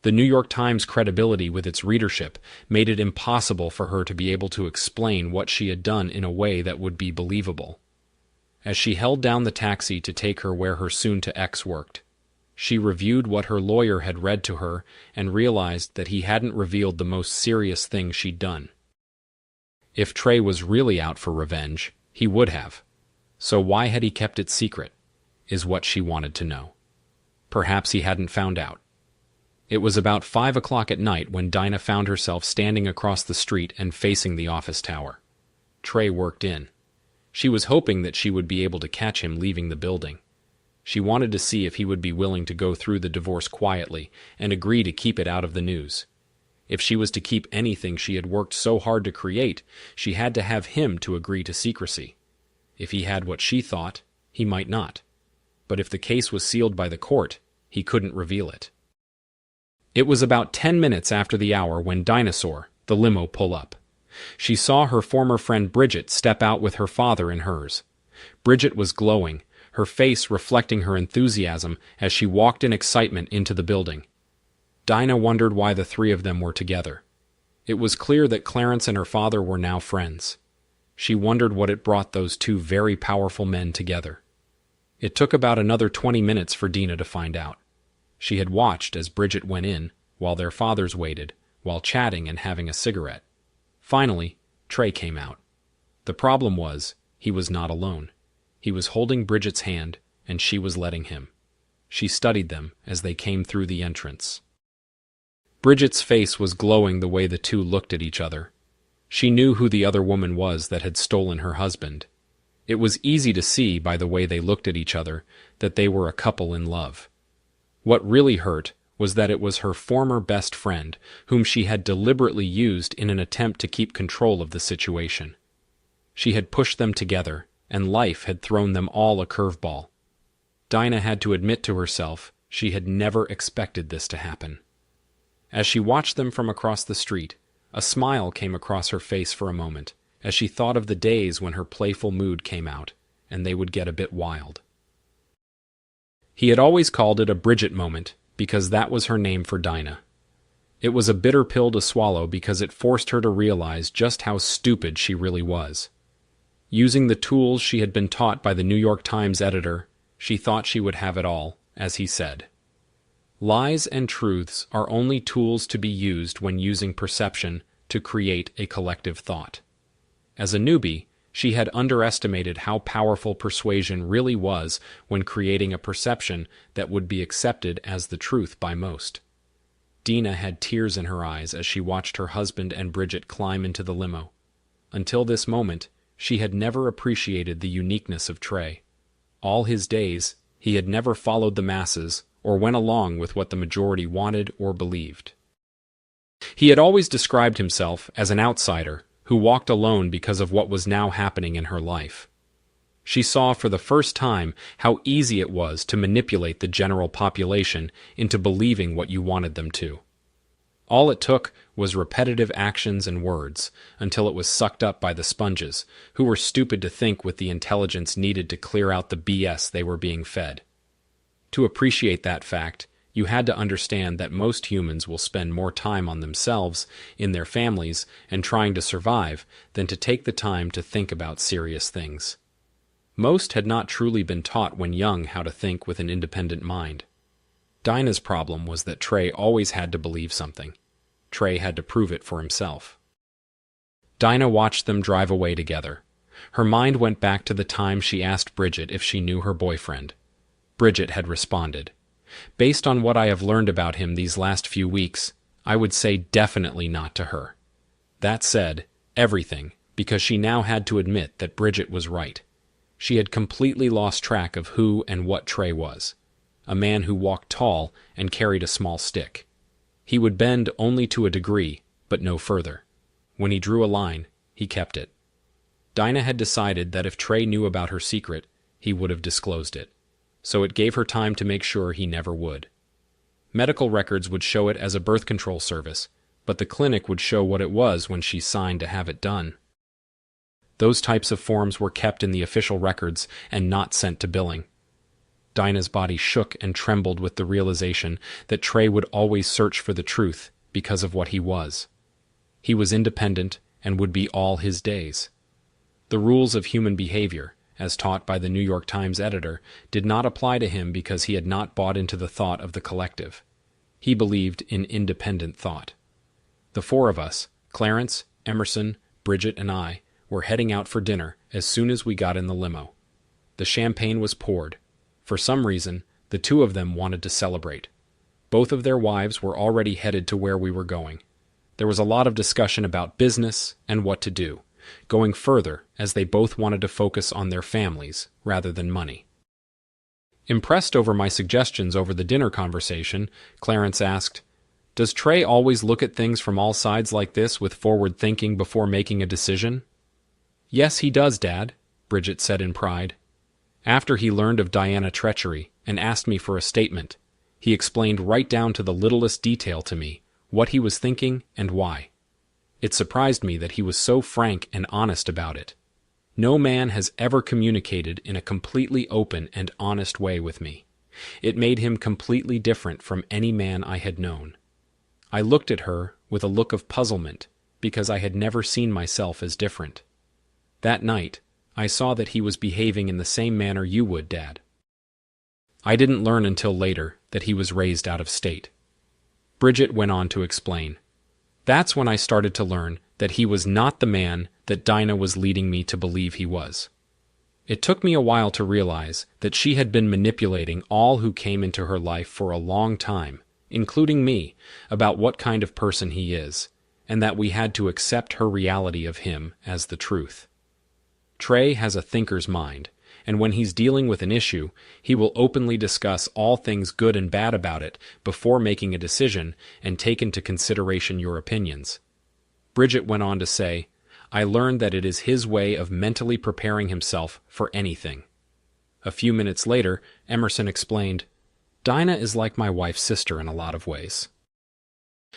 Speaker 1: The New York Times' credibility with its readership made it impossible for her to be able to explain what she had done in a way that would be believable. As she held down the taxi to take her where her soon-to-ex worked, she reviewed what her lawyer had read to her and realized that he hadn't revealed the most serious thing she'd done. If Trey was really out for revenge, he would have. So why had he kept it secret, is what she wanted to know. Perhaps he hadn't found out. It was about 5 o'clock at night when Dinah found herself standing across the street and facing the office tower. Trey worked in. She was hoping that she would be able to catch him leaving the building. She wanted to see if he would be willing to go through the divorce quietly and agree to keep it out of the news. If she was to keep anything she had worked so hard to create, she had to have him to agree to secrecy. If he had what she thought, he might not. But if the case was sealed by the court, he couldn't reveal it. It was about 10 minutes after the hour when Dinah saw the limo pull up. She saw her former friend Bridget step out with her father in hers. Bridget was glowing, her face reflecting her enthusiasm as she walked in excitement into the building. Dinah wondered why the three of them were together. It was clear that Clarence and her father were now friends. She wondered what it brought those two very powerful men together. It took about another 20 minutes for Dinah to find out. She had watched as Bridget went in, while their fathers waited, while chatting and having a cigarette. Finally, Trey came out. The problem was, he was not alone. He was holding Bridget's hand, and she was letting him. She studied them as they came through the entrance. Bridget's face was glowing the way the two looked at each other. She knew who the other woman was that had stolen her husband. It was easy to see by the way they looked at each other that they were a couple in love. What really hurt was that it was her former best friend, whom she had deliberately used in an attempt to keep control of the situation. She had pushed them together, and life had thrown them all a curveball. Dinah had to admit to herself she had never expected this to happen. As she watched them from across the street, a smile came across her face for a moment, as she thought of the days when her playful mood came out, and they would get a bit wild. He had always called it a Bridget moment, because that was her name for Dinah. It was a bitter pill to swallow because it forced her to realize just how stupid she really was. Using the tools she had been taught by the New York Times editor, she thought she would have it all, as he said. Lies and truths are only tools to be used when using perception to create a collective thought. As a newbie, she had underestimated how powerful persuasion really was when creating a perception that would be accepted as the truth by most. Dinah had tears in her eyes as she watched her husband and Bridget climb into the limo. Until this moment, she had never appreciated the uniqueness of Trey. All his days, he had never followed the masses or went along with what the majority wanted or believed. He had always described himself as an outsider who walked alone because of what was now happening in her life. She saw for the first time how easy it was to manipulate the general population into believing what you wanted them to. All it took was repetitive actions and words, until it was sucked up by the sponges, who were stupid to think with the intelligence needed to clear out the BS they were being fed. To appreciate that fact, you had to understand that most humans will spend more time on themselves, in their families, and trying to survive than to take the time to think about serious things. Most had not truly been taught when young how to think with an independent mind. Dinah's problem was that Trey always had to believe something. Trey had to prove it for himself. Dinah watched them drive away together. Her mind went back to the time she asked Bridget if she knew her boyfriend. Bridget had responded, "Based on what I have learned about him these last few weeks, I would say definitely not to her." That said, everything, because she now had to admit that Bridget was right. She had completely lost track of who and what Trey was. A man who walked tall and carried a small stick. He would bend only to a degree, but no further. When he drew a line, he kept it. Dinah had decided that if Trey knew about her secret, he would have disclosed it. So it gave her time to make sure he never would. Medical records would show it as a birth control service, but the clinic would show what it was when she signed to have it done. Those types of forms were kept in the official records and not sent to billing. Dinah's body shook and trembled with the realization that Trey would always search for the truth because of what he was. He was independent and would be all his days. The rules of human behavior, as taught by the New York Times editor, did not apply to him because he had not bought into the thought of the collective. He believed in independent thought. The four of us, Clarence, Emerson, Bridget, and I, were heading out for dinner as soon as we got in the limo. The champagne was poured. For some reason, the two of them wanted to celebrate. Both of their wives were already headed to where we were going. There was a lot of discussion about business and what to do, going further as they both wanted to focus on their families rather than money. Impressed over my suggestions over the dinner conversation, Clarence asked, "Does Trey always look at things from all sides like this with forward thinking before making a decision?" "Yes, he does, Dad," Bridget said in pride. After he learned of Diana's treachery and asked me for a statement, he explained right down to the littlest detail to me what he was thinking and why. It surprised me that he was so frank and honest about it. No man has ever communicated in a completely open and honest way with me. It made him completely different from any man I had known. I looked at her with a look of puzzlement because I had never seen myself as different. That night, I saw that he was behaving in the same manner you would, Dad. I didn't learn until later that he was raised out of state. Bridget went on to explain. That's when I started to learn that he was not the man that Dinah was leading me to believe he was. It took me a while to realize that she had been manipulating all who came into her life for a long time, including me, about what kind of person he is, and that we had to accept her reality of him as the truth. Trey has a thinker's mind, and when he's dealing with an issue, he will openly discuss all things good and bad about it before making a decision and take into consideration your opinions. Bridget went on to say, I learned that it is his way of mentally preparing himself for anything. A few minutes later, Emerson explained, Dinah is like my wife's sister in a lot of ways.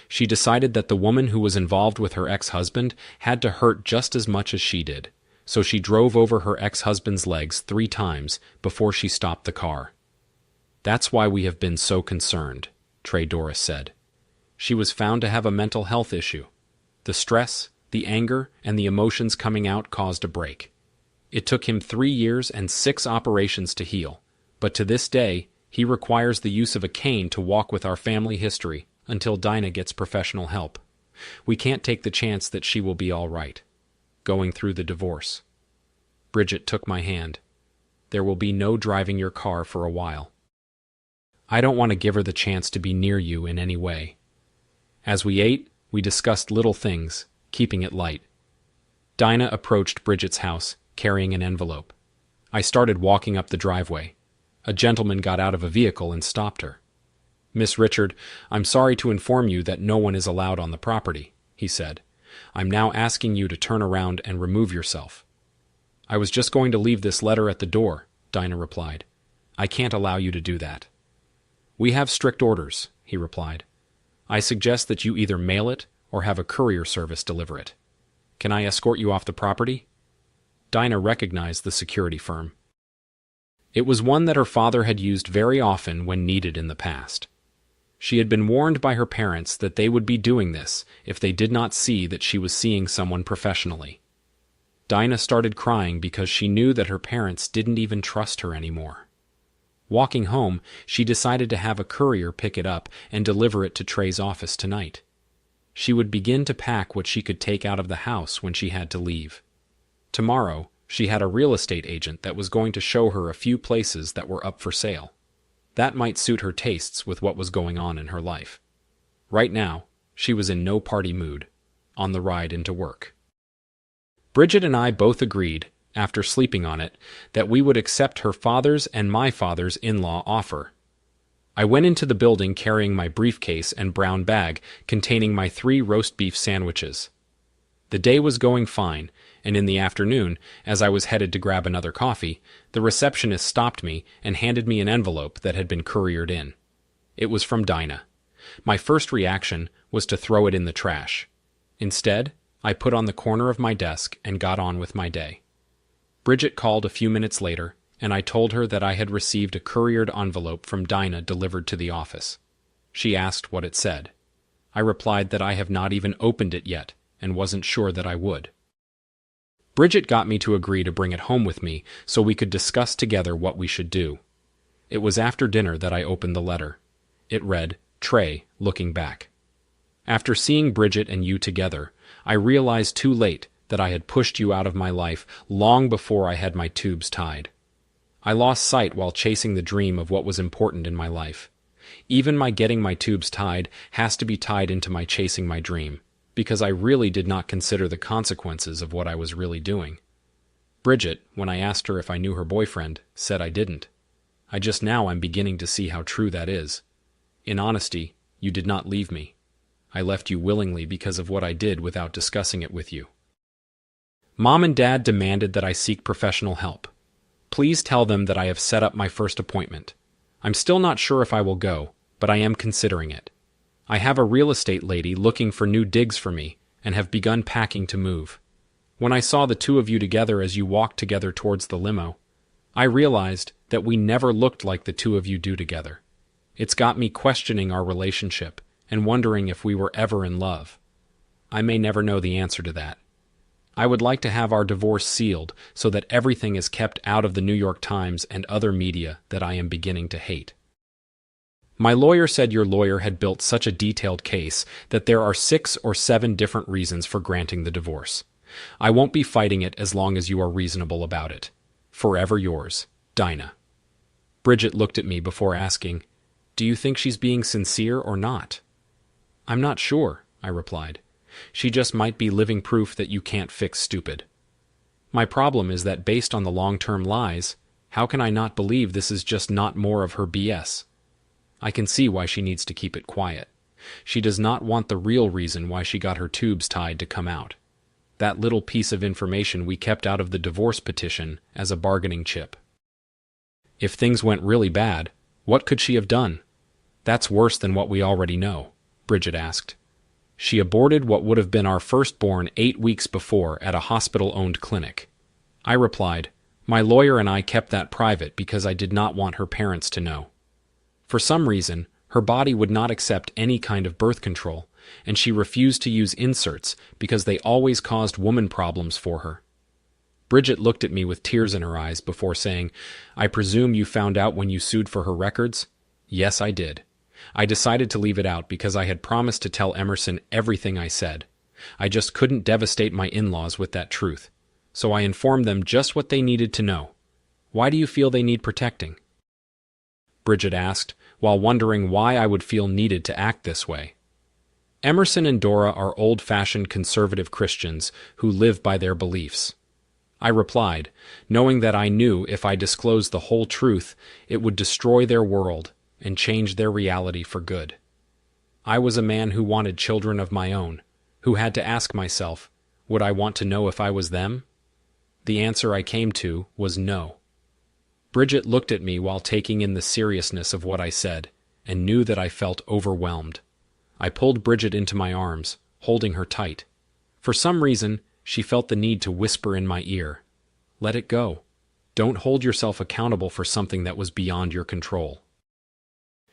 Speaker 1: She decided that the woman who was involved with her ex-husband had to hurt just as much as she did, so she drove over her ex-husband's legs 3 times before she stopped the car. That's why we have been so concerned, Trey Doris said. She was found to have a mental health issue. The stress, the anger, and the emotions coming out caused a break. It took him 3 years and 6 operations to heal, but to this day, he requires the use of a cane to walk with our family history until Dinah gets professional help. We can't take the chance that she will be all right. Going through the divorce. Bridget took my hand. There will be no driving your car for a while. I don't want to give her the chance to be near you in any way. As we ate, we discussed little things, keeping it light. Dinah approached Bridget's house, carrying an envelope. I started walking up the driveway. A gentleman got out of a vehicle and stopped her. Miss Richard, I'm sorry to inform you that no one is allowed on the property, he said. I'm now asking you to turn around and remove yourself. I was just going to leave this letter at the door, Dinah replied. I can't allow you to do that. We have strict orders, he replied. I suggest that you either mail it or have a courier service deliver it. Can I escort you off the property? Dinah recognized the security firm. It was one that her father had used very often when needed in the past. She had been warned by her parents that they would be doing this if they did not see that she was seeing someone professionally. Dinah started crying because she knew that her parents didn't even trust her anymore. Walking home, she decided to have a courier pick it up and deliver it to Trey's office tonight. She would begin to pack what she could take out of the house when she had to leave. Tomorrow, she had a real estate agent that was going to show her a few places that were up for sale. That might suit her tastes with what was going on in her life. Right now, she was in no party mood, on the ride into work. Bridget and I both agreed, after sleeping on it, that we would accept her father's and my father's in-law offer. I went into the building carrying my briefcase and brown bag containing my 3 roast beef sandwiches. The day was going fine, and in the afternoon, as I was headed to grab another coffee, the receptionist stopped me and handed me an envelope that had been couriered in. It was from Dinah. My first reaction was to throw it in the trash. Instead, I put on the corner of my desk and got on with my day. Bridget called a few minutes later, and I told her that I had received a couriered envelope from Dinah delivered to the office. She asked what it said. I replied that I have not even opened it yet, and wasn't sure that I would. Bridget got me to agree to bring it home with me so we could discuss together what we should do. It was after dinner that I opened the letter. It read, "Trey, looking back." After seeing Bridget and you together, I realized too late that I had pushed you out of my life long before I had my tubes tied. I lost sight while chasing the dream of what was important in my life. Even my getting my tubes tied has to be tied into my chasing my dream, because I really did not consider the consequences of what I was really doing. Bridget, when I asked her if I knew her boyfriend, said I didn't. I just now am beginning to see how true that is. In honesty, you did not leave me. I left you willingly because of what I did without discussing it with you. Mom and Dad demanded that I seek professional help. Please tell them that I have set up my first appointment. I'm still not sure if I will go, but I am considering it. I have a real estate lady looking for new digs for me and have begun packing to move. When I saw the two of you together as you walked together towards the limo, I realized that we never looked like the two of you do together. It's got me questioning our relationship and wondering if we were ever in love. I may never know the answer to that. I would like to have our divorce sealed so that everything is kept out of the New York Times and other media that I am beginning to hate. My lawyer said your lawyer had built such a detailed case that there are 6 or 7 different reasons for granting the divorce. I won't be fighting it as long as you are reasonable about it. Forever yours, Dinah. Bridget looked at me before asking, "Do you think she's being sincere or not?" "I'm not sure," I replied. "She just might be living proof that you can't fix stupid." My problem is that based on the long-term lies, how can I not believe this is just not more of her BS? I can see why she needs to keep it quiet. She does not want the real reason why she got her tubes tied to come out. That little piece of information we kept out of the divorce petition as a bargaining chip. If things went really bad, what could she have done? That's worse than what we already know, Bridget asked. She aborted what would have been our firstborn 8 weeks before at a hospital-owned clinic. I replied, my lawyer and I kept that private because I did not want her parents to know. For some reason, her body would not accept any kind of birth control, and she refused to use inserts because they always caused woman problems for her. Bridget looked at me with tears in her eyes before saying, "I presume you found out when you sued for her records?" "Yes, I did. I decided to leave it out because I had promised to tell Emerson everything I said. I just couldn't devastate my in-laws with that truth, so I informed them just what they needed to know. Why do you feel they need protecting?" Bridget asked, while wondering why I would feel needed to act this way. Emerson and Dora are old-fashioned conservative Christians who live by their beliefs. I replied, knowing that I knew if I disclosed the whole truth, it would destroy their world and change their reality for good. I was a man who wanted children of my own, who had to ask myself, would I want to know if I was them? The answer I came to was no. Bridget looked at me while taking in the seriousness of what I said, and knew that I felt overwhelmed. I pulled Bridget into my arms, holding her tight. For some reason, she felt the need to whisper in my ear, "Let it go. Don't hold yourself accountable for something that was beyond your control."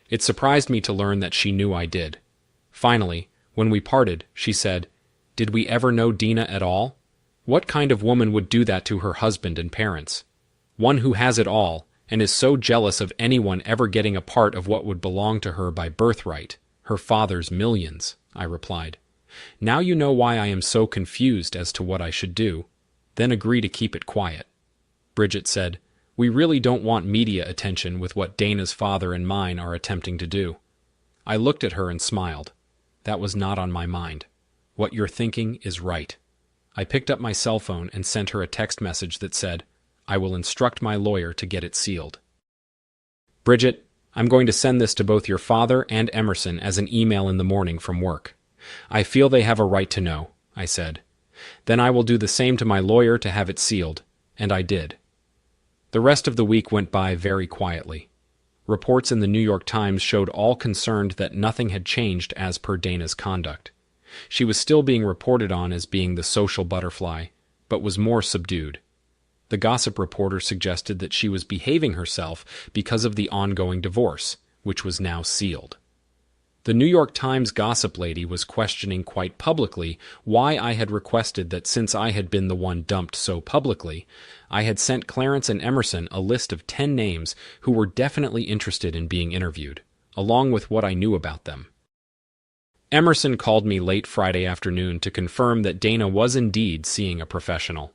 Speaker 1: It surprised me to learn that she knew I did. Finally, when we parted, she said, "Did we ever know Dina at all? What kind of woman would do that to her husband and parents? One who has it all, and is so jealous of anyone ever getting a part of what would belong to her by birthright, her father's millions," I replied. "Now you know why I am so confused as to what I should do. Then agree to keep it quiet." Bridget said, "We really don't want media attention with what Dana's father and mine are attempting to do." I looked at her and smiled. That was not on my mind. What you're thinking is right. I picked up my cell phone and sent her a text message that said, "I will instruct my lawyer to get it sealed." "Bridget, I'm going to send this to both your father and Emerson as an email in the morning from work. I feel they have a right to know," I said. "Then I will do the same to my lawyer to have it sealed," and I did. The rest of the week went by very quietly. Reports in the New York Times showed all concerned that nothing had changed as per Dana's conduct. She was still being reported on as being the social butterfly, but was more subdued. The gossip reporter suggested that she was behaving herself because of the ongoing divorce, which was now sealed. The New York Times gossip lady was questioning quite publicly why I had requested that since I had been the one dumped so publicly, I had sent Clarence and Emerson a list of 10 names who were definitely interested in being interviewed, along with what I knew about them. Emerson called me late Friday afternoon to confirm that Dana was indeed seeing a professional.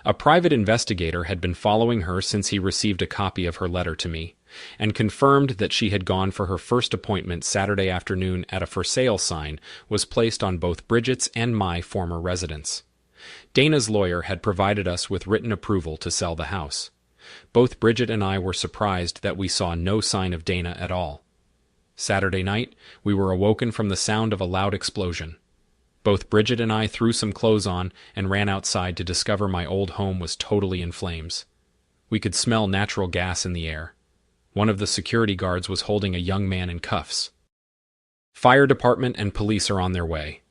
Speaker 1: A private investigator had been following her since he received a copy of her letter to me, and confirmed that she had gone for her first appointment Saturday afternoon at a for sale sign was placed on both Bridget's and my former residence. Dana's lawyer had provided us with written approval to sell the house. Both Bridget and I were surprised that we saw no sign of Dana at all. Saturday night, we were awoken from the sound of a loud explosion. Both Bridget and I threw some clothes on and ran outside to discover my old home was totally in flames. We could smell natural gas in the air. One of the security guards was holding a young man in cuffs. Fire department and police are on their way.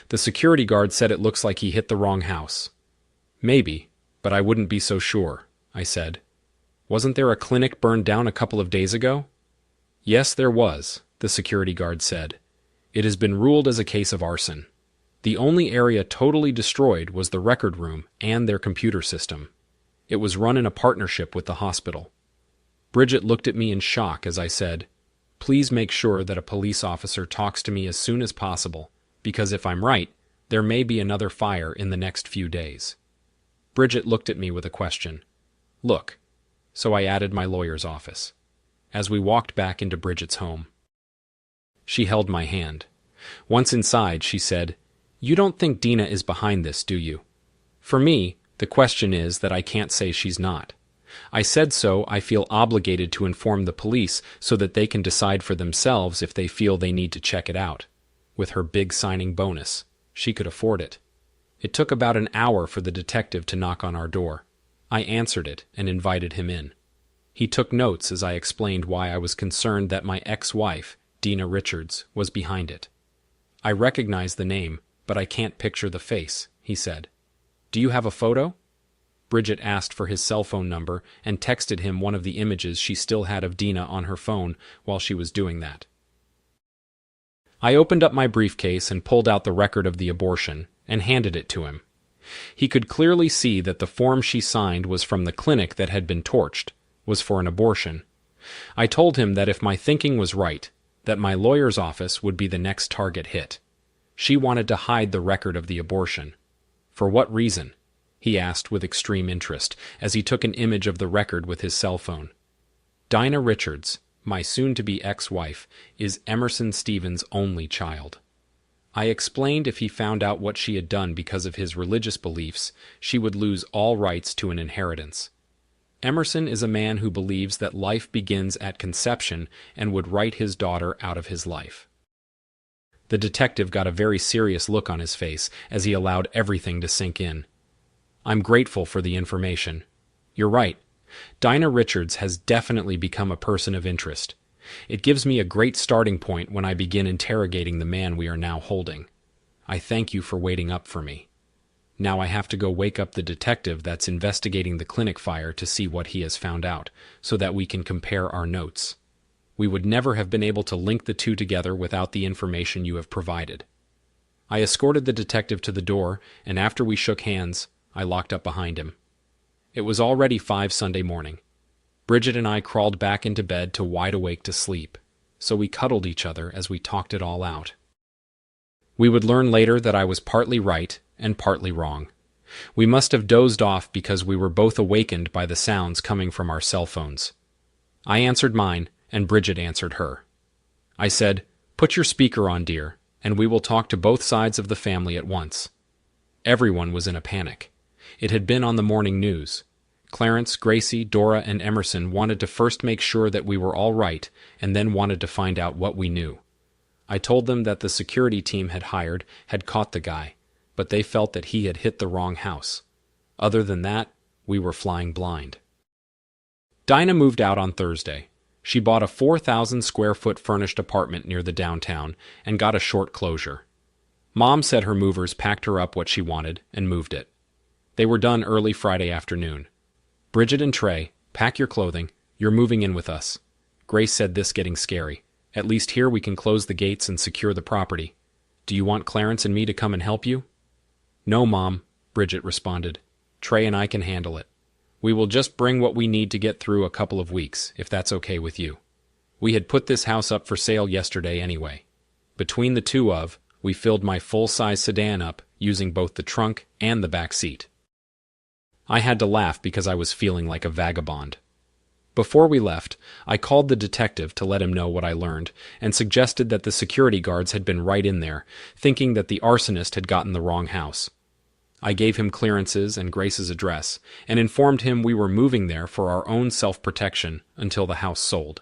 Speaker 1: The security guard said it looks like he hit the wrong house. Maybe, but I wouldn't be so sure, I said. Wasn't there a clinic burned down a couple of days ago? Yes, there was, the security guard said. It has been ruled as a case of arson. The only area totally destroyed was the record room and their computer system. It was run in a partnership with the hospital. Bridget looked at me in shock as I said, "Please make sure that a police officer talks to me as soon as possible, because if I'm right, there may be another fire in the next few days." Bridget looked at me with a question. "Look." So I added my lawyer's office. As we walked back into Bridget's home, she held my hand. Once inside, she said, "You don't think Dina is behind this, do you?" For me, the question is that I can't say she's not. I said so I feel obligated to inform the police so that they can decide for themselves if they feel they need to check it out. With her big signing bonus, she could afford it. It took about an hour for the detective to knock on our door. I answered it and invited him in. He took notes as I explained why I was concerned that my ex-wife, Dina Richards, was behind it. "I recognize the name, but I can't picture the face," he said. "Do you have a photo?" Bridget asked for his cell phone number and texted him one of the images she still had of Dina on her phone while she was doing that. I opened up my briefcase and pulled out the record of the abortion and handed it to him. He could clearly see that the form she signed was from the clinic that had been torched, was for an abortion. I told him that if my thinking was right, that my lawyer's office would be the next target hit. She wanted to hide the record of the abortion. For what reason? He asked with extreme interest as he took an image of the record with his cell phone. Dina Richards, my soon-to-be ex-wife, is Emerson Stevens' only child. I explained if he found out what she had done because of his religious beliefs, she would lose all rights to an inheritance. Emerson is a man who believes that life begins at conception and would write his daughter out of his life. The detective got a very serious look on his face as he allowed everything to sink in. "I'm grateful for the information. You're right. Dina Richards has definitely become a person of interest. It gives me a great starting point when I begin interrogating the man we are now holding. I thank you for waiting up for me. Now I have to go wake up the detective that's investigating the clinic fire to see what he has found out, so that we can compare our notes. We would never have been able to link the two together without the information you have provided." I escorted the detective to the door, and after we shook hands, I locked up behind him. It was already 5 Sunday morning. Bridget and I crawled back into bed to wide awake to sleep, so we cuddled each other as we talked it all out. We would learn later that I was partly right and partly wrong. We must have dozed off because we were both awakened by the sounds coming from our cell phones. I answered mine, and Bridget answered her. I said, "Put your speaker on, dear, and we will talk to both sides of the family at once." Everyone was in a panic. It had been on the morning news. Clarence, Gracie, Dora, and Emerson wanted to first make sure that we were all right, and then wanted to find out what we knew. I told them that the security team had hired had caught the guy, but they felt that he had hit the wrong house. Other than that, we were flying blind. Dinah moved out on Thursday. She bought a 4,000 square foot furnished apartment near the downtown and got a short closure. Mom said her movers packed her up what she wanted and moved it. They were done early Friday afternoon. Bridget and Trey, pack your clothing. You're moving in with us. Grace said, this getting scary. At least here we can close the gates and secure the property. Do you want Clarence and me to come and help you? No, Mom, Bridget responded. Trey and I can handle it. We will just bring what we need to get through a couple of weeks, if that's okay with you. We had put this house up for sale yesterday anyway. Between the two we filled my full-size sedan up, using both the trunk and the back seat. I had to laugh because I was feeling like a vagabond. Before we left, I called the detective to let him know what I learned and suggested that the security guards had been right in there, thinking that the arsonist had gotten the wrong house. I gave him clearances and Grace's address and informed him we were moving there for our own self-protection until the house sold.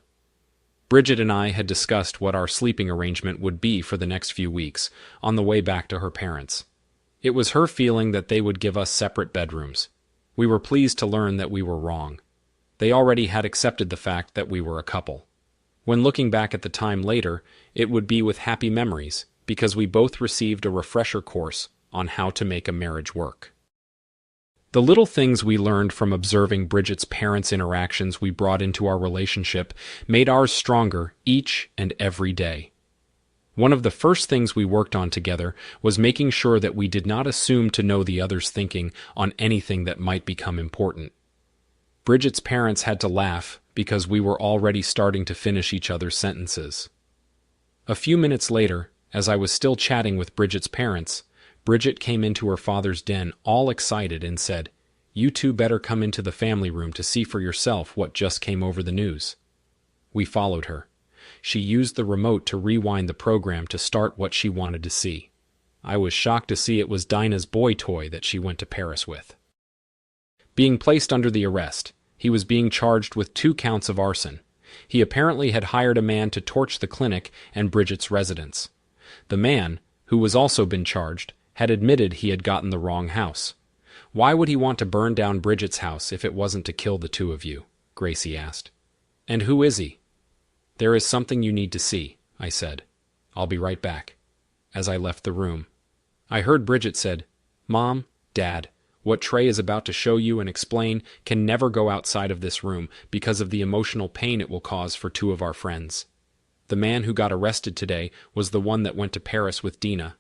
Speaker 1: Bridget and I had discussed what our sleeping arrangement would be for the next few weeks on the way back to her parents'. It was her feeling that they would give us separate bedrooms. We were pleased to learn that we were wrong. They already had accepted the fact that we were a couple. When looking back at the time later, it would be with happy memories, because we both received a refresher course on how to make a marriage work. The little things we learned from observing Bridget's parents' interactions we brought into our relationship made ours stronger each and every day. One of the first things we worked on together was making sure that we did not assume to know the other's thinking on anything that might become important. Bridget's parents had to laugh because we were already starting to finish each other's sentences. A few minutes later, as I was still chatting with Bridget's parents, Bridget came into her father's den all excited and said, "You two better come into the family room to see for yourself what just came over the news." We followed her. She used the remote to rewind the program to start what she wanted to see. I was shocked to see it was Dinah's boy toy that she went to Paris with. Being placed under the arrest, he was being charged with 2 counts of arson. He apparently had hired a man to torch the clinic and Bridget's residence. The man, who was also been charged, had admitted he had gotten the wrong house. Why would he want to burn down Bridget's house if it wasn't to kill the two of you? Gracie asked. And who is he? There is something you need to see, I said. I'll be right back. As I left the room, I heard Bridget said, Mom, Dad, what Trey is about to show you and explain can never go outside of this room because of the emotional pain it will cause for 2 of our friends. The man who got arrested today was the one that went to Paris with Dina.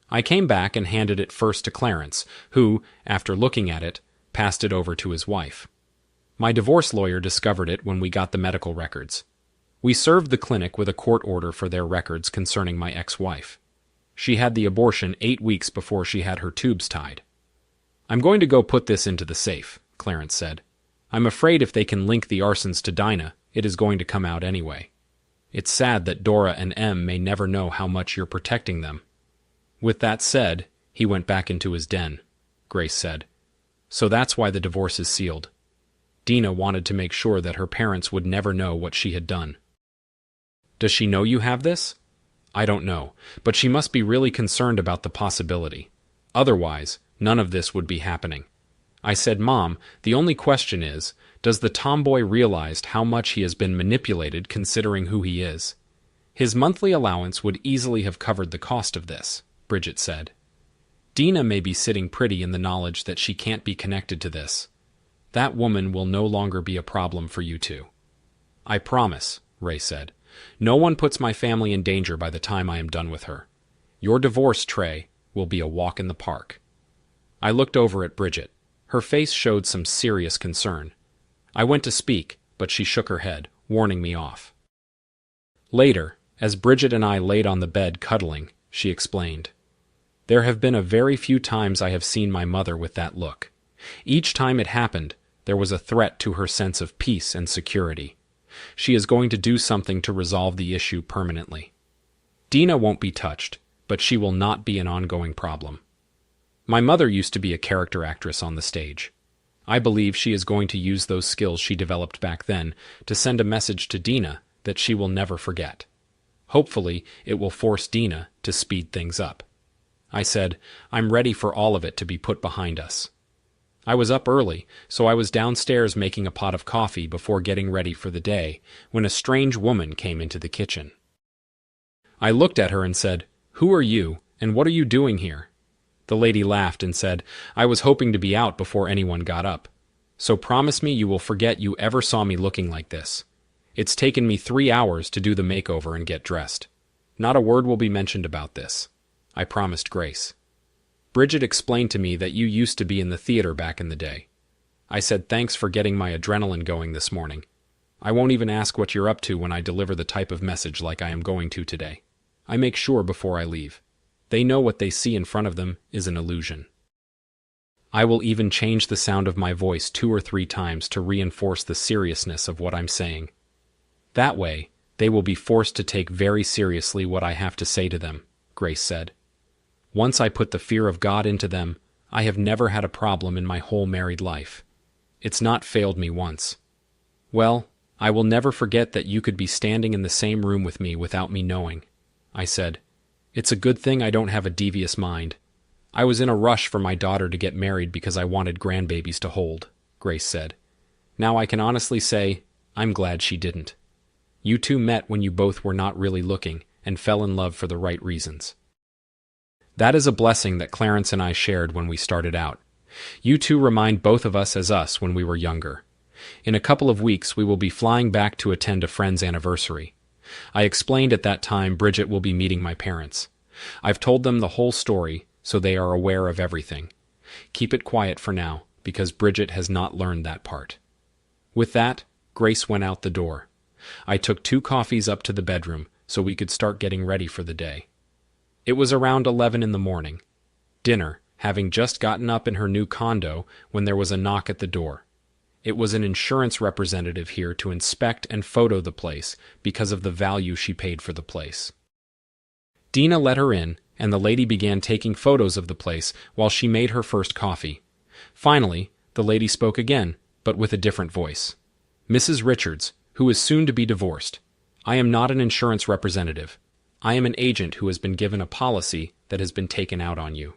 Speaker 1: I came back and handed it first to Clarence, who, after looking at it, passed it over to his wife. My divorce lawyer discovered it when we got the medical records. We served the clinic with a court order for their records concerning my ex-wife. She had the abortion 8 weeks before she had her tubes tied. I'm going to go put this into the safe, Clarence said. I'm afraid if they can link the arsons to Dinah, it is going to come out anyway. It's sad that Dora and Em may never know how much you're protecting them. With that said, he went back into his den, Grace said. So that's why the divorce is sealed. Dina wanted to make sure that her parents would never know what she had done. Does she know you have this? I don't know, but she must be really concerned about the possibility. Otherwise, none of this would be happening. I said, Mom, the only question is, does the tomboy realize how much he has been manipulated considering who he is? His monthly allowance would easily have covered the cost of this, Bridget said. Dina may be sitting pretty in the knowledge that she can't be connected to this. That woman will no longer be a problem for you two. I promise, Ray said. No one puts my family in danger by the time I am done with her. Your divorce, Trey, will be a walk in the park. I looked over at Bridget. Her face showed some serious concern. I went to speak, but she shook her head, warning me off. Later, as Bridget and I laid on the bed cuddling, she explained. There have been a very few times I have seen my mother with that look. Each time it happened, there was a threat to her sense of peace and security. She is going to do something to resolve the issue permanently. Dina won't be touched, but she will not be an ongoing problem. My mother used to be a character actress on the stage. I believe she is going to use those skills she developed back then to send a message to Dina that she will never forget. Hopefully, it will force Dina to speed things up. I said, I'm ready for all of it to be put behind us. I was up early, so I was downstairs making a pot of coffee before getting ready for the day, when a strange woman came into the kitchen. I looked at her and said, Who are you, "And what are you doing here?" The lady laughed and said, "I was hoping to be out before anyone got up. So promise me you will forget you ever saw me looking like this. It's taken me 3 hours to do the makeover and get dressed. Not a word will be mentioned about this," I promised Grace. "Bridget explained to me that you used to be in the theater back in the day. I said thanks for getting my adrenaline going this morning. I won't even ask what you're up to when I deliver the type of message like I am going to today. I make sure before I leave. They know what they see in front of them is an illusion. I will even change the sound of my voice 2 or 3 times to reinforce the seriousness of what I'm saying. That way, they will be forced to take very seriously what I have to say to them," Grace said. "Once I put the fear of God into them, I have never had a problem in my whole married life. It's not failed me once. Well, I will never forget that you could be standing in the same room with me without me knowing," I said. "It's a good thing I don't have a devious mind. I was in a rush for my daughter to get married because I wanted grandbabies to hold," Grace said. "Now I can honestly say, I'm glad she didn't. You two met when you both were not really looking and fell in love for the right reasons. That is a blessing that Clarence and I shared when we started out. You two remind both of us as us when we were younger. In a couple of weeks we will be flying back to attend a friend's anniversary. I explained at that time Bridget will be meeting my parents. I've told them the whole story, so they are aware of everything. Keep it quiet for now, because Bridget has not learned that part." With that, Grace went out the door. I took 2 coffees up to the bedroom so we could start getting ready for the day. It was around 11 in the morning. Dinner, having just gotten up in her new condo when there was a knock at the door. It was an insurance representative here to inspect and photo the place because of the value she paid for the place. Dina let her in, and the lady began taking photos of the place while she made her first coffee. Finally, the lady spoke again, but with a different voice. "Mrs. Richards, who is soon to be divorced. I am not an insurance representative. I am an agent who has been given a policy that has been taken out on you.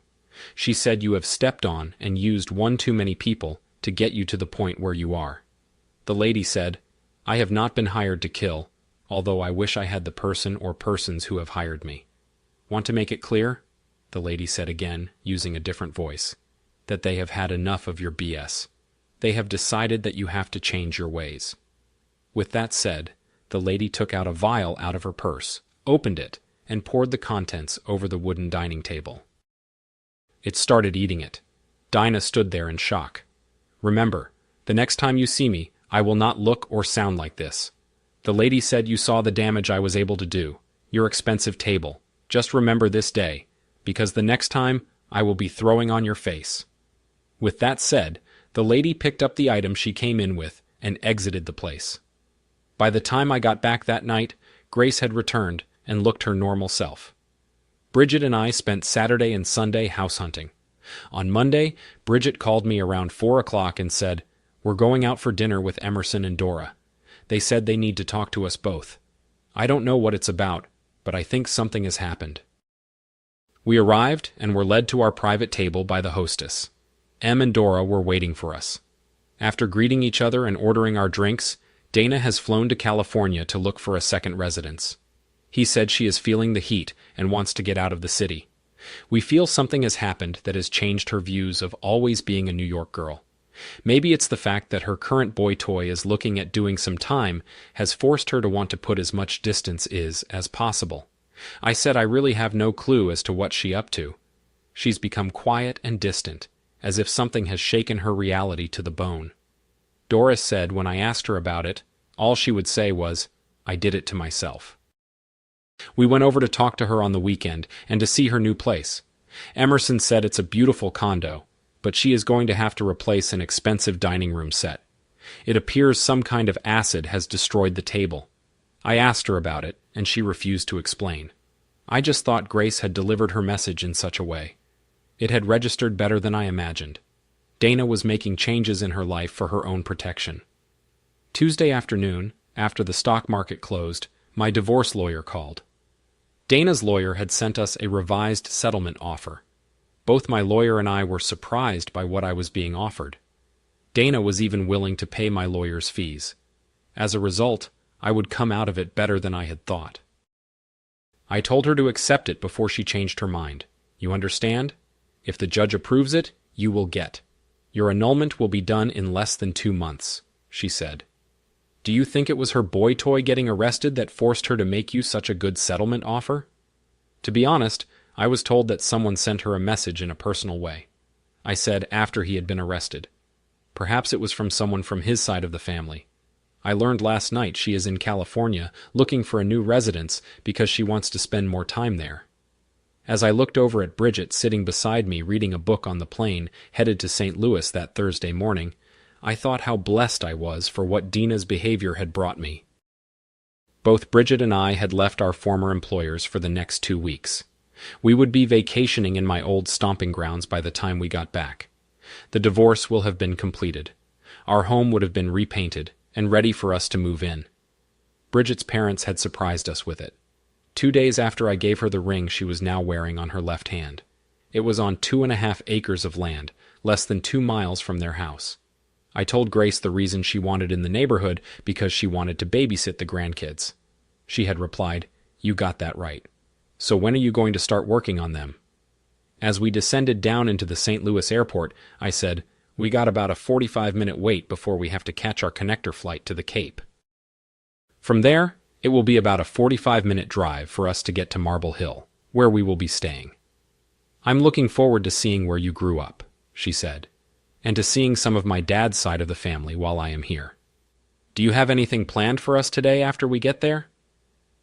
Speaker 1: She said you have stepped on and used one too many people to get you to the point where you are." The lady said, "I have not been hired to kill, although I wish I had the person or persons who have hired me. Want to make it clear," the lady said again, using a different voice, "that they have had enough of your BS. They have decided that you have to change your ways." With that said, the lady took out a vial out of her purse, opened it, and poured the contents over the wooden dining table. It started eating it. Dinah stood there in shock. "Remember, the next time you see me, I will not look or sound like this. The lady said you saw the damage I was able to do. Your expensive table. Just remember this day, because the next time I will be throwing on your face." With that said, the lady picked up the item she came in with and exited the place. By the time I got back that night, Grace had returned and looked her normal self. Bridget and I spent Saturday and Sunday house hunting. On Monday, Bridget called me around 4 o'clock and said, "We're going out for dinner with Emerson and Dora. They said they need to talk to us both. I don't know what it's about, but I think something has happened." We arrived and were led to our private table by the hostess. Em and Dora were waiting for us. After greeting each other and ordering our drinks, Dana has flown to California to look for a second residence. He said she is feeling the heat and wants to get out of the city. We feel something has happened that has changed her views of always being a New York girl. Maybe it's the fact that her current boy toy is looking at doing some time has forced her to want to put as much distance as possible. I said I really have no clue as to what she's up to. She's become quiet and distant, as if something has shaken her reality to the bone. Doris said when I asked her about it, all she would say was, "I did it to myself." We went over to talk to her on the weekend and to see her new place. Emerson said it's a beautiful condo, but she is going to have to replace an expensive dining room set. It appears some kind of acid has destroyed the table. I asked her about it, and she refused to explain. I just thought Grace had delivered her message in such a way. It had registered better than I imagined. Dana was making changes in her life for her own protection. Tuesday afternoon, after the stock market closed, my divorce lawyer called. Dana's lawyer had sent us a revised settlement offer. Both my lawyer and I were surprised by what I was being offered. Dana was even willing to pay my lawyer's fees. As a result, I would come out of it better than I had thought. I told her to accept it before she changed her mind. You understand? If the judge approves it, you will get. Your annulment will be done in less than 2 months, she said. Do you think it was her boy toy getting arrested that forced her to make you such a good settlement offer? To be honest, I was told that someone sent her a message in a personal way. I said after he had been arrested. Perhaps it was from someone from his side of the family. I learned last night she is in California looking for a new residence because she wants to spend more time there. As I looked over at Bridget sitting beside me reading a book on the plane headed to St. Louis that Thursday morning, I thought how blessed I was for what Dina's behavior had brought me. Both Bridget and I had left our former employers for the next 2 weeks. We would be vacationing in my old stomping grounds by the time we got back. The divorce will have been completed. Our home would have been repainted and ready for us to move in. Bridget's parents had surprised us with it. 2 days after I gave her the ring she was now wearing on her left hand. It was on 2.5 acres of land, less than 2 miles from their house. I told Grace the reason she wanted in the neighborhood because she wanted to babysit the grandkids. She had replied, "You got that right. So when are you going to start working on them?" As we descended down into the St. Louis airport, I said, "We got about a 45-minute wait before we have to catch our connector flight to the Cape. From there, it will be about a 45-minute drive for us to get to Marble Hill, where we will be staying. I'm looking forward to seeing where you grew up," she said, "and to seeing some of my dad's side of the family while I am here. Do you have anything planned for us today after we get there?"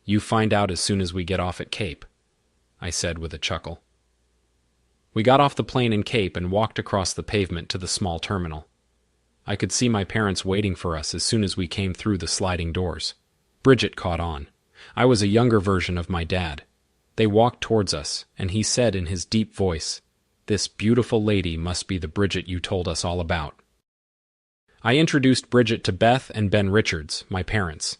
Speaker 1: "You find out as soon as we get off at Cape," I said with a chuckle. We got off the plane in Cape and walked across the pavement to the small terminal. I could see my parents waiting for us as soon as we came through the sliding doors. Bridget caught on. I was a younger version of my dad. They walked towards us, and he said in his deep voice, "This beautiful lady must be the Bridget you told us all about." I introduced Bridget to Beth and Ben Richards, my parents.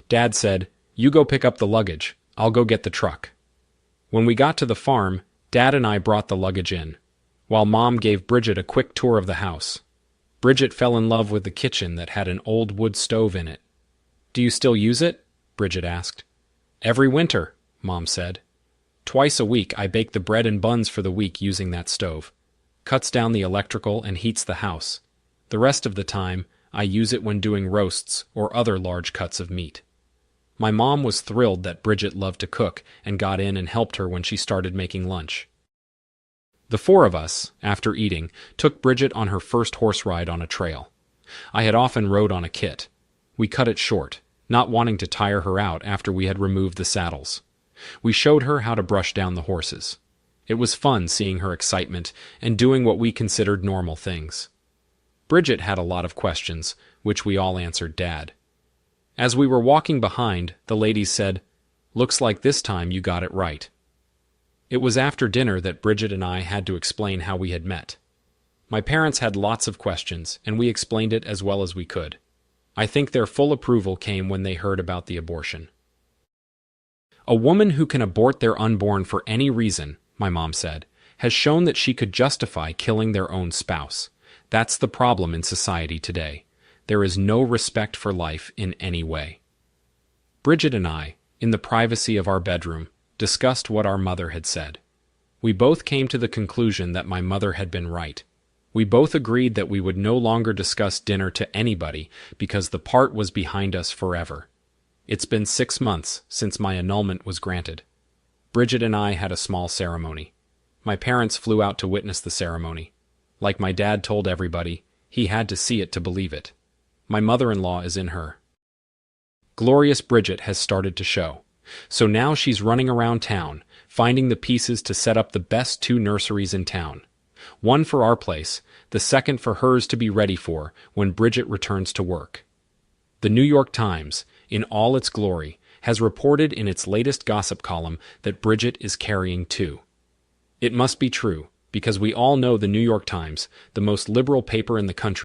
Speaker 1: Dad said, "You go pick up the luggage. I'll go get the truck." When we got to the farm, Dad and I brought the luggage in, while Mom gave Bridget a quick tour of the house. Bridget fell in love with the kitchen that had an old wood stove in it. "Do you still use it?" Bridget asked. "Every winter," Mom said. "Twice a week I bake the bread and buns for the week using that stove. Cuts down the electrical and heats the house. The rest of the time, I use it when doing roasts or other large cuts of meat." My mom was thrilled that Bridget loved to cook and got in and helped her when she started making lunch. The 4 of us, after eating, took Bridget on her first horse ride on a trail. I had often rode on a kit. We cut it short, not wanting to tire her out after we had removed the saddles. We showed her how to brush down the horses. It was fun seeing her excitement and doing what we considered normal things. Bridget had a lot of questions, which we all answered Dad. As we were walking behind, the ladies said, "Looks like this time you got it right." It was after dinner that Bridget and I had to explain how we had met. My parents had lots of questions, and we explained it as well as we could. I think their full approval came when they heard about the abortion. "A woman who can abort their unborn for any reason," my mom said, "has shown that she could justify killing their own spouse. That's the problem in society today. There is no respect for life in any way." Bridget and I, in the privacy of our bedroom, discussed what our mother had said. We both came to the conclusion that my mother had been right. We both agreed that we would no longer discuss dinner to anybody because the part was behind us forever. It's been 6 months since my annulment was granted. Bridget and I had a small ceremony. My parents flew out to witness the ceremony. Like my dad told everybody, he had to see it to believe it. My mother-in-law is in her. Glorious Bridget has started to show. So now she's running around town, finding the pieces to set up the best 2 nurseries in town. One for our place, the second for hers to be ready for when Bridget returns to work. The New York Times, in all its glory, has reported in its latest gossip column that Bridget is carrying 2. It must be true, because we all know the New York Times, the most liberal paper in the country,